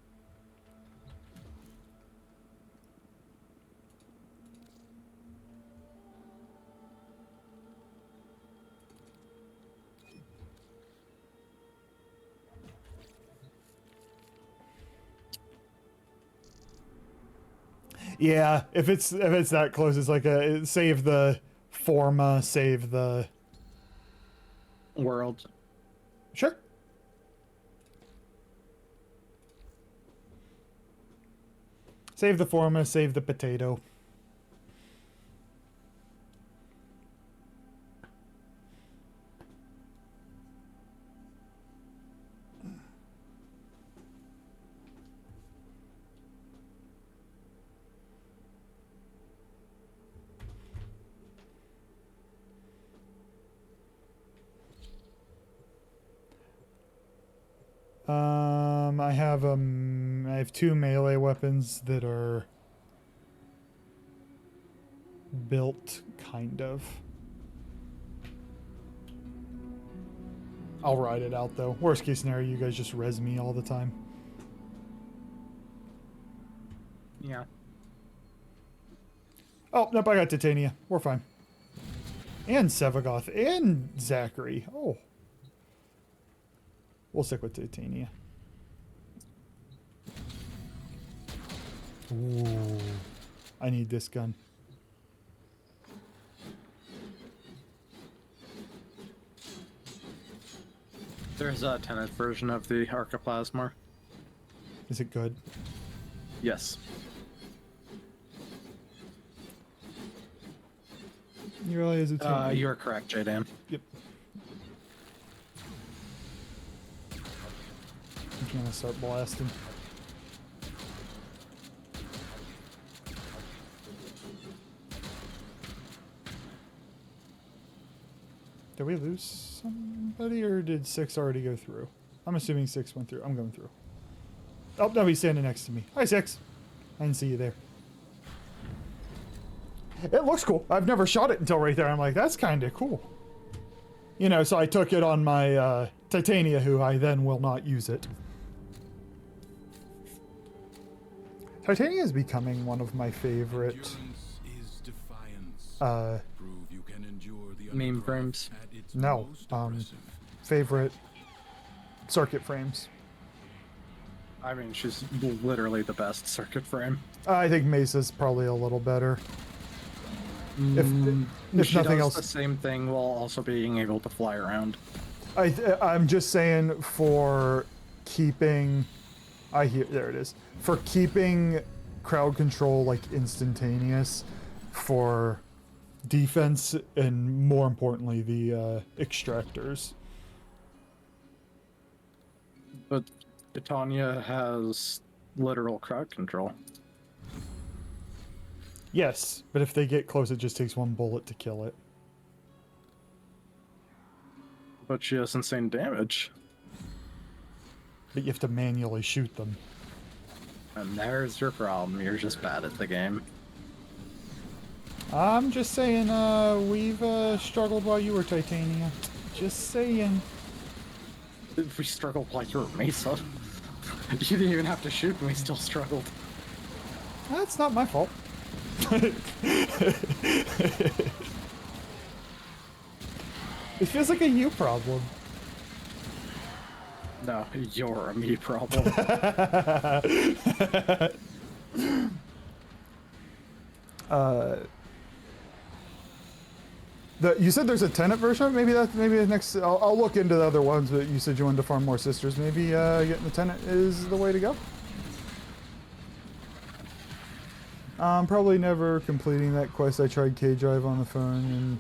[SPEAKER 1] Yeah, if it's that close, it's like a save the forma, save the
[SPEAKER 2] World.
[SPEAKER 1] sure. Save the forma, save the potato. I have two melee weapons that are built kind of. I'll ride it out though. Worst case scenario, you guys just res me all the time.
[SPEAKER 2] Yeah.
[SPEAKER 1] Oh, nope, I got Titania. We're fine. And Sevagoth and Zachary. Oh. We'll stick with Titania. Ooh. I need this gun.
[SPEAKER 2] There's a tenant version of the Archiplasma.
[SPEAKER 1] Is it good?
[SPEAKER 2] Yes.
[SPEAKER 1] You really is it?
[SPEAKER 2] You're correct, J-Dan.
[SPEAKER 1] Yep. I'm gonna start blasting. Did we lose somebody, or did 6 already go through? I'm assuming 6 went through. I'm going through. Oh, no, he's standing next to me. Hi, 6. I didn't see you there. It looks cool. I've never shot it until right there. I'm like, that's kind of cool. You know, so I took it on my Titania, who I then will not use it. Titania is becoming one of my favorite
[SPEAKER 6] Endurance is defiance. Prove you can endure the
[SPEAKER 2] Meme
[SPEAKER 6] undercroft
[SPEAKER 2] frames.
[SPEAKER 6] at its
[SPEAKER 1] No,
[SPEAKER 6] most oppressive.
[SPEAKER 1] favorite circuit frames.
[SPEAKER 2] I mean, she's literally the best circuit frame.
[SPEAKER 1] I think Mesa's probably a little better. If
[SPEAKER 2] She
[SPEAKER 1] nothing
[SPEAKER 2] does
[SPEAKER 1] else,
[SPEAKER 2] the same thing while also being able to fly around.
[SPEAKER 1] I'm just saying for keeping. There it is. For keeping crowd control like instantaneous, for defense, and more importantly the extractors.
[SPEAKER 2] But Titania has literal crowd control.
[SPEAKER 1] Yes, but if they get close, it just takes one bullet to kill it.
[SPEAKER 2] But she has insane damage.
[SPEAKER 1] But you have to manually shoot them.
[SPEAKER 2] And there's your problem. You're just bad at the game.
[SPEAKER 1] I'm just saying, we've struggled while you were Titania. Just saying.
[SPEAKER 2] We struggled while you were Mesa. You didn't even have to shoot and we still struggled.
[SPEAKER 1] That's not my fault. It feels like a you problem.
[SPEAKER 2] No, you're a me problem.
[SPEAKER 1] You said there's a tenant version. Maybe the next. I'll look into the other ones. But you said you wanted to farm more sisters. Maybe getting the tenant is the way to go. Probably never completing that quest. I tried K-Drive on the phone and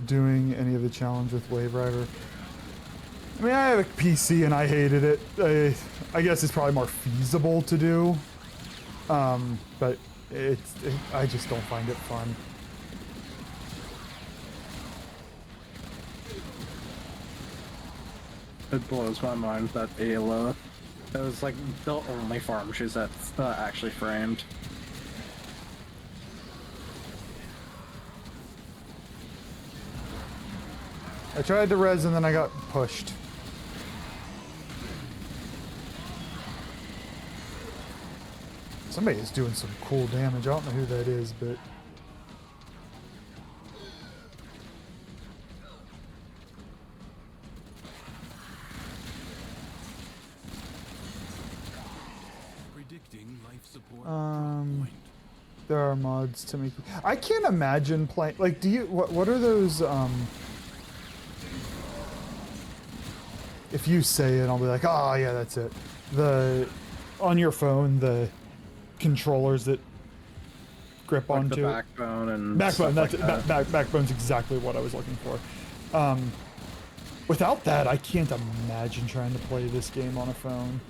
[SPEAKER 1] doing any of the challenge with Wave Rider. I mean, I have a PC and I hated it. I guess it's probably more feasible to do, but I just don't find it fun.
[SPEAKER 2] It blows my mind that Ayla, it was like the only farm she's actually framed.
[SPEAKER 1] I tried to res and then I got pushed. Somebody is doing some cool damage. I don't know who that is, but...
[SPEAKER 6] Predicting life support.
[SPEAKER 1] There are mods to make... I can't imagine playing... Like, do you... What are those, If you say it, I'll be like, oh, yeah, that's it. On your phone, the controllers that grip
[SPEAKER 2] Like
[SPEAKER 1] onto
[SPEAKER 2] the
[SPEAKER 1] it.
[SPEAKER 2] backbone and
[SPEAKER 1] Backbone,
[SPEAKER 2] stuff
[SPEAKER 1] that's
[SPEAKER 2] like that.
[SPEAKER 1] Backbone's exactly what I was looking for. Without that, I can't imagine trying to play this game on a phone.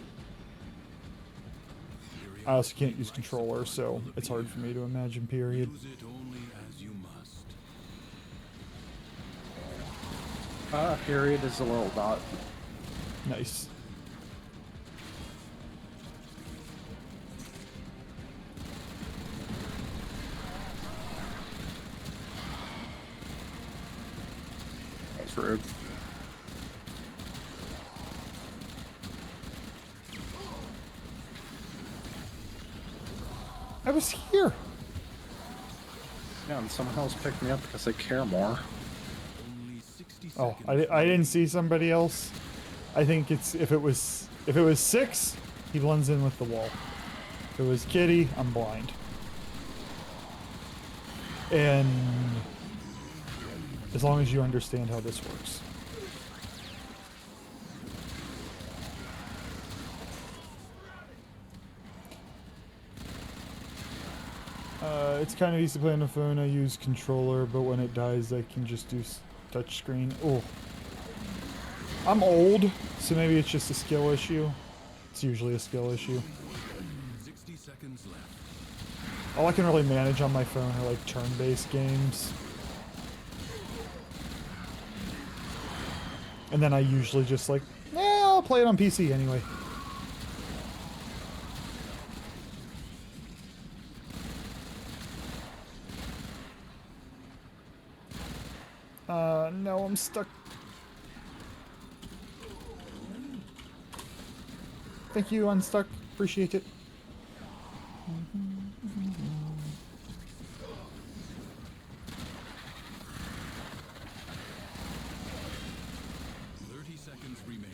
[SPEAKER 1] I also can't use controller, so it's hard for me to imagine, period.
[SPEAKER 6] Use it only as you must.
[SPEAKER 2] Period is a little dot.
[SPEAKER 1] Nice.
[SPEAKER 2] That's rude.
[SPEAKER 1] I was here.
[SPEAKER 2] Yeah, and someone else picked me up because they care more.
[SPEAKER 6] Only 60
[SPEAKER 1] Oh,
[SPEAKER 6] seconds.
[SPEAKER 1] I didn't see somebody else. I think it's if it was 6, he blends in with the wall. If it was Kitty, I'm blind. And as long as you understand how this works. It's kind of easy to play on the phone. I use controller, but when it dies, I can just do touch screen. Oh, I'm old, so maybe it's just a skill issue. It's usually a skill issue.
[SPEAKER 6] 60 seconds left.
[SPEAKER 1] All I can really manage on my phone are like turn-based games. And then I usually just like, I'll play it on PC anyway. No, I'm stuck. Thank you, Unstuck. Appreciate it.
[SPEAKER 6] 30 seconds remain.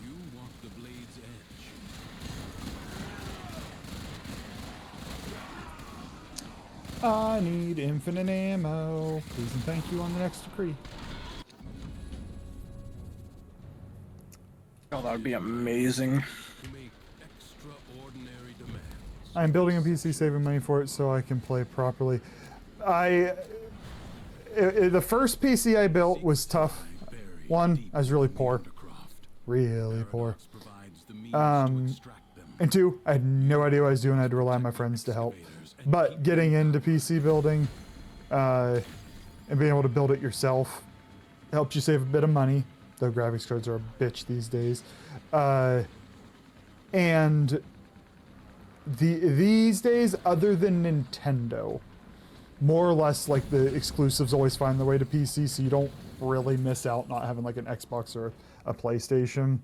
[SPEAKER 6] You walk the blade's edge.
[SPEAKER 1] I need infinite ammo. Please and thank you on the next decree.
[SPEAKER 2] Oh, that would be amazing.
[SPEAKER 6] To make extraordinary demands.
[SPEAKER 1] I'm building a PC, saving money for it so I can play properly. The first PC I built was tough. One, I was really poor. Really poor. And two, I had no idea what I was doing. I had to rely on my friends to help. But getting into PC building and being able to build it yourself helps you save a bit of money. Though graphics cards are a bitch these days. And these days, other than Nintendo, more or less like the exclusives always find their way to PC, so you don't really miss out not having like an Xbox or a PlayStation.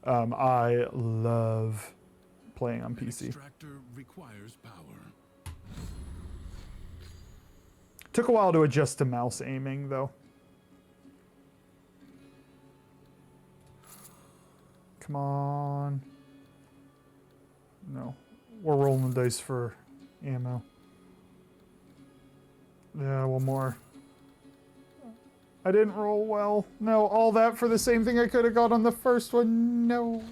[SPEAKER 1] I love playing on PC.
[SPEAKER 6] Extractor requires power.
[SPEAKER 1] Took a while to adjust to mouse aiming though. Come on. No. We're rolling the dice for ammo. Yeah, one more. I didn't roll well. No, all that for the same thing I could have got on the first one. No.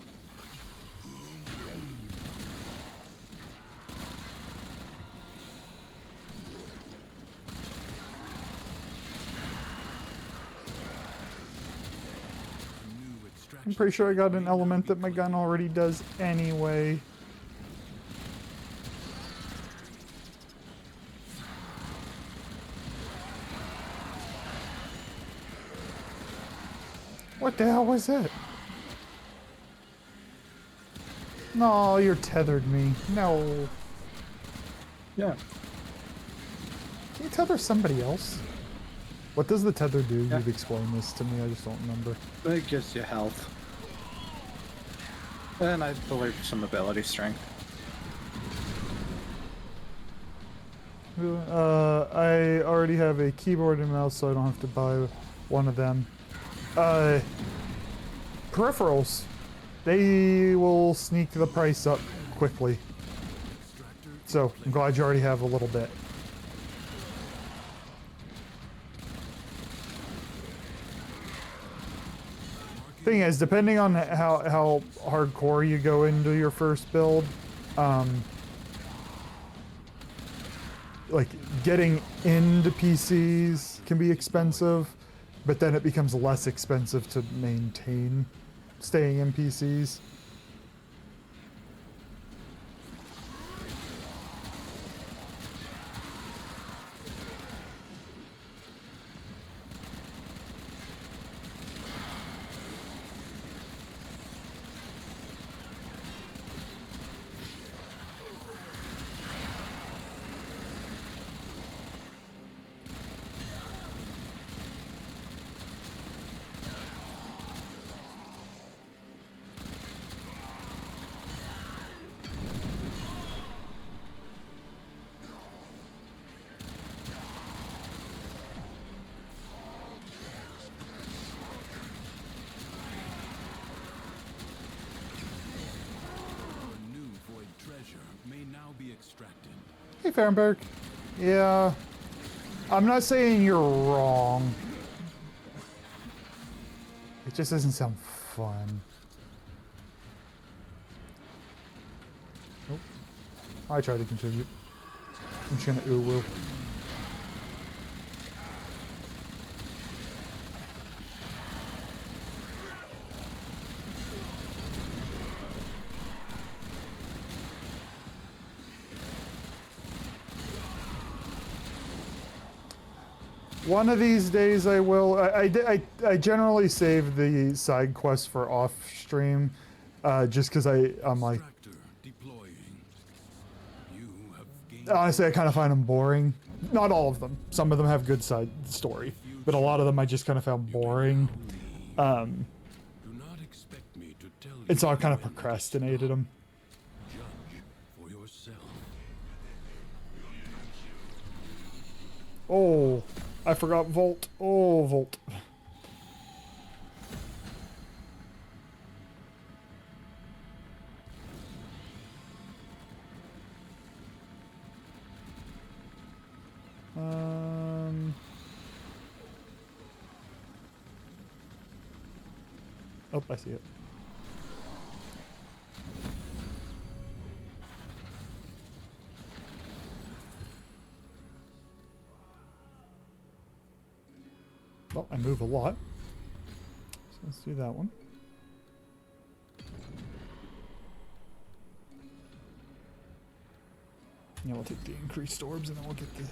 [SPEAKER 1] I'm pretty sure I got an element that my gun already does anyway. What the hell was it? No, you're tethered me. No.
[SPEAKER 2] Yeah.
[SPEAKER 1] Can you tether somebody else? What does the tether do? You've explained this to me, I just don't remember.
[SPEAKER 2] It gives you health. And I believe some ability strength.
[SPEAKER 1] I already have a keyboard and mouse, so I don't have to buy one of them. Peripherals. They will sneak the price up quickly. So, I'm glad you already have a little bit. Thing is, depending on how hardcore you go into your first build, like getting into PCs can be expensive, but then it becomes less expensive to maintain staying in PCs. Hey, Fahrenberg. Yeah. I'm not saying you're wrong. It just doesn't sound fun. Nope. I tried to contribute. I'm just gonna ooh-woo. One of these days I will. I generally save the side quests for off stream, just because I'm like,
[SPEAKER 6] Extractor deploying. You have gained
[SPEAKER 1] honestly, I kind of find them boring. Not all of them. Some of them have good side story, but a lot of them I just kind of found boring.
[SPEAKER 6] Do not expect me to tell you.
[SPEAKER 1] And so I kind of
[SPEAKER 6] when to
[SPEAKER 1] procrastinated them.
[SPEAKER 6] Judge for yourself.
[SPEAKER 1] Oh, I forgot Volt. Oh, Volt. Oh, I see it. Well, I move a lot. So let's do that one. Yeah, we'll take the increased orbs and then we'll get the...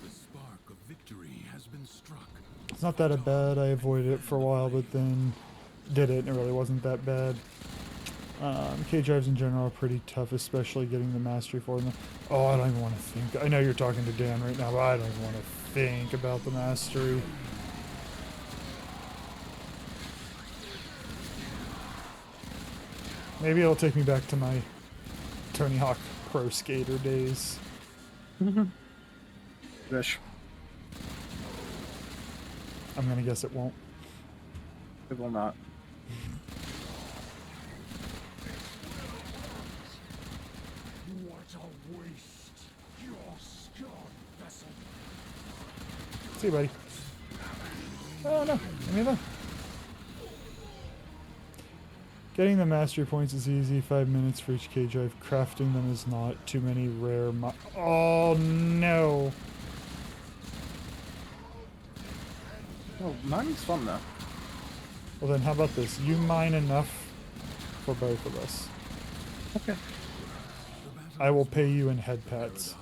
[SPEAKER 6] The spark of victory has been struck.
[SPEAKER 1] It's not that bad. I avoided it for a while, but then did it and it really wasn't that bad. K-drives in general are pretty tough, especially getting the mastery for them. Oh, I don't even want to think. I know you're talking to Dan right now, but I don't even want to think about the mastery. Maybe it'll take me back to my Tony Hawk Pro Skater days.
[SPEAKER 2] Wish.
[SPEAKER 1] I'm gonna guess it won't.
[SPEAKER 2] It will not.
[SPEAKER 6] What a waste! Your scarred vessel.
[SPEAKER 1] See you, buddy. Oh no, give me that. Getting the mastery points is easy, 5 minutes for each K-drive. Crafting them is not. Too many rare oh no!
[SPEAKER 2] Oh, mine's fun though.
[SPEAKER 1] Well then, how about this? You mine enough for both of us.
[SPEAKER 2] Okay.
[SPEAKER 1] I will pay you in head pats.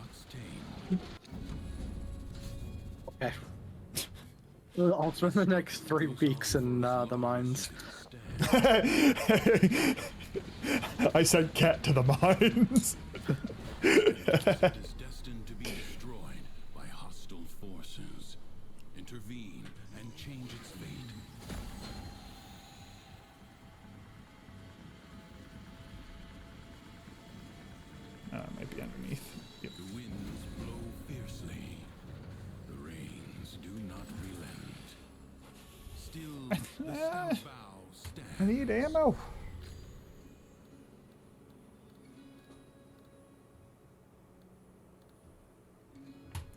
[SPEAKER 2] Okay. I'll spend the next 3 weeks in the mines.
[SPEAKER 1] I sent Cat to the mines.
[SPEAKER 6] It is destined to be destroyed by hostile forces. Intervene and change its fate.
[SPEAKER 1] It might be underneath. Yep.
[SPEAKER 6] The winds blow fiercely. The rains do not relent. Still, the stout bow stands.
[SPEAKER 1] I need ammo.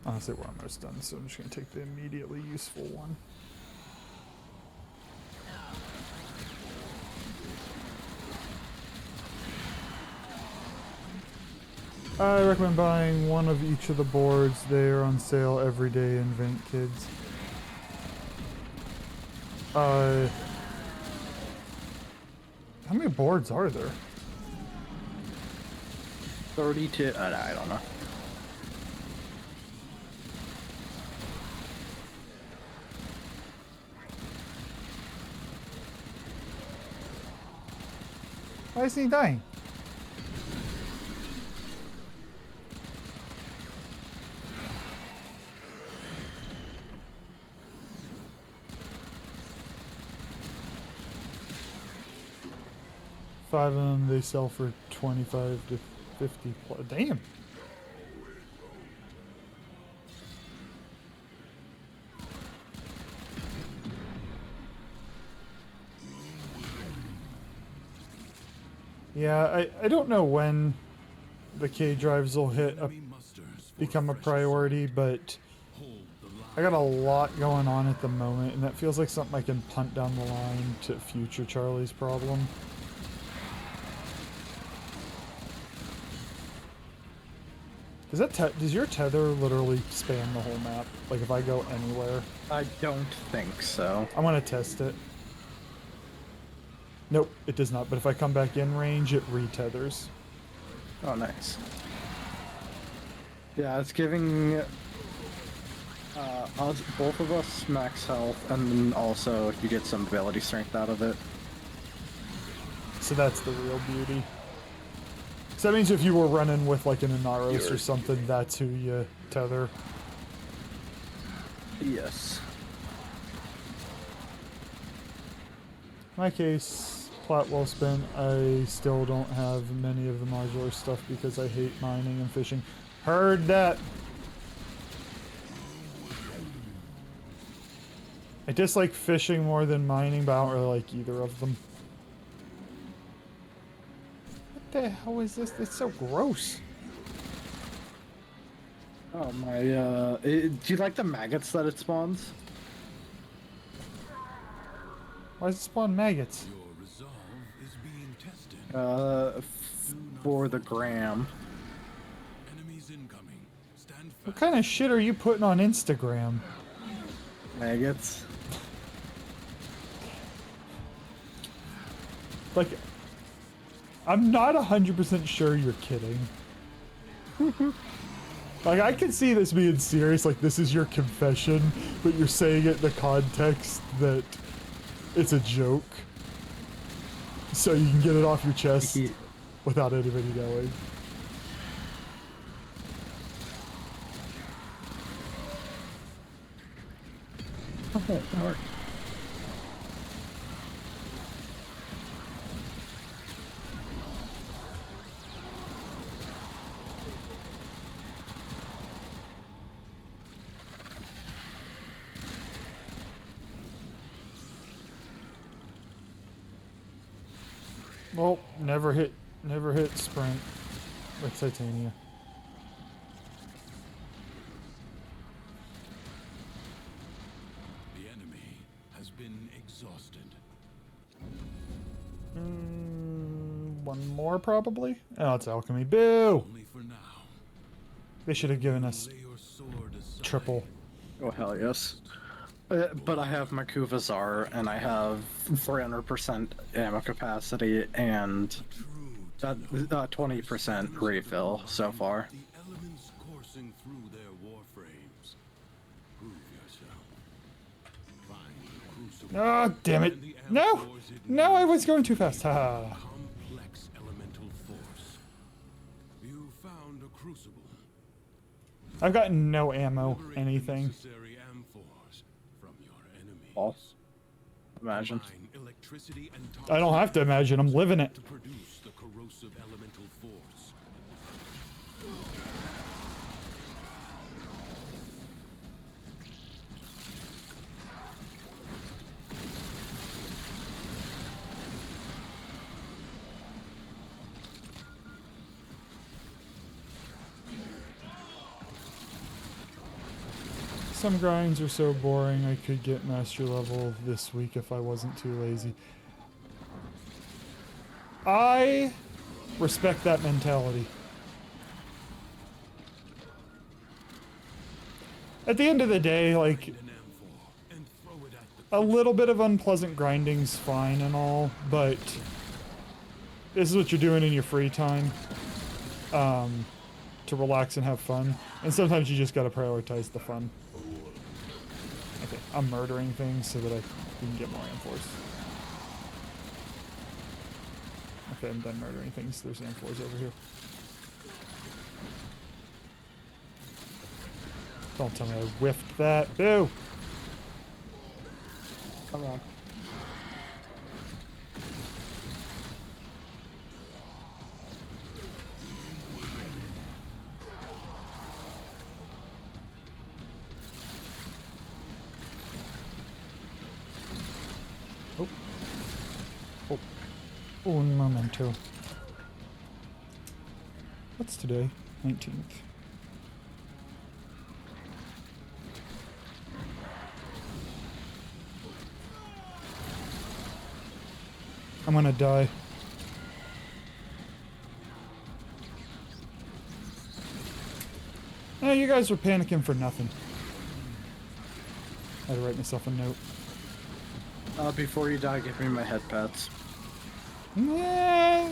[SPEAKER 1] Honestly, we're almost done, so I'm just going to take the immediately useful one. I recommend buying one of each of the boards. They are on sale every day in Vent Kids. How many boards are there?
[SPEAKER 2] 32. I don't know.
[SPEAKER 1] Why is he dying? Five of them, they sell for 25 to 50 plus. Damn. Yeah, I don't know when the K drives will become a priority, but I got a lot going on at the moment, and that feels like something I can punt down the line to future Charlie's problem. Does your tether literally span the whole map? Like if I go anywhere?
[SPEAKER 2] I don't think so.
[SPEAKER 1] I want to test it. Nope, it does not. But if I come back in range, it retethers.
[SPEAKER 2] Oh, nice. Yeah, it's giving us, both of us max health, and then also you get some ability strength out of it.
[SPEAKER 1] So that's the real beauty. So that means if you were running with like an Inaros or something, that's who you tether.
[SPEAKER 2] Yes.
[SPEAKER 1] In my case, plat well spent. I still don't have many of the modular stuff because I hate mining and fishing. Heard that. I dislike fishing more than mining, but I don't really like either of them. What the hell is this? It's so gross.
[SPEAKER 2] Oh my, do you like the maggots that it spawns?
[SPEAKER 1] Why does it spawn maggots?
[SPEAKER 6] Your resolve is being tested.
[SPEAKER 2] For the gram.
[SPEAKER 6] Enemies incoming. Stand
[SPEAKER 1] What
[SPEAKER 6] fast.
[SPEAKER 1] kind of shit are you putting on Instagram?
[SPEAKER 2] Maggots.
[SPEAKER 1] Like, I'm not 100% sure you're kidding. Like, I can see this being serious, like this is your confession, but you're saying it in the context that it's a joke. So you can get it off your chest without anybody knowing. Well, never hit sprint with Titania.
[SPEAKER 6] The enemy has been exhausted.
[SPEAKER 1] One more probably? Oh, it's alchemy. Boo!
[SPEAKER 6] Only for now.
[SPEAKER 1] They should have given us
[SPEAKER 6] Lay your sword aside.
[SPEAKER 1] triple.
[SPEAKER 2] Oh hell yes. But I have my Kuvazar, and I have 300% ammo capacity and
[SPEAKER 6] True to
[SPEAKER 2] 20% refill so far.
[SPEAKER 6] the elements coursing through their warframes. Prove yourself. Find the crucible.
[SPEAKER 1] Oh, damn it.
[SPEAKER 6] and the
[SPEAKER 1] No!
[SPEAKER 6] Amphors it
[SPEAKER 1] No, I
[SPEAKER 6] needs.
[SPEAKER 1] was going too fast. Haha.
[SPEAKER 6] Complex elemental force. You found a crucible.
[SPEAKER 1] I've got no ammo,
[SPEAKER 6] Liberate the
[SPEAKER 1] anything.
[SPEAKER 6] necessary amphors from your enemies.
[SPEAKER 2] False. Imagine.
[SPEAKER 6] Combine electricity and
[SPEAKER 1] I don't have to imagine, I'm living it.
[SPEAKER 6] to produce the corrosive elemental force.
[SPEAKER 1] Some grinds are so boring I could get master level this week if I wasn't too lazy. I respect that mentality. At the end of the day, like,
[SPEAKER 6] An amphor and throw it at the
[SPEAKER 1] a little bit of unpleasant grinding's fine and all, but this is what you're doing in your free time, to relax and have fun. And sometimes you just gotta prioritize the fun. Okay, I'm murdering things so that I can get more amphors. Okay, I'm done murdering things. There's amphors over here. Don't tell me I whiffed that. Boo!
[SPEAKER 2] Come on.
[SPEAKER 1] Oh. Oh. Un momento. What's today? 19th. I'm gonna die. Oh, you guys were panicking for nothing. I had to write myself a note.
[SPEAKER 2] Before you die, give me my head pets.
[SPEAKER 1] Nah,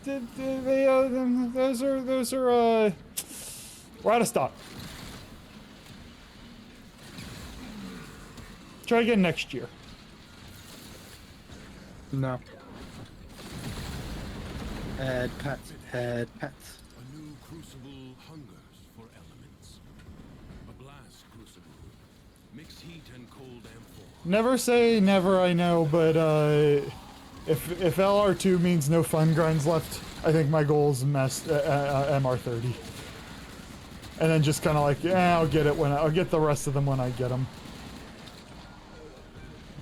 [SPEAKER 1] those are, we're out of stock. Try again next year.
[SPEAKER 2] No. Head pets, head pets.
[SPEAKER 6] A new crucible hungers for elements. A blast crucible. Mix heat and cold amphor.
[SPEAKER 1] Never say never, I know, but if LR2 means no fun grinds left, I think my goal is MR30. And then just kind of like, yeah, I'll get it when I'll get the rest of them when I get them.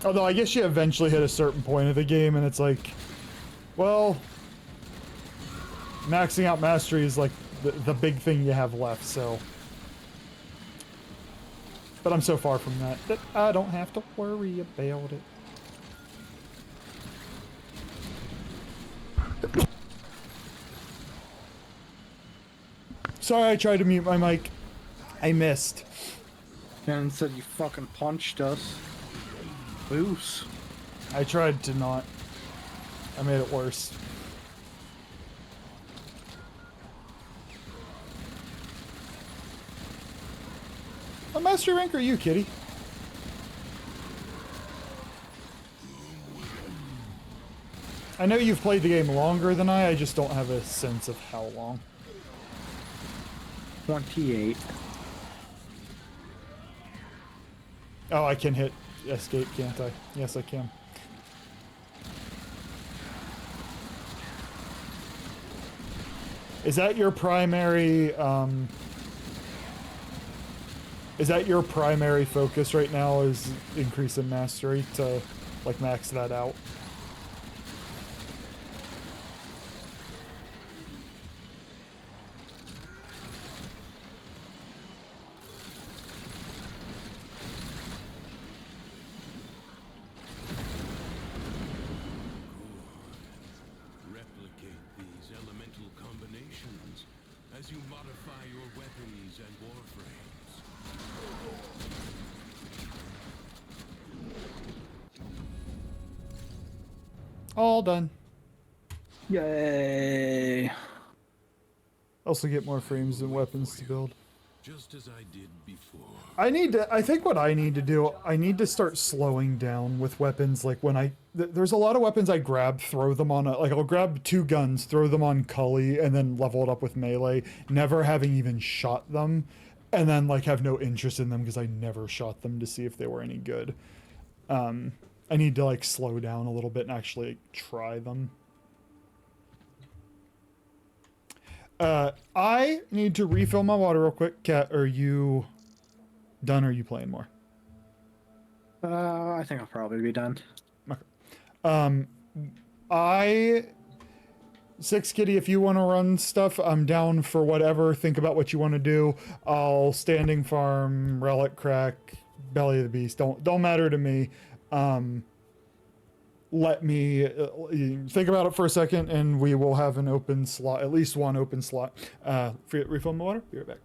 [SPEAKER 1] Although I guess you eventually hit a certain point of the game and it's like, well, maxing out mastery is like the big thing you have left, so. But I'm so far from that I don't have to worry about it. Sorry, I tried to mute my mic. I missed.
[SPEAKER 2] And said you fucking punched us. Loose.
[SPEAKER 1] I tried to not. I made it worse. What mastery rank are you, kitty? I know you've played the game longer than I just don't have a sense of how long.
[SPEAKER 2] 28.
[SPEAKER 1] Oh, I can hit escape, can't I? Yes, I can. Is that your primary, is that your primary focus right now, is increase in mastery to, like, max that out?
[SPEAKER 6] Replicate these elemental combinations as you modify your weapons and warframes.
[SPEAKER 1] All done.
[SPEAKER 2] Yay.
[SPEAKER 1] Also get more frames and weapons to build.
[SPEAKER 6] Just as I did before.
[SPEAKER 1] I think what I need to do, I need to start slowing down with weapons. Like when there's a lot of weapons I grab, throw them on like I'll grab 2 guns, throw them on Cully, and then level it up with melee, never having even shot them, and then like have no interest in them because I never shot them to see if they were any good. I need to like slow down a little bit and actually try them. I need to refill my water real quick. Kat, are you done or are you playing more?
[SPEAKER 2] I think I'll probably be done.
[SPEAKER 1] Okay. Six Kitty, if you want to run stuff, I'm down for whatever. Think about what you want to do. I'll standing farm, relic crack, belly of the beast. Don't matter to me. Let me think about it for a second, and we will have an open slot, at least one open slot. Refill my water. Be right back.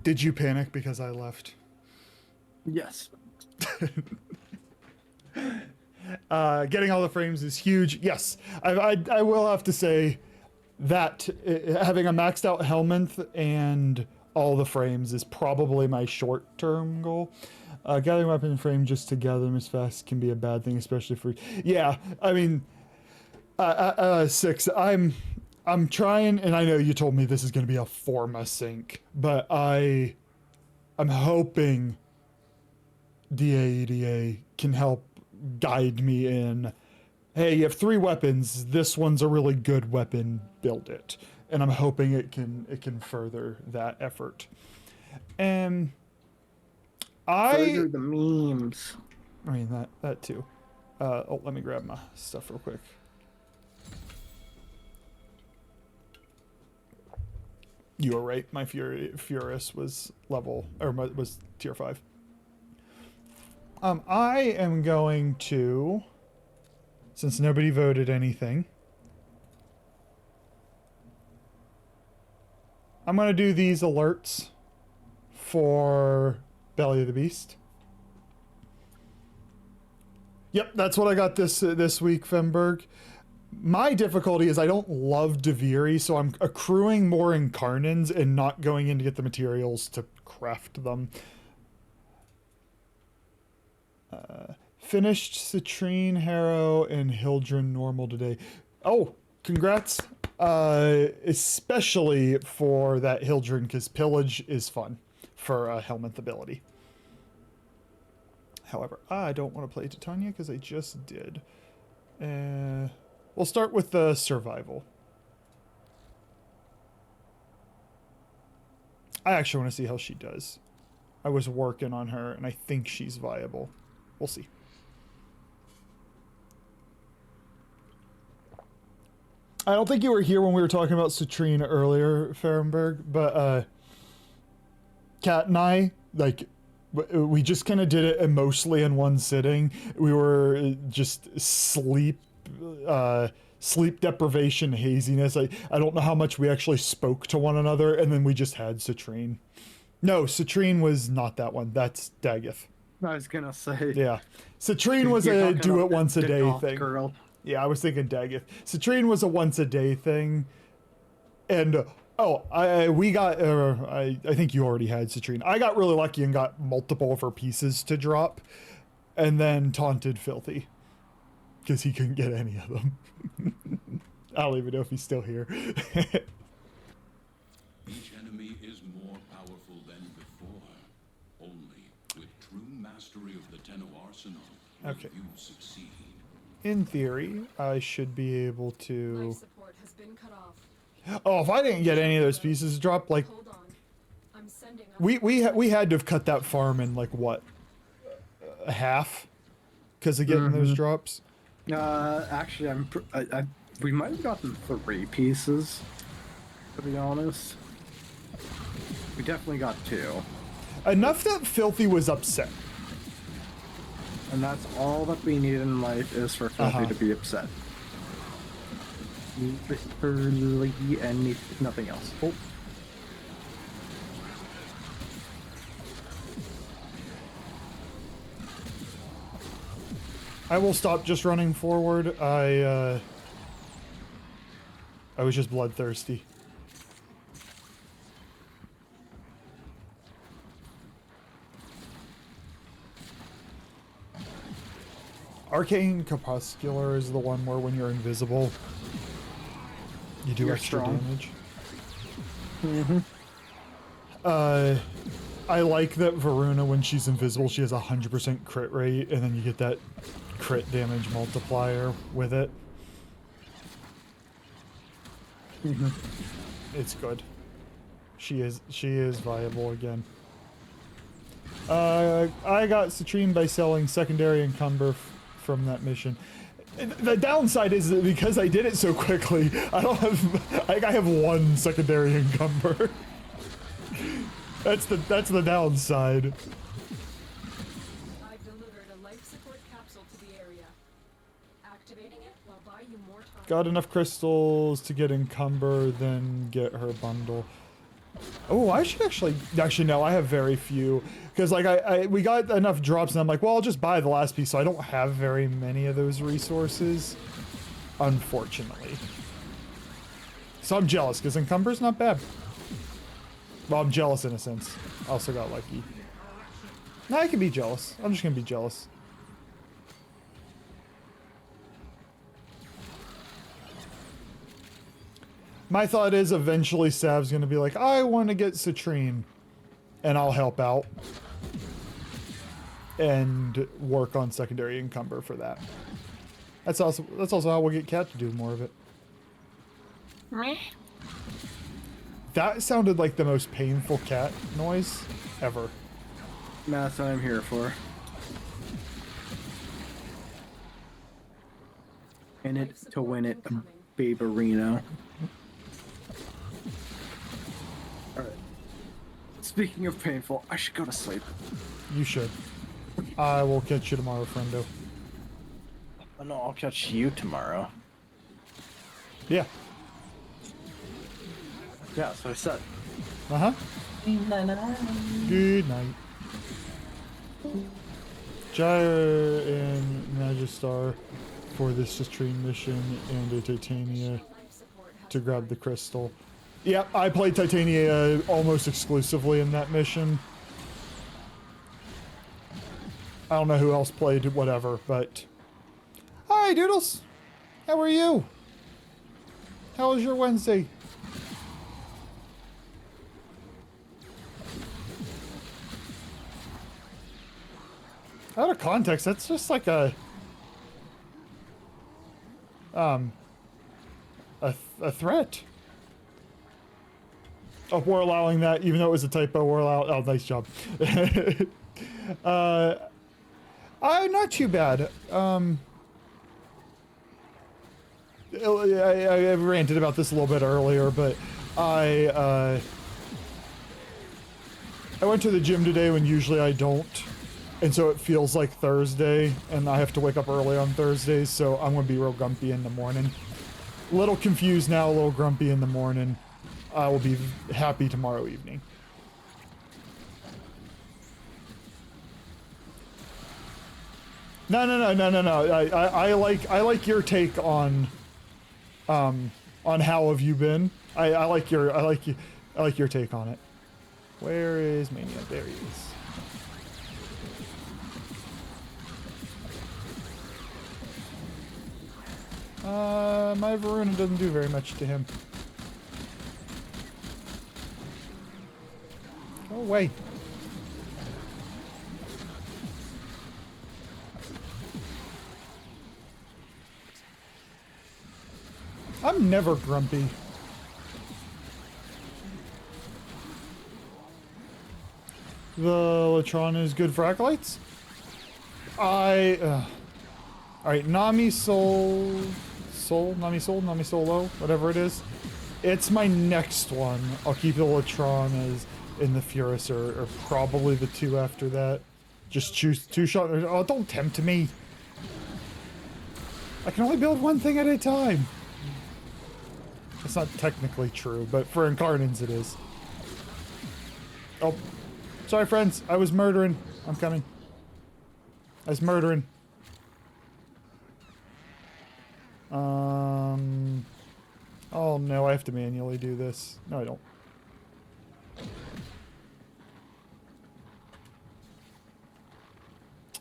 [SPEAKER 1] Did you panic because I left?
[SPEAKER 2] Yes.
[SPEAKER 1] Getting all the frames is huge. Yes, I will have to say that having a maxed out Helminth and all the frames is probably my short-term goal. Gathering weapon frame just to gather them as fast can be a bad thing, especially for... Yeah, I mean, 6, I'm trying, and I know you told me this is going to be a Forma sync, but I'm hoping DAEDA can help guide me in, hey, you have 3 weapons, this one's a really good weapon, build it. And I'm hoping it can further that effort. And
[SPEAKER 2] Further the memes.
[SPEAKER 1] I mean that too. Oh, let me grab my stuff real quick. You were right. My Furus was was tier 5. I am going to, since nobody voted anything, I'm going to do these alerts for Belly of the Beast. Yep, that's what I got this week, Femberg. My difficulty is I don't love Deviri, so I'm accruing more Incarnans and not going in to get the materials to craft them. Finished Citrine, Harrow, and Hildren normal today. Oh, congrats. Especially for that Hildren, because Pillage is fun for a Helminth ability. However, I don't want to play Titania because I just did. We'll start with the survival. I actually want to see how she does. I was working on her, and I think she's viable. We'll see. I don't think you were here when we were talking about Citrine earlier, Fahrenberg, but Kat and I, like, we just kind of did it mostly in one sitting. We were just sleep deprivation, haziness. I don't know how much we actually spoke to one another, and then we just had Citrine. No, Citrine was not that one. That's Daggith.
[SPEAKER 2] I was gonna say.
[SPEAKER 1] Yeah. Citrine was a do it once a day thing.
[SPEAKER 2] Girl.
[SPEAKER 1] Yeah, I was thinking Daggith. Citrine was a once a day thing. And, I think you already had Citrine. I got really lucky and got multiple of her pieces to drop. And then taunted Filthy. Because he couldn't get any of them. I don't even know if he's still here.
[SPEAKER 6] Each enemy is more powerful than before. Only with true mastery of the Tenno arsenal will
[SPEAKER 1] Okay.
[SPEAKER 6] you succeed.
[SPEAKER 1] In theory, I should be able
[SPEAKER 3] Life
[SPEAKER 1] to...
[SPEAKER 3] support has been cut off.
[SPEAKER 1] Oh, if I didn't get any of those pieces dropped, like,
[SPEAKER 3] Hold on. I'm sending
[SPEAKER 1] we had to have cut that farm in, like, what? Half? Because of getting those drops?
[SPEAKER 2] Actually, we might have gotten 3 pieces, to be honest. We definitely got 2.
[SPEAKER 1] Enough that Filthy was upset.
[SPEAKER 2] And that's all that we need in life is for Filthy to be upset. Literally nothing else. Oh.
[SPEAKER 1] I will stop just running forward. I was just bloodthirsty. Arcane Crepuscular is the one where when you're invisible, you do
[SPEAKER 2] You're
[SPEAKER 1] extra
[SPEAKER 2] strong.
[SPEAKER 1] damage. I like that Varuna, when she's invisible, she has a 100% crit rate, and then you get that crit damage multiplier with it. It's good. She is viable again. I got Citrine by selling secondary encumber from that mission. The downside is that because I did it so quickly, I don't have. I have 1 secondary encumber. That's the downside.
[SPEAKER 3] I've delivered a life support capsule to the area. Activating it will buy you more time.
[SPEAKER 1] Got enough crystals to get encumber, then get her bundle. Oh, I should actually no, I have very few. Because like we got enough drops and I'm like, well, I'll just buy the last piece, so I don't have very many of those resources. Unfortunately. So I'm jealous, because Encumber's not bad. Well, I'm jealous in a sense. I also got lucky. No, I can be jealous. I'm just gonna be jealous. My thought is eventually Sav's gonna be like, I want to get Citrine, and I'll help out and work on secondary Encumber for that. That's also how we'll get Cat to do more of it.
[SPEAKER 2] Me?
[SPEAKER 1] That sounded like the most painful cat noise ever.
[SPEAKER 2] That's what I'm here for. In it to win it, Baberino. Alright. Speaking of painful, I should go to sleep.
[SPEAKER 1] You should. I will catch you tomorrow, friendo.
[SPEAKER 2] Oh, no, I'll catch you tomorrow.
[SPEAKER 1] Yeah.
[SPEAKER 2] Yeah, that's what I said.
[SPEAKER 1] Uh-huh. Good night. Gyre and Magistar for this Citrine mission and a Titania to grab the crystal. Yeah, I played Titania almost exclusively in that mission. I don't know who else played whatever, but... Hi, Doodles! How are you? How was your Wednesday? Out of context, that's just like a threat. Oh, we're allowing that, even though it was a typo. We're allowed. Oh, nice job. Not too bad. I ranted about this a little bit earlier, but I went to the gym today when usually I don't. And so it feels like Thursday, and I have to wake up early on Thursdays, so I'm going to be real grumpy in the morning. A little confused now, a little grumpy in the morning. I will be happy tomorrow evening. No. I like your take on how have you been. I like your take on it. Where is Mania? There he is. My Varuna doesn't do very much to him. Go away. I'm never grumpy. The Latron is good for acolytes? Alright, Nami Solo, whatever it is. It's my next one. I'll keep the Latron as in the Furus or probably the two after that. Just choose two shot. Oh, don't tempt me. I can only build one thing at a time. That's not technically true, but for Incarnans it is. Oh, sorry friends. I was murdering. I'm coming. I was murdering. Oh no, I have to manually do this. No, I don't.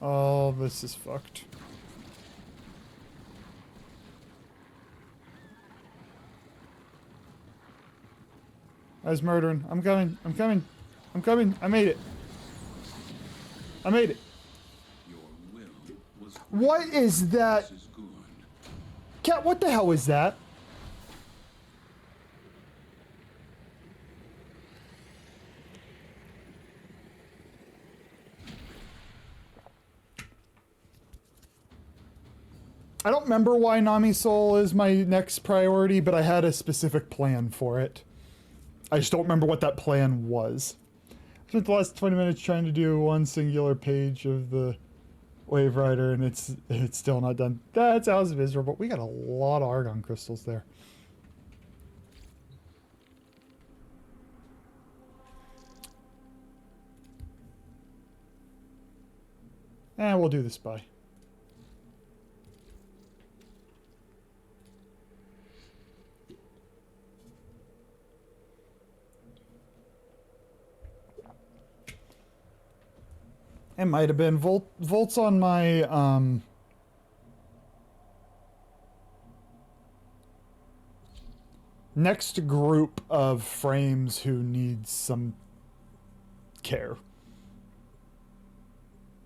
[SPEAKER 1] Oh, this is fucked. I was murdering. I'm coming. I'm coming. I'm coming. I made it. I made it.
[SPEAKER 6] Your will was
[SPEAKER 1] What is that?
[SPEAKER 6] is good.
[SPEAKER 1] Cat, what the hell is that? I don't remember why Nami Soul is my next priority, but I had a specific plan for it. I just don't remember what that plan was. I spent the last 20 minutes trying to do one singular page of the Wave Rider, and it's still not done. That's House of Israel, but we got a lot of Argon crystals there. We'll do the spy. It might have been Volt's on my next group of frames who needs some care.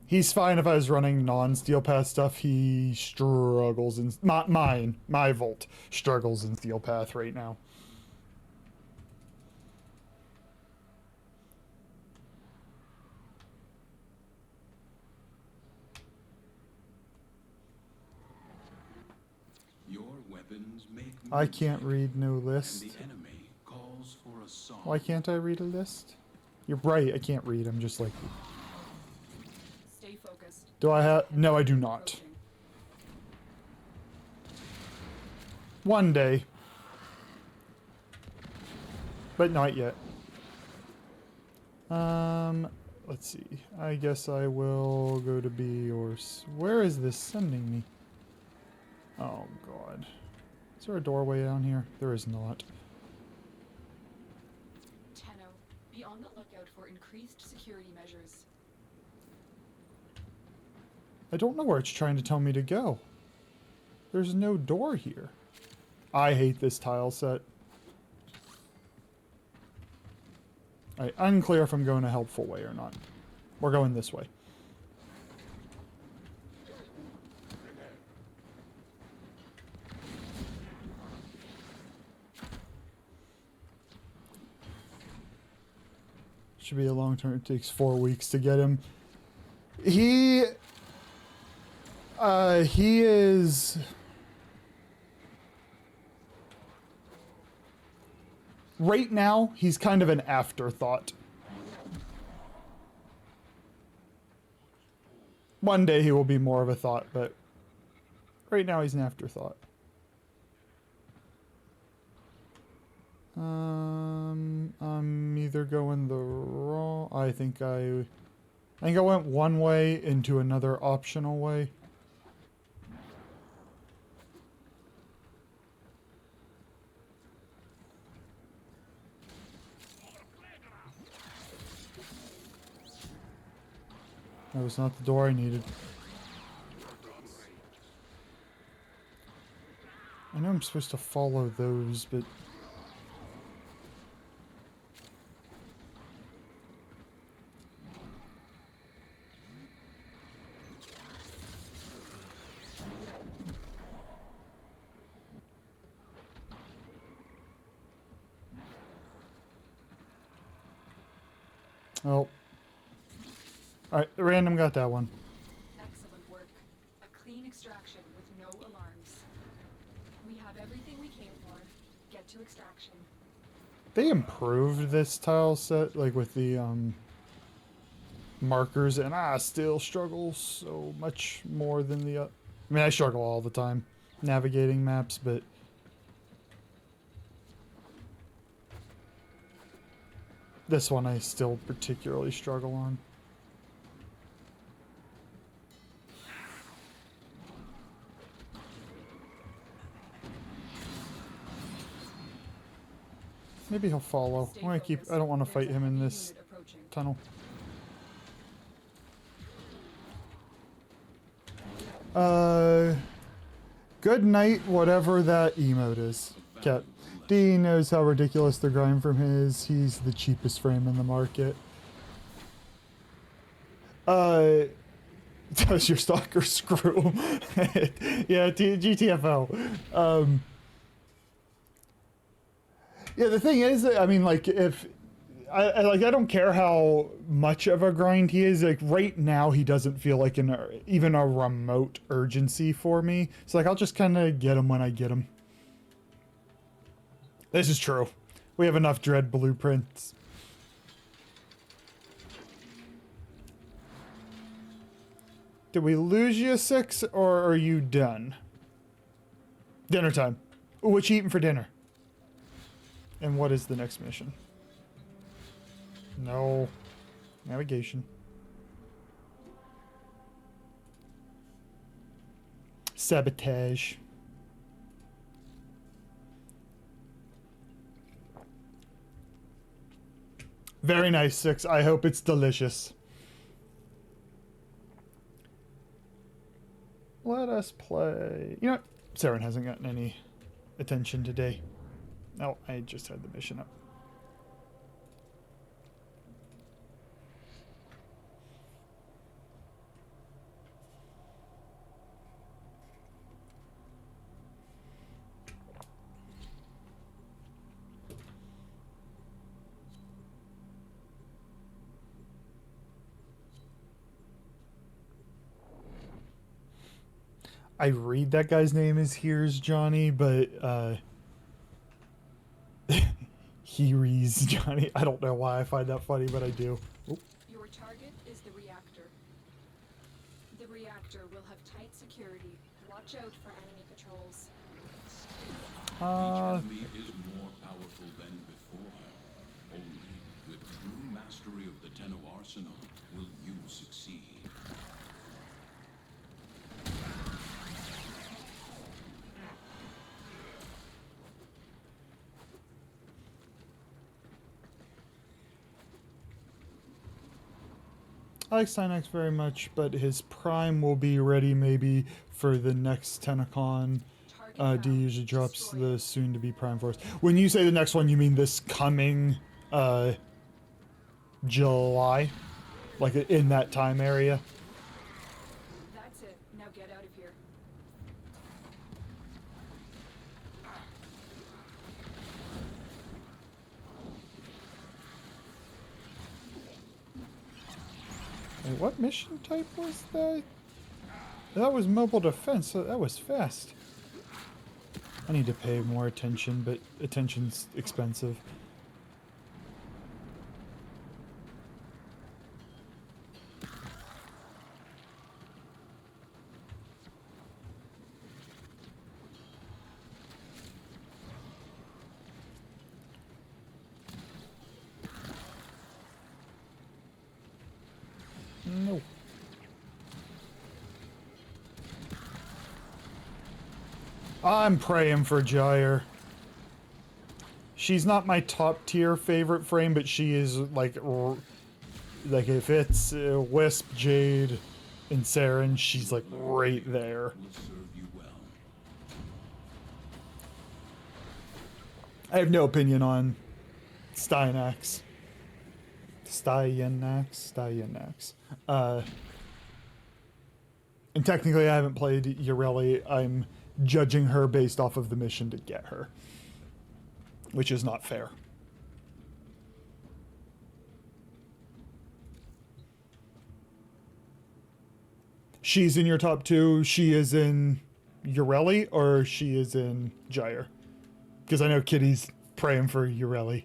[SPEAKER 1] He's fine if I was running non-Steel Path stuff. He struggles in my Volt struggles in Steel Path right now.
[SPEAKER 6] Your weapons make
[SPEAKER 1] I can't read no
[SPEAKER 6] and
[SPEAKER 1] list.
[SPEAKER 6] the enemy calls for a song.
[SPEAKER 1] Why can't I read a list? You're right, I can't read. I'm just like you.
[SPEAKER 7] Stay focused.
[SPEAKER 1] Do I have? No, I do not.
[SPEAKER 7] Approaching.
[SPEAKER 1] One day. But not yet. Let's see. I guess I will go to B or... Where is this sending me? Oh, God. Is there a doorway down here? There is not.
[SPEAKER 7] Tenno, be on the lookout for increased security measures.
[SPEAKER 1] I don't know where it's trying to tell me to go. There's no door here. I hate this tile set. Alright, unclear if I'm going a helpful way or not. We're going this way. Should be a long term. It takes 4 weeks to get him. He is... Right now, he's kind of an afterthought. One day he will be more of a thought, but right now he's an afterthought. I'm either going the wrong... I think I went one way into another optional way. That was not the door I needed. I know I'm supposed to follow those, but... Oh. Alright, random got that one.
[SPEAKER 7] Excellent work. A clean extraction with no alarms. We have everything we came for. Get to extraction.
[SPEAKER 1] They improved this tile set, like with the markers, and I still struggle so much more than the... I mean, I struggle all the time navigating maps, but... This one I still particularly struggle on. Maybe he'll follow.
[SPEAKER 7] Stay
[SPEAKER 1] I'm gonna keep...
[SPEAKER 7] focused.
[SPEAKER 1] I don't want to
[SPEAKER 7] There's
[SPEAKER 1] fight him in
[SPEAKER 7] enemy
[SPEAKER 1] this
[SPEAKER 7] unit approaching.
[SPEAKER 1] tunnel. Good night, whatever that emote is. Cat. D knows how ridiculous the grind from his. He's the cheapest frame in the market. Does your stalker screw? Yeah, GTFO. Yeah, the thing is, I mean, like, if I don't care how much of a grind he is. Like right now, he doesn't feel like even a remote urgency for me. So like, I'll just kind of get him when I get him. This is true. We have enough Dread blueprints. Did we lose you, 6, or are you done? Dinner time. Ooh, what you eating for dinner? And what is the next mission? No. Navigation. Sabotage. Very nice, Six. I hope it's delicious. Let us play. You know what? Saren hasn't gotten any attention today. Oh, I just had the mission up. I read that guy's name is Here's Johnny, but he reads Johnny. I don't know why I find that funny, but I do. Oop.
[SPEAKER 7] Your target is the reactor. The reactor will have tight security. Watch out for enemy patrols.
[SPEAKER 6] Each enemy is more powerful than before. Only with true mastery of the Tenno arsenal will you succeed.
[SPEAKER 1] I like Synax very much, but his prime will be ready maybe for the next Tenacon. D usually drops the soon-to-be prime force. When you say the next one, you mean this coming July? Like in that time area?
[SPEAKER 7] That's it. Now get out of here.
[SPEAKER 1] Wait, what mission type was that? That was mobile defense, so that was fast. I need to pay more attention, but attention's expensive. No. I'm praying for Gyre. She's not my top tier favorite frame, but she is like if it's Wisp, Jade, and Saren, she's like right there.
[SPEAKER 6] Will serve you well.
[SPEAKER 1] I have no opinion on Styanax. Styanax. And technically I haven't played Ureli. I'm judging her based off of the mission to get her, which is not fair. She's in your top two. She is in Ureli, or she is in Gyre? Because I know Kitty's praying for Ureli.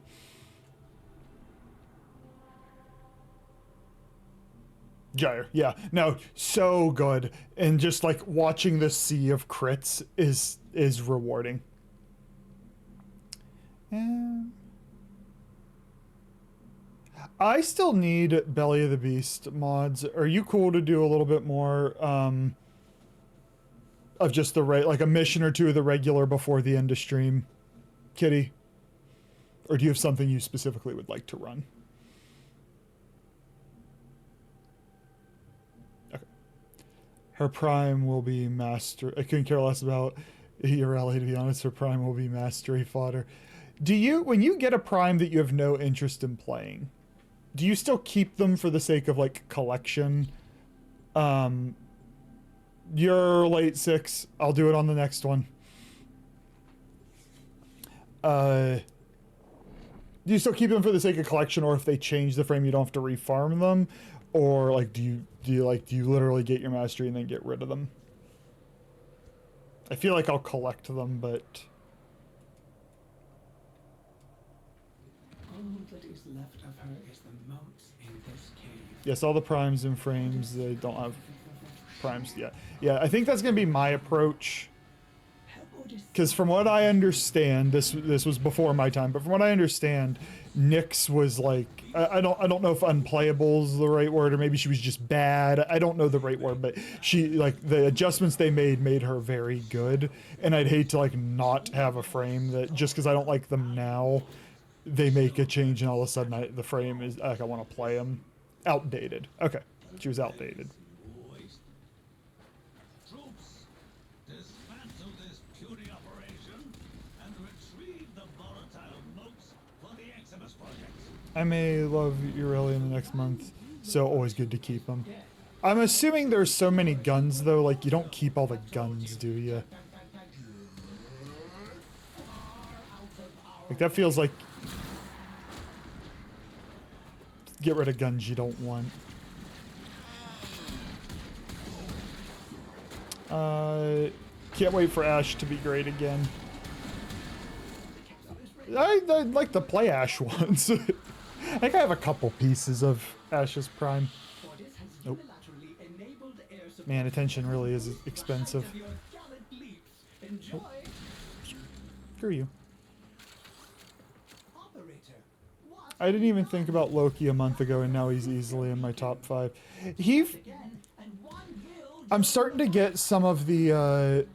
[SPEAKER 1] Gyre, yeah. No, so good. And just like watching this sea of crits is rewarding. And I still need Belly of the Beast mods. Are you cool to do a little bit more of just the like a mission or two of the regular before the end of stream, Kitty? Or do you have something you specifically would like to run? Her prime will be master. I couldn't care less about Ureli, to be honest. Her prime will be mastery fodder. Do you, when you get a prime that you have no interest in playing, do you still keep them for the sake of like collection? You're late, Six. I'll do it on the next one. Do you still keep them for the sake of collection, or if they change the frame, you don't have to refarm them? Or like, do you literally get your mastery and then get rid of them? I feel like I'll collect them, but
[SPEAKER 8] all that is left of her is the moats in this cave.
[SPEAKER 1] yes, all the primes and frames, they don't have primes yet. Yeah, I think that's gonna be my approach. Because from what I understand, this was before my time, but from what I understand, Nyx was like, I don't know if unplayable is the right word, or maybe she was just bad. I don't know the right word, but she, like, the adjustments they made her very good, and I'd hate to like not have a frame that just because I don't like them now, they make a change and all of a sudden the frame is like I want to play them. Outdated. Okay, she was outdated.
[SPEAKER 9] Troops, dismantle this puny operation and retrieve the volatile motes for the Eximus project.
[SPEAKER 1] I may love Aurelian the next month, so always good to keep them. I'm assuming there's so many guns though, like you don't keep all the guns, do you? Like that feels like get rid of guns you don't want. Can't wait for Ash to be great again. I'd like to play Ash once. I think I have a couple pieces of Ash's Prime. Nope. Man, attention really is expensive. Oh. Screw you. I didn't even think about Loki a month ago, and now he's easily in my top 5. I'm starting to get some of the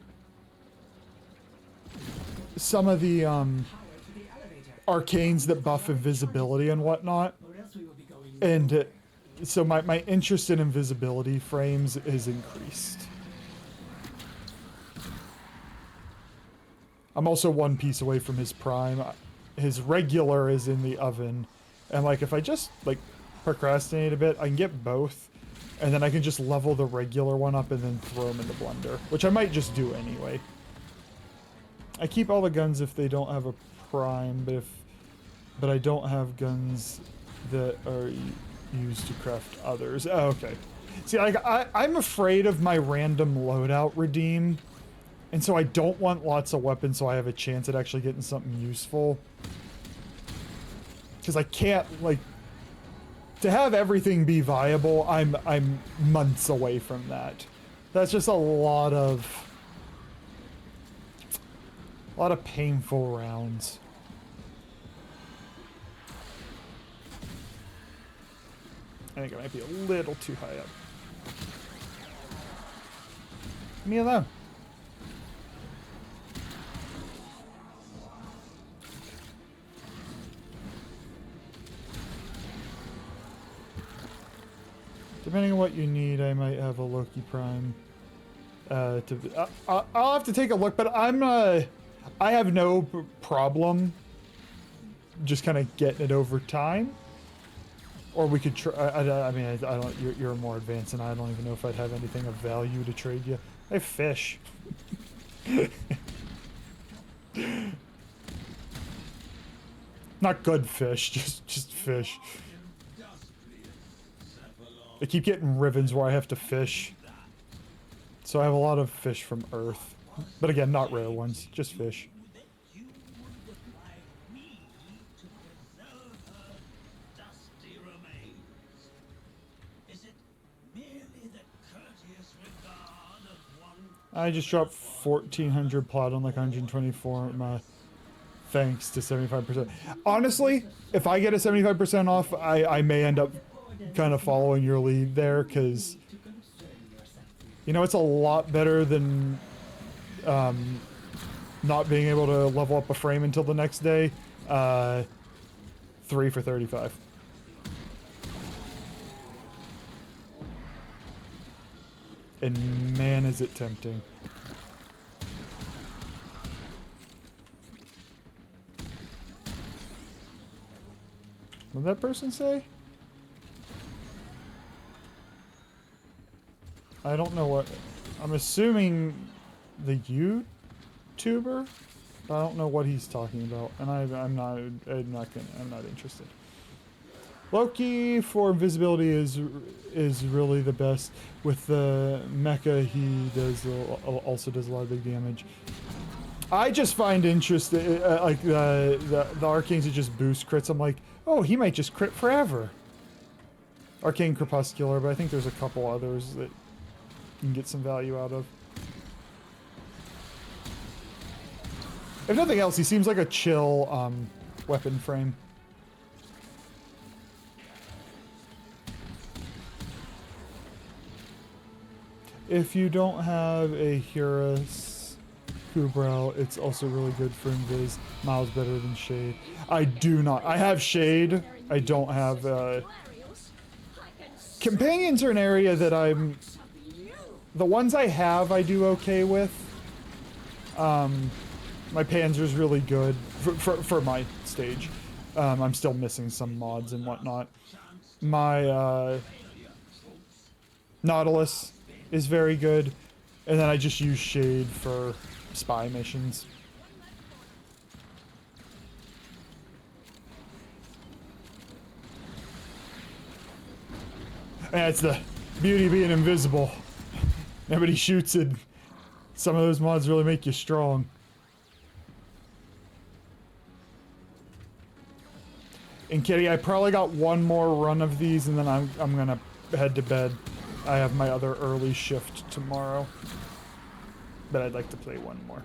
[SPEAKER 1] arcanes that buff invisibility and whatnot, and so my interest in invisibility frames is increased. I'm also one piece away from his prime. His regular is in the oven, and like if I just like procrastinate a bit, I can get both, and then I can just level the regular one up and then throw them in the blender, which I might just do anyway. I keep all the guns if they don't have a prime, but I don't have guns that are used to craft others. Oh, okay. See, like I'm afraid of my random loadout redeem, and so I don't want lots of weapons so I have a chance at actually getting something useful. Because I can't, like, to have everything be viable, I'm months away from that. That's just a lot of painful rounds. I think I might be a little too high up. Leave me alone. Depending on what you need, I might have a Loki Prime. I'll have to take a look, but I have no problem just kind of getting it over time. Or we could try. I mean, I don't. You're more advanced, and I don't even know if I'd have anything of value to trade you. I have fish. Not good fish, just fish. I keep getting rivens where I have to fish. So I have a lot of fish from Earth. But again, not rare ones, just fish. I just dropped 1,400 plot on like 124 thanks to 75%. Honestly, if I get a 75% off, I may end up kind of following your lead there, because you know it's a lot better than not being able to level up a frame until the next day. 3 for 35. And man, is it tempting. What did that person say? I don't know what. I'm assuming the YouTuber, but I don't know what he's talking about, and I'm not interested. Loki for invisibility is really the best. With the mecha, he also does a lot of big damage. I just find interest like the arcanes that just boost crits. I'm like, oh, he might just crit forever. Arcane Crepuscular, but I think there's a couple others that you can get some value out of. If nothing else, he seems like a chill weapon frame. If you don't have a Hurus Kubrel, it's also really good for Invis. Miles better than Shade. I do not. I have Shade. I don't have, Companions are an area that I'm... The ones I have, I do okay with. My Panzer's really good for my stage. I'm still missing some mods and whatnot. My, Nautilus is very good. And then I just use Shade for spy missions. That's the beauty of being invisible. Nobody shoots it. Some of those mods really make you strong. And Kitty, I probably got one more run of these and then I'm gonna head to bed. I have my other early shift tomorrow. But I'd like to play one more.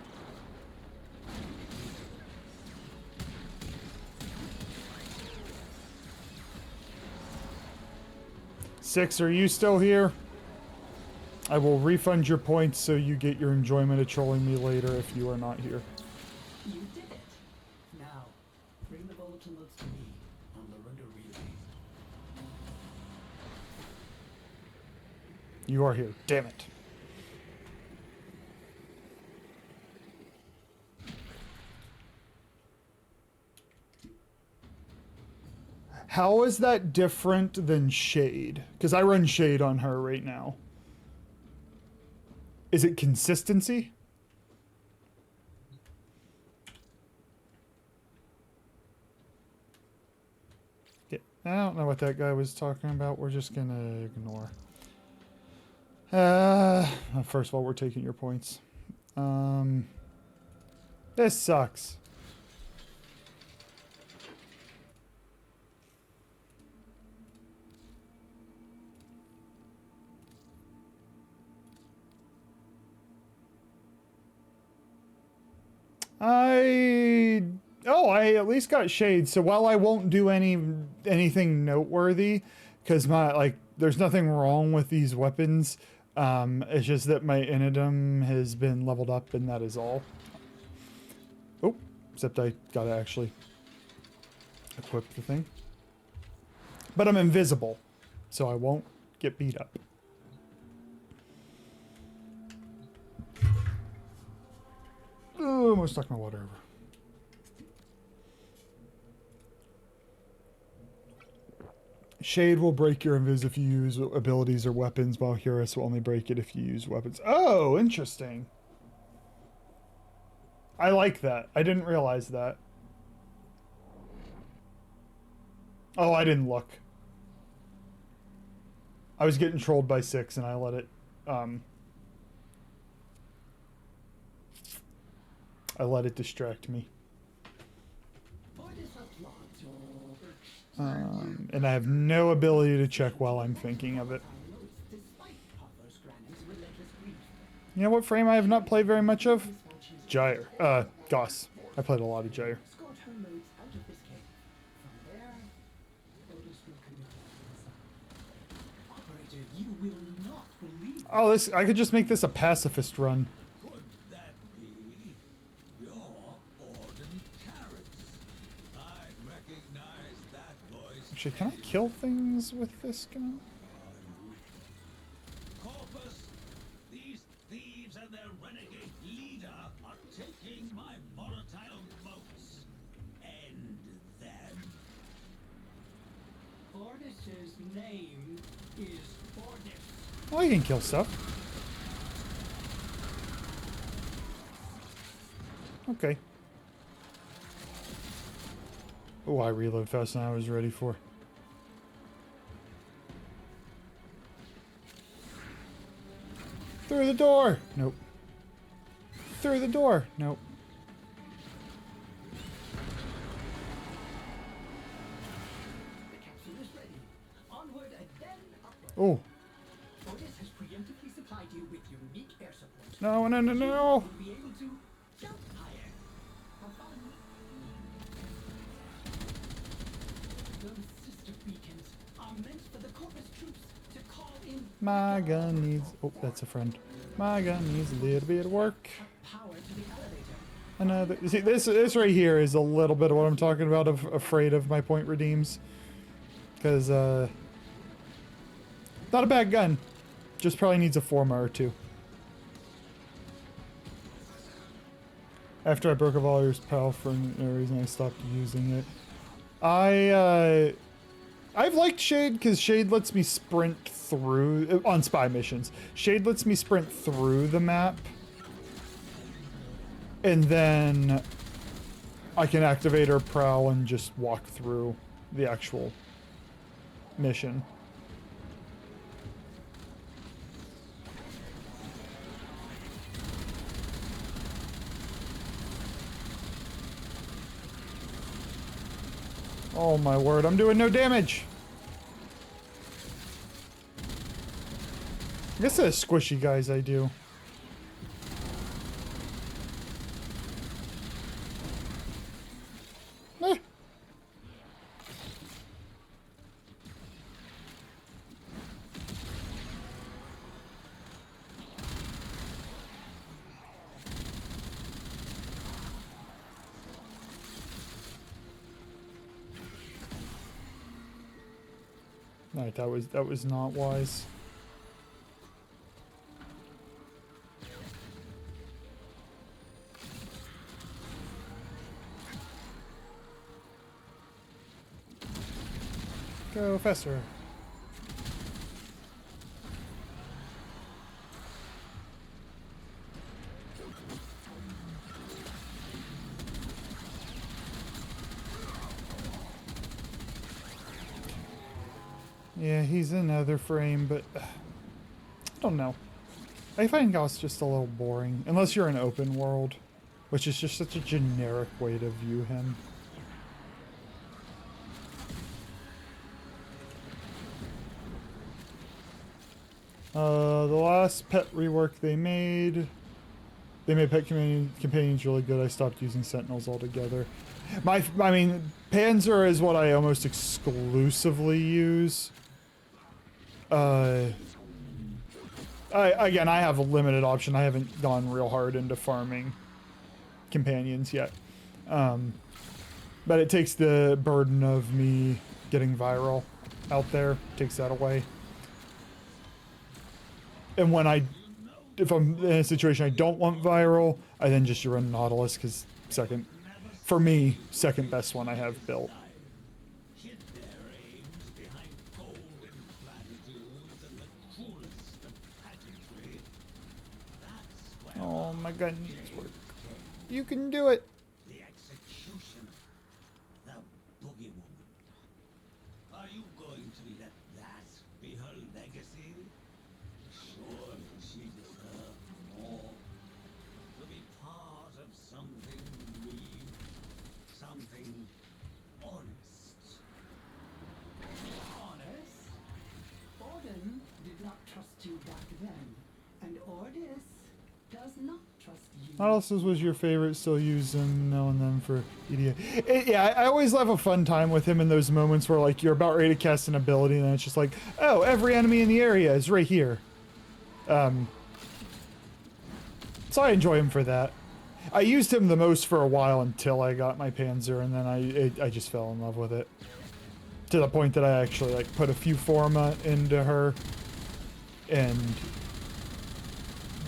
[SPEAKER 1] Six, are you still here? I will refund your points so you get your enjoyment of trolling me later if you are not here.
[SPEAKER 8] You did it. Now, bring the volatile notes to me on the rudder relay.
[SPEAKER 1] You are here. Damn it. How is that different than Shade? Because I run Shade on her right now. Is it consistency? Yeah, I don't know what that guy was talking about. We're just gonna ignore. First of all, we're taking your points. This sucks. I at least got Shade, so while I won't do anything noteworthy, because there's nothing wrong with these weapons, it's just that my Inidum has been leveled up and that is all. Oh, except I gotta actually equip the thing. But I'm invisible, so I won't get beat up. Oh, almost stuck my water over. Shade will break your invis if you use abilities or weapons, while Hurus will only break it if you use weapons. Oh, interesting. I like that. I didn't realize that. Oh, I didn't look. I was getting trolled by 6 and I let it, distract me. And I have no ability to check while I'm thinking of it. You know what frame I have not played very much of? Gyre. Goss. I played a lot of Gyre. Oh, this, I could just make this a pacifist run. Actually, can I kill things with this gun?
[SPEAKER 9] Corpus, these thieves and their renegade leader are taking my volatile boats. End them.
[SPEAKER 8] Ordis's name is Ordis.
[SPEAKER 1] Oh, you can kill stuff. Okay. Oh, I reload faster than I was ready for. Through the door! Nope. Through the door! Nope.
[SPEAKER 8] The capsule is ready. Onward and then upward.
[SPEAKER 1] Oh.
[SPEAKER 8] Ordis has preemptively supplied you with unique air support.
[SPEAKER 1] No, no, no, no!
[SPEAKER 8] You'll be able to jump higher. Have fun. Those sister beacons are meant for the Corpus troops to call in
[SPEAKER 1] My gun needs... Oh, that's a friend. My gun needs a little bit of work.
[SPEAKER 8] Power to the elevator.
[SPEAKER 1] Another... See, this right here is a little bit of what I'm talking about, of afraid of my point redeems. Because, not a bad gun. Just probably needs a forma or two. After I broke a Volier's Pal for no reason, I stopped using it. I've liked Shade because Shade lets me sprint through on spy missions. Shade lets me sprint through the map, and then I can activate her prowl and just walk through the actual mission. Oh my word, I'm doing no damage! I guess the squishy guys I do. Eh. Alright, that was not wise. Go faster. Yeah, he's another frame, but I don't know. I find Gauss just a little boring, unless you're in open world, which is just such a generic way to view him. The last pet rework they made pet companions really good. I stopped using sentinels altogether. I mean, Panzer is what I almost exclusively use. Again, I have a limited option. I haven't gone real hard into farming companions yet. But it takes the burden of me getting viral out there, takes that away. And when if I'm in a situation I don't want viral, I then just run Nautilus, because for me, second best one I have built.
[SPEAKER 9] Hid their aims behind golden platitudes and the coolest of pageantry. That's where
[SPEAKER 1] Oh, my gun needs work. You can do it.
[SPEAKER 9] the executioner, the boogie woman. Are you going to let that be her legacy? Surely she deserves more. To be part of something real, something honest.
[SPEAKER 8] Honest? Odin did not trust you back then, and Ordis does not trust you.
[SPEAKER 1] Nautilus was your favorite, still use them now and then for EDA. Yeah, I always have a fun time with him in those moments where, like, you're about ready to cast an ability and then it's just like, oh, every enemy in the area is right here. So I enjoy him for that. I used him the most for a while until I got my Panzer, and then I just fell in love with it. To the point that I actually, like, put a few forma into her and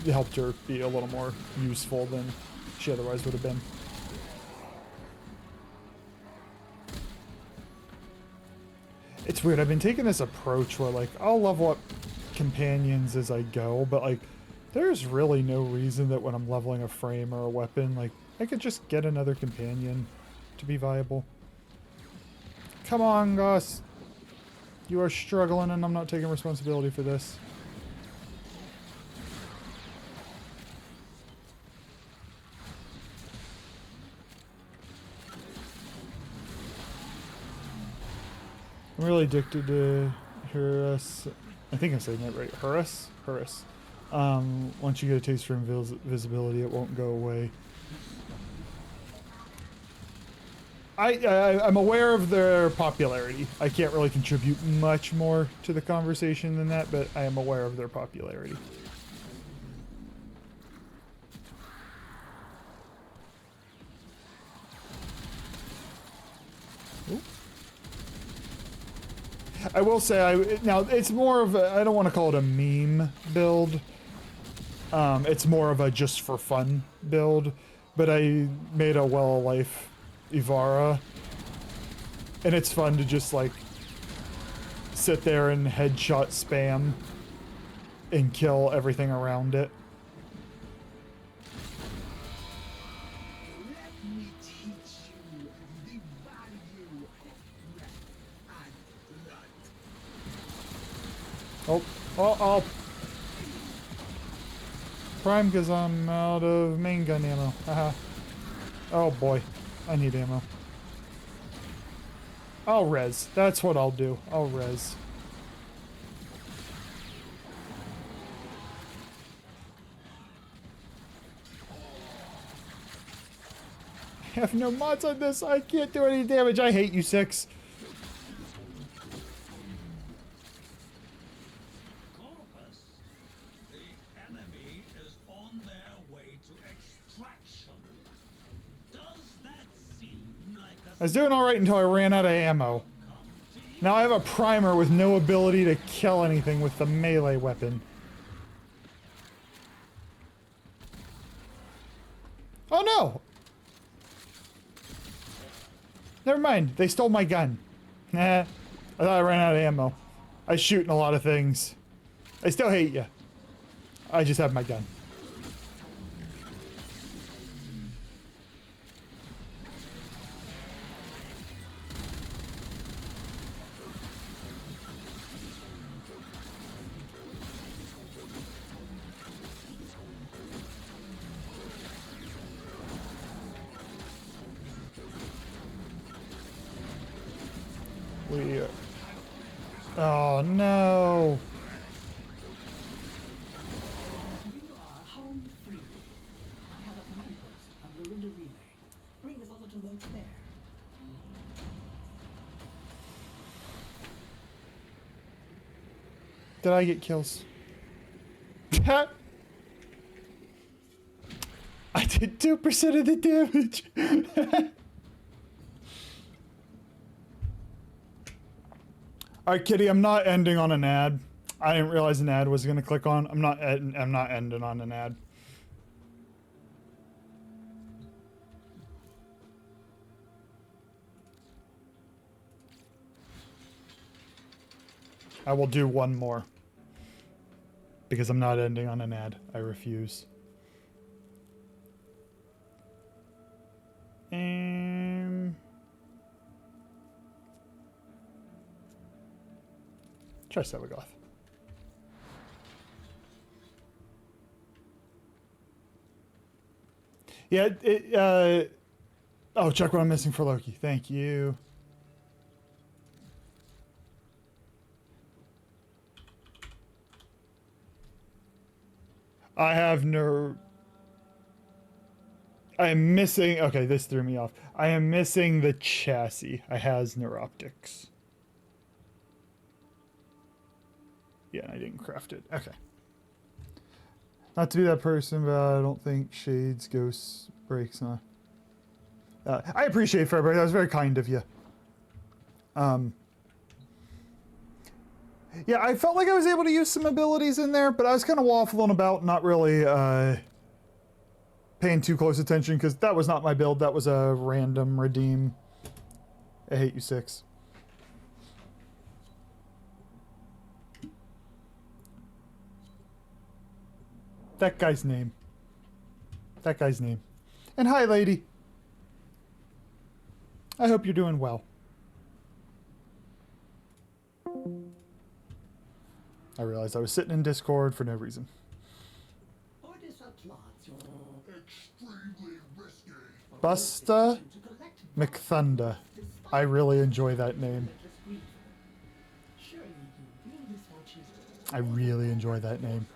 [SPEAKER 1] helped her be a little more useful than she otherwise would have been. It's weird, I've been taking this approach where, like, I'll level up companions as I go, but, like, there's really no reason that when I'm leveling a frame or a weapon, like, I could just get another companion to be viable. Come on, Gus. You are struggling and I'm not taking responsibility for this. I'm really addicted to Horus. I think I'm saying that right. Horus? Horus. Once you get a taste for invisibility, it won't go away. I'm aware of their popularity. I can't really contribute much more to the conversation than that, but I am aware of their popularity. Ooh. I will say, now it's more of a, I don't want to call it a meme build. It's more of a just for fun build, but I made a Well of Life Ivara, and it's fun to just like sit there and headshot spam and kill everything around it.
[SPEAKER 9] Let me teach you the value of breath and blood.
[SPEAKER 1] Oh. Prime because I'm out of main gun ammo. Haha. Oh boy. I need ammo. I'll res. That's what I'll do. I'll res. I have no mods on this. I can't do any damage. I hate you, 6.
[SPEAKER 9] Corpus. The enemy is on their way to extraction. Does that seem like
[SPEAKER 1] I was doing alright until I ran out of ammo. Now I have a primer with no ability to kill anything with the melee weapon. Oh no! Never mind, they stole my gun. Nah, I thought I ran out of ammo. I was shooting a lot of things. I still hate you. I just have my gun. Oh no!
[SPEAKER 8] You are home free. I have a command post on the Linda Relay. Bring us over to load there.
[SPEAKER 1] Did I get kills? I did 2% of the damage! Alright, Kitty, I'm not ending on an ad. I didn't realize an ad was gonna click on. I'm not ending on an ad. I will do one more. Because I'm not ending on an ad. I refuse. Try Sevagoth. Yeah, oh, check what I'm missing for Loki. Thank you. I have no... I am missing... Okay, this threw me off. I am missing the chassis. I has neuroptics. Yeah, I didn't craft it. Okay. Not to be that person, but I don't think Shades, Ghosts, Breaks, huh? I appreciate Fairbright. That was very kind of you. Yeah, I felt like I was able to use some abilities in there, but I was kind of waffling about, not really paying too close attention, because that was not my build. That was a random redeem. I hate you, 6. That guy's name. That guy's name. And hi, lady. I hope you're doing well. I realized I was sitting in Discord for no reason. Busta McThunder. I really enjoy that name. I really enjoy that name.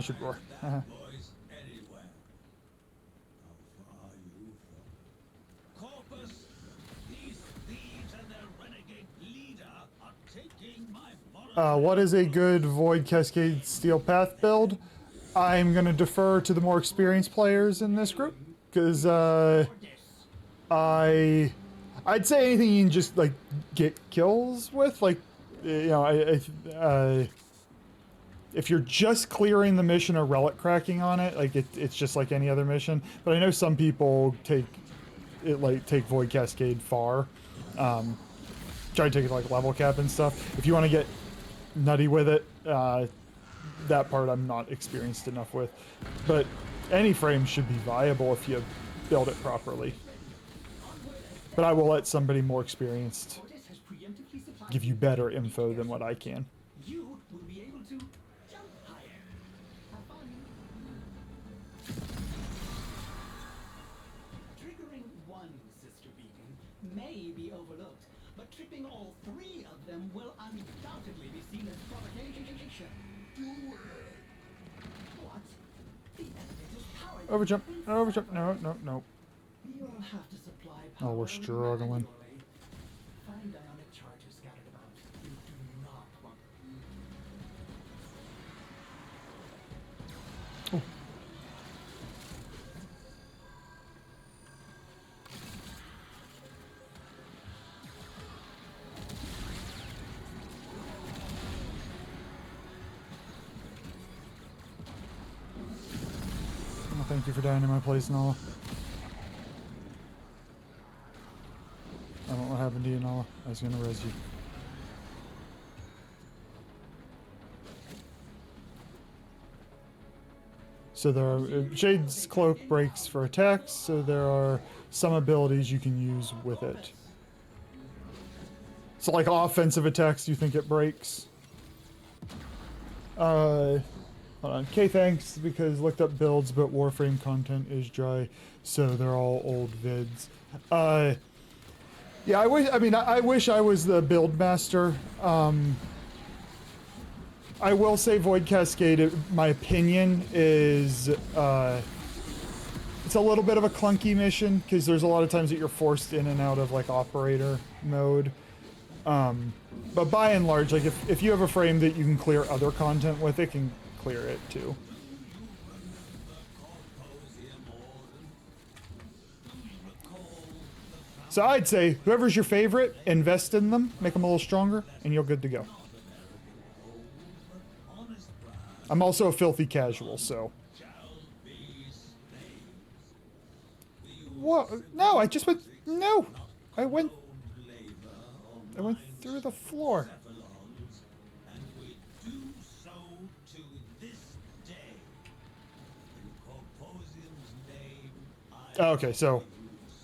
[SPEAKER 1] should roar.
[SPEAKER 9] voice anywhere. How far you from Corpus? These thieves and their renegade leader are taking my volatile
[SPEAKER 1] What is a good Void Cascade Steel Path build? I'm gonna defer to the more experienced players in this group, because I'd say anything you can just like get kills with, like, you know, if you're just clearing the mission or relic cracking on it, like it's just like any other mission. But I know some people take Void Cascade far, try to take it like level cap and stuff. If you want to get nutty with it, that part I'm not experienced enough with. But any frame should be viable if you build it properly. But I will let somebody more experienced
[SPEAKER 8] Ordis has preemptively supplied
[SPEAKER 1] give you better info than what I can.
[SPEAKER 8] You will be able to jump higher. Have fun. Triggering one sister beacon may be overlooked, but tripping all three of them will undoubtedly be seen as provocation. What? The elevator's powered.
[SPEAKER 1] Overjump, overjump, no.
[SPEAKER 8] You'll have to supply
[SPEAKER 1] Oh, we're
[SPEAKER 8] power
[SPEAKER 1] struggling.
[SPEAKER 8] manually. Find ionic charges scattered about. You do not want.
[SPEAKER 1] Well, thank you for dying in my place, Nala. I don't know what happened to you, Nala. I was gonna res you. So there are Shade's Cloak breaks for attacks, so there are some abilities you can use with it. So like offensive attacks, do you think it breaks? Hold on. K thanks, because looked up builds, but Warframe content is dry, so they're all old vids. Yeah, I wish I was the build master. I will say Void Cascade, my opinion, is it's a little bit of a clunky mission, because there's a lot of times that you're forced in and out of like operator mode. But by and large, like if you have a frame that you can clear other content with, it can clear it too. So I'd say whoever's your favorite, invest in them, make them a little stronger, and you're good to go. I'm also a filthy casual, so. What? No, I just went. No, I went through the floor. Okay, so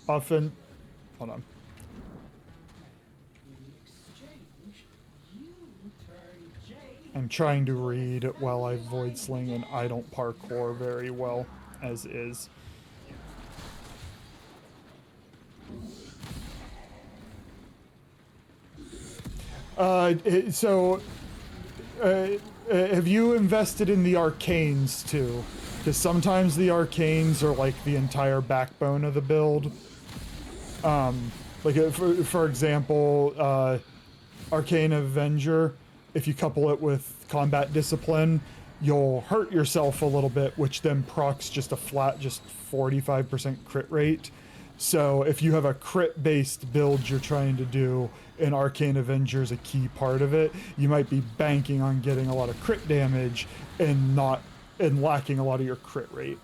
[SPEAKER 1] often. Hold on. I'm trying to read while I void sling, and I don't parkour very well as is. Have you invested in the arcanes too? Because sometimes the arcanes are like the entire backbone of the build. For example, Arcane Avenger, if you couple it with Combat Discipline, you'll hurt yourself a little bit, which then procs just a flat, just 45% crit rate. So if you have a crit-based build you're trying to do, and Arcane Avenger is a key part of it, you might be banking on getting a lot of crit damage and lacking a lot of your crit rate.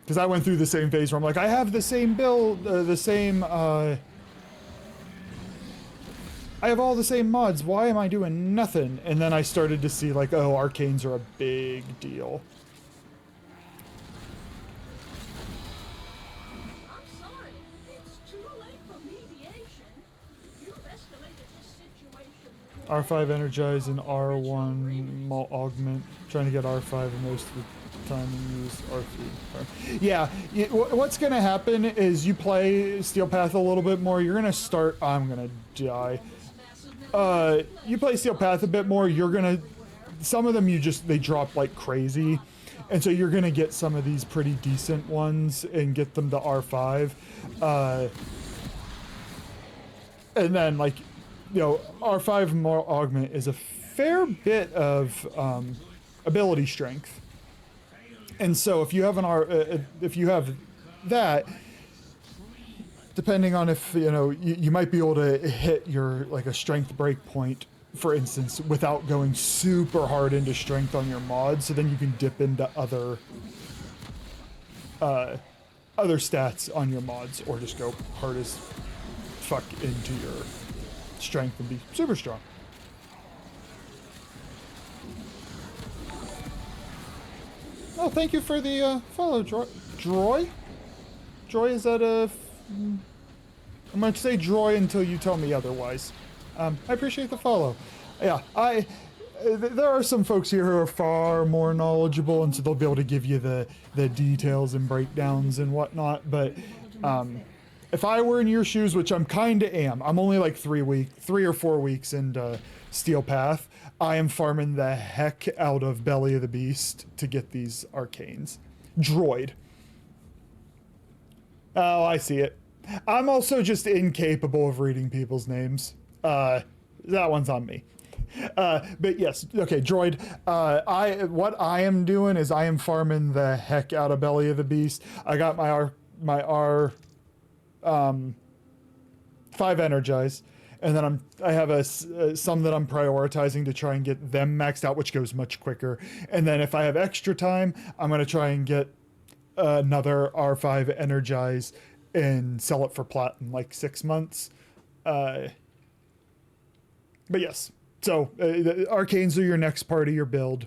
[SPEAKER 1] Because I went through the same phase where I'm like, I have the same build, I have all the same mods, why am I doing nothing? And then I started to see like, oh, arcanes are a big deal.
[SPEAKER 4] I'm sorry. It's too late for mediation. You've escalated this situation.
[SPEAKER 1] R5 energize and R1 augment. Trying to get R5 and most of the time and use R3. Yeah, what's going to happen is you play Steel Path a little bit more. You're going to start... I'm going to die. you play Steel Path a bit more, you're gonna, some of them they drop like crazy, and so you're gonna get some of these pretty decent ones and get them to R5, and then like, you know, R5 more augment is a fair bit of ability strength, and so if you have if you have that, depending on if, you know, you might be able to hit your, like, a strength break point, for instance, without going super hard into strength on your mods, so then you can dip into other stats on your mods, or just go hard as fuck into your strength and be super strong. Oh, thank you for the follow, Droy? Droy, is that a... I'm going to say Droy until you tell me otherwise. I appreciate the follow. Yeah, there are some folks here who are far more knowledgeable, and so they'll be able to give you the details and breakdowns and whatnot, but if I were in your shoes, which I'm kind of am, I'm only like 3 or 4 weeks into Steel Path, I am farming the heck out of Belly of the Beast to get these arcanes. Droid. Oh, I see it. I'm also just incapable of reading people's names. That one's on me. But yes, okay, Droid. What I am doing is I am farming the heck out of Belly of the Beast. I got my R 5 energize, and then I have some that I'm prioritizing to try and get them maxed out, which goes much quicker. And then if I have extra time, I'm gonna try and get another R5 energize and sell it for plat in like 6 months. But yes, so the arcanes are your next part of your build,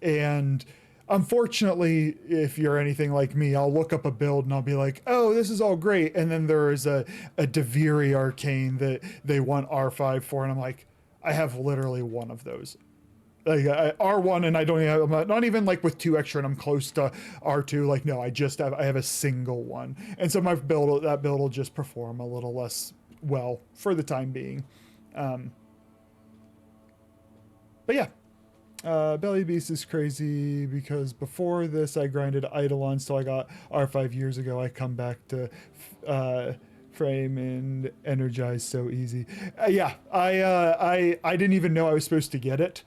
[SPEAKER 1] and unfortunately, if you're anything like me, I'll look up a build and I'll be like, oh, this is all great, and then there is a Deviri arcane that they want R5 for, and I'm like, I have literally one of those. Like R1, and I don't even, I'm not even like with 2 extra, and I'm close to R2. Like, no, I have a single one, and so that build will just perform a little less well for the time being. But yeah, Belly Beast is crazy because before this I grinded Eidolons till I got R5 years ago. I come back to frame and energize so easy. Yeah, I didn't even know I was supposed to get it.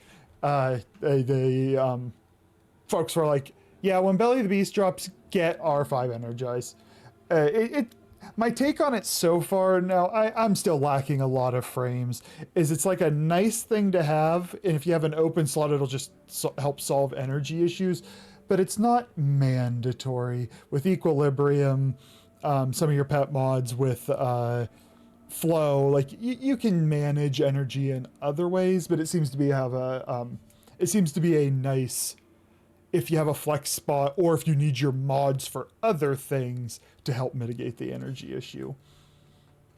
[SPEAKER 1] Folks were like, yeah, when Belly of the Beast drops, get R5 energize. My take on it so far, now I'm still lacking a lot of frames, is it's like a nice thing to have, and if you have an open slot, it'll just help solve energy issues, but it's not mandatory. With Equilibrium, some of your pet mods with Flow, like you can manage energy in other ways, but it seems to be a nice, if you have a flex spot or if you need your mods for other things to help mitigate the energy issue.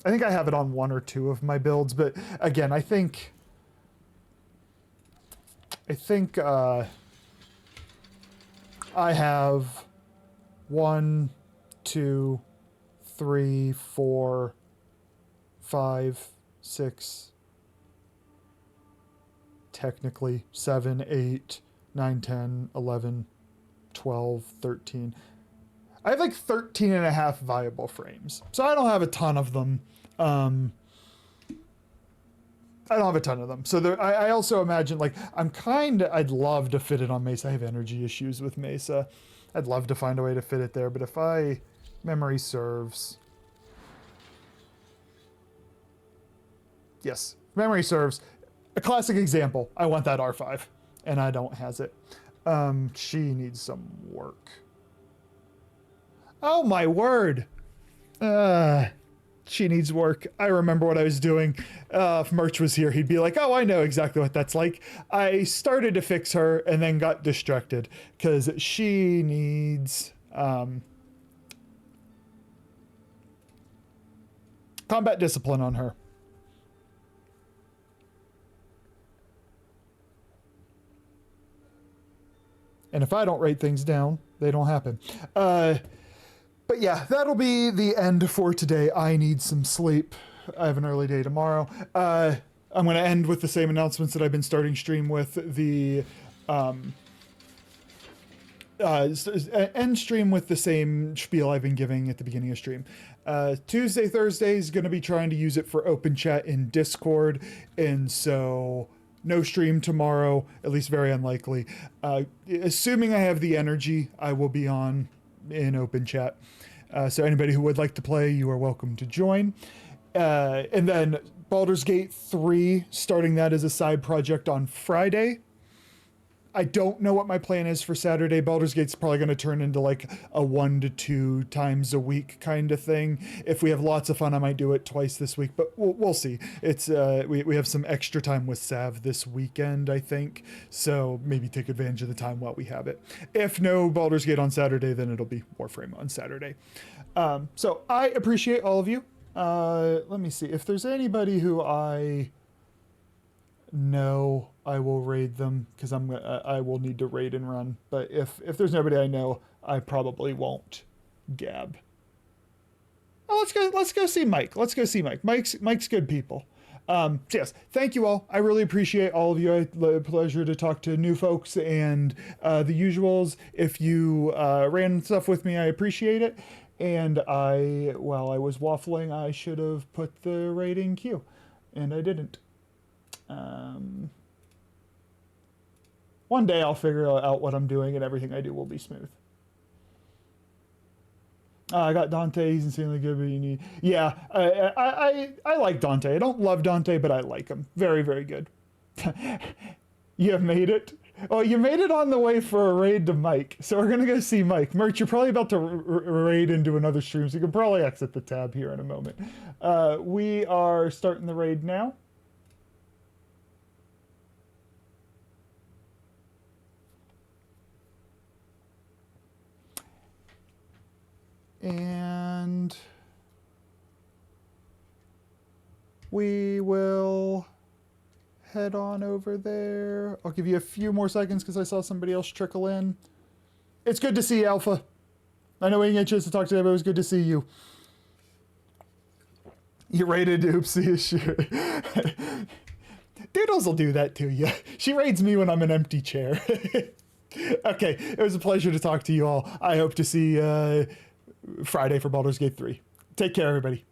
[SPEAKER 1] I think I have it on 1 or 2 of my builds, but again, I think I have 1, 2, 3, 4, 5, 6, technically 7, 8, 9, 10, 11, 12, 13. I have like 13 and a half viable frames. So I don't have a ton of them. I don't have a ton of them. So I also imagine, like, I'd love to fit it on Mesa. I have energy issues with Mesa. I'd love to find a way to fit it there, but if memory serves. Yes, memory serves. A classic example. I want that R5, and I don't has it. She needs some work. Oh my word. She needs work. I remember what I was doing. If Merch was here, he'd be like, oh, I know exactly what that's like. I started to fix her and then got distracted because she needs combat discipline on her. And if I don't write things down, they don't happen. But yeah, that'll be the end for today. I need some sleep. I have an early day tomorrow. I'm going to end with the same announcements that I've been starting stream with. The end stream with the same spiel I've been giving at the beginning of stream. Tuesday, Thursday is going to be trying to use it for open chat in Discord, and so no stream tomorrow, at least very unlikely. Assuming I have the energy, I will be on in open chat. So anybody who would like to play, you are welcome to join. And then Baldur's Gate 3, starting that as a side project on Friday. I don't know what my plan is for Saturday. Baldur's Gate's probably going to turn into like a 1 to 2 times a week kind of thing. If we have lots of fun, I might do it twice this week, but we'll see. It's we have some extra time with Sav this weekend, I think, so maybe take advantage of the time while we have it. If no Baldur's Gate on Saturday, then it'll be Warframe on Saturday. So I appreciate all of you. Let me see if there's anybody who I know. I will raid them because I will need to raid and run. But if there's nobody I know, I probably won't gab. Oh, let's go see Mike. Let's go see Mike. Mike's good people. So yes, thank you all. I really appreciate all of you. I had the pleasure to talk to new folks and the usuals. If you ran stuff with me, I appreciate it. And while I was waffling, I should have put the raid in queue, and I didn't. One day I'll figure out what I'm doing, and everything I do will be smooth. I got Dante. He's insanely good, but you need... Yeah, I like Dante. I don't love Dante, but I like him. Very, very good. You have made it? Oh, you made it on the way for a raid to Mike. So we're going to go see Mike. Merch, you're probably about to raid into another stream, so you can probably exit the tab here in a moment. We are starting the raid now. And we will head on over there. I'll give you a few more seconds because I saw somebody else trickle in. It's good to see you, Alpha. I know we didn't get a chance to talk today, but it was good to see you. You raided Oopsie, sure. Doodles will do that to you. She raids me when I'm an empty chair. Okay, it was a pleasure to talk to you all. I hope to see Friday for Baldur's Gate 3. Take care, everybody.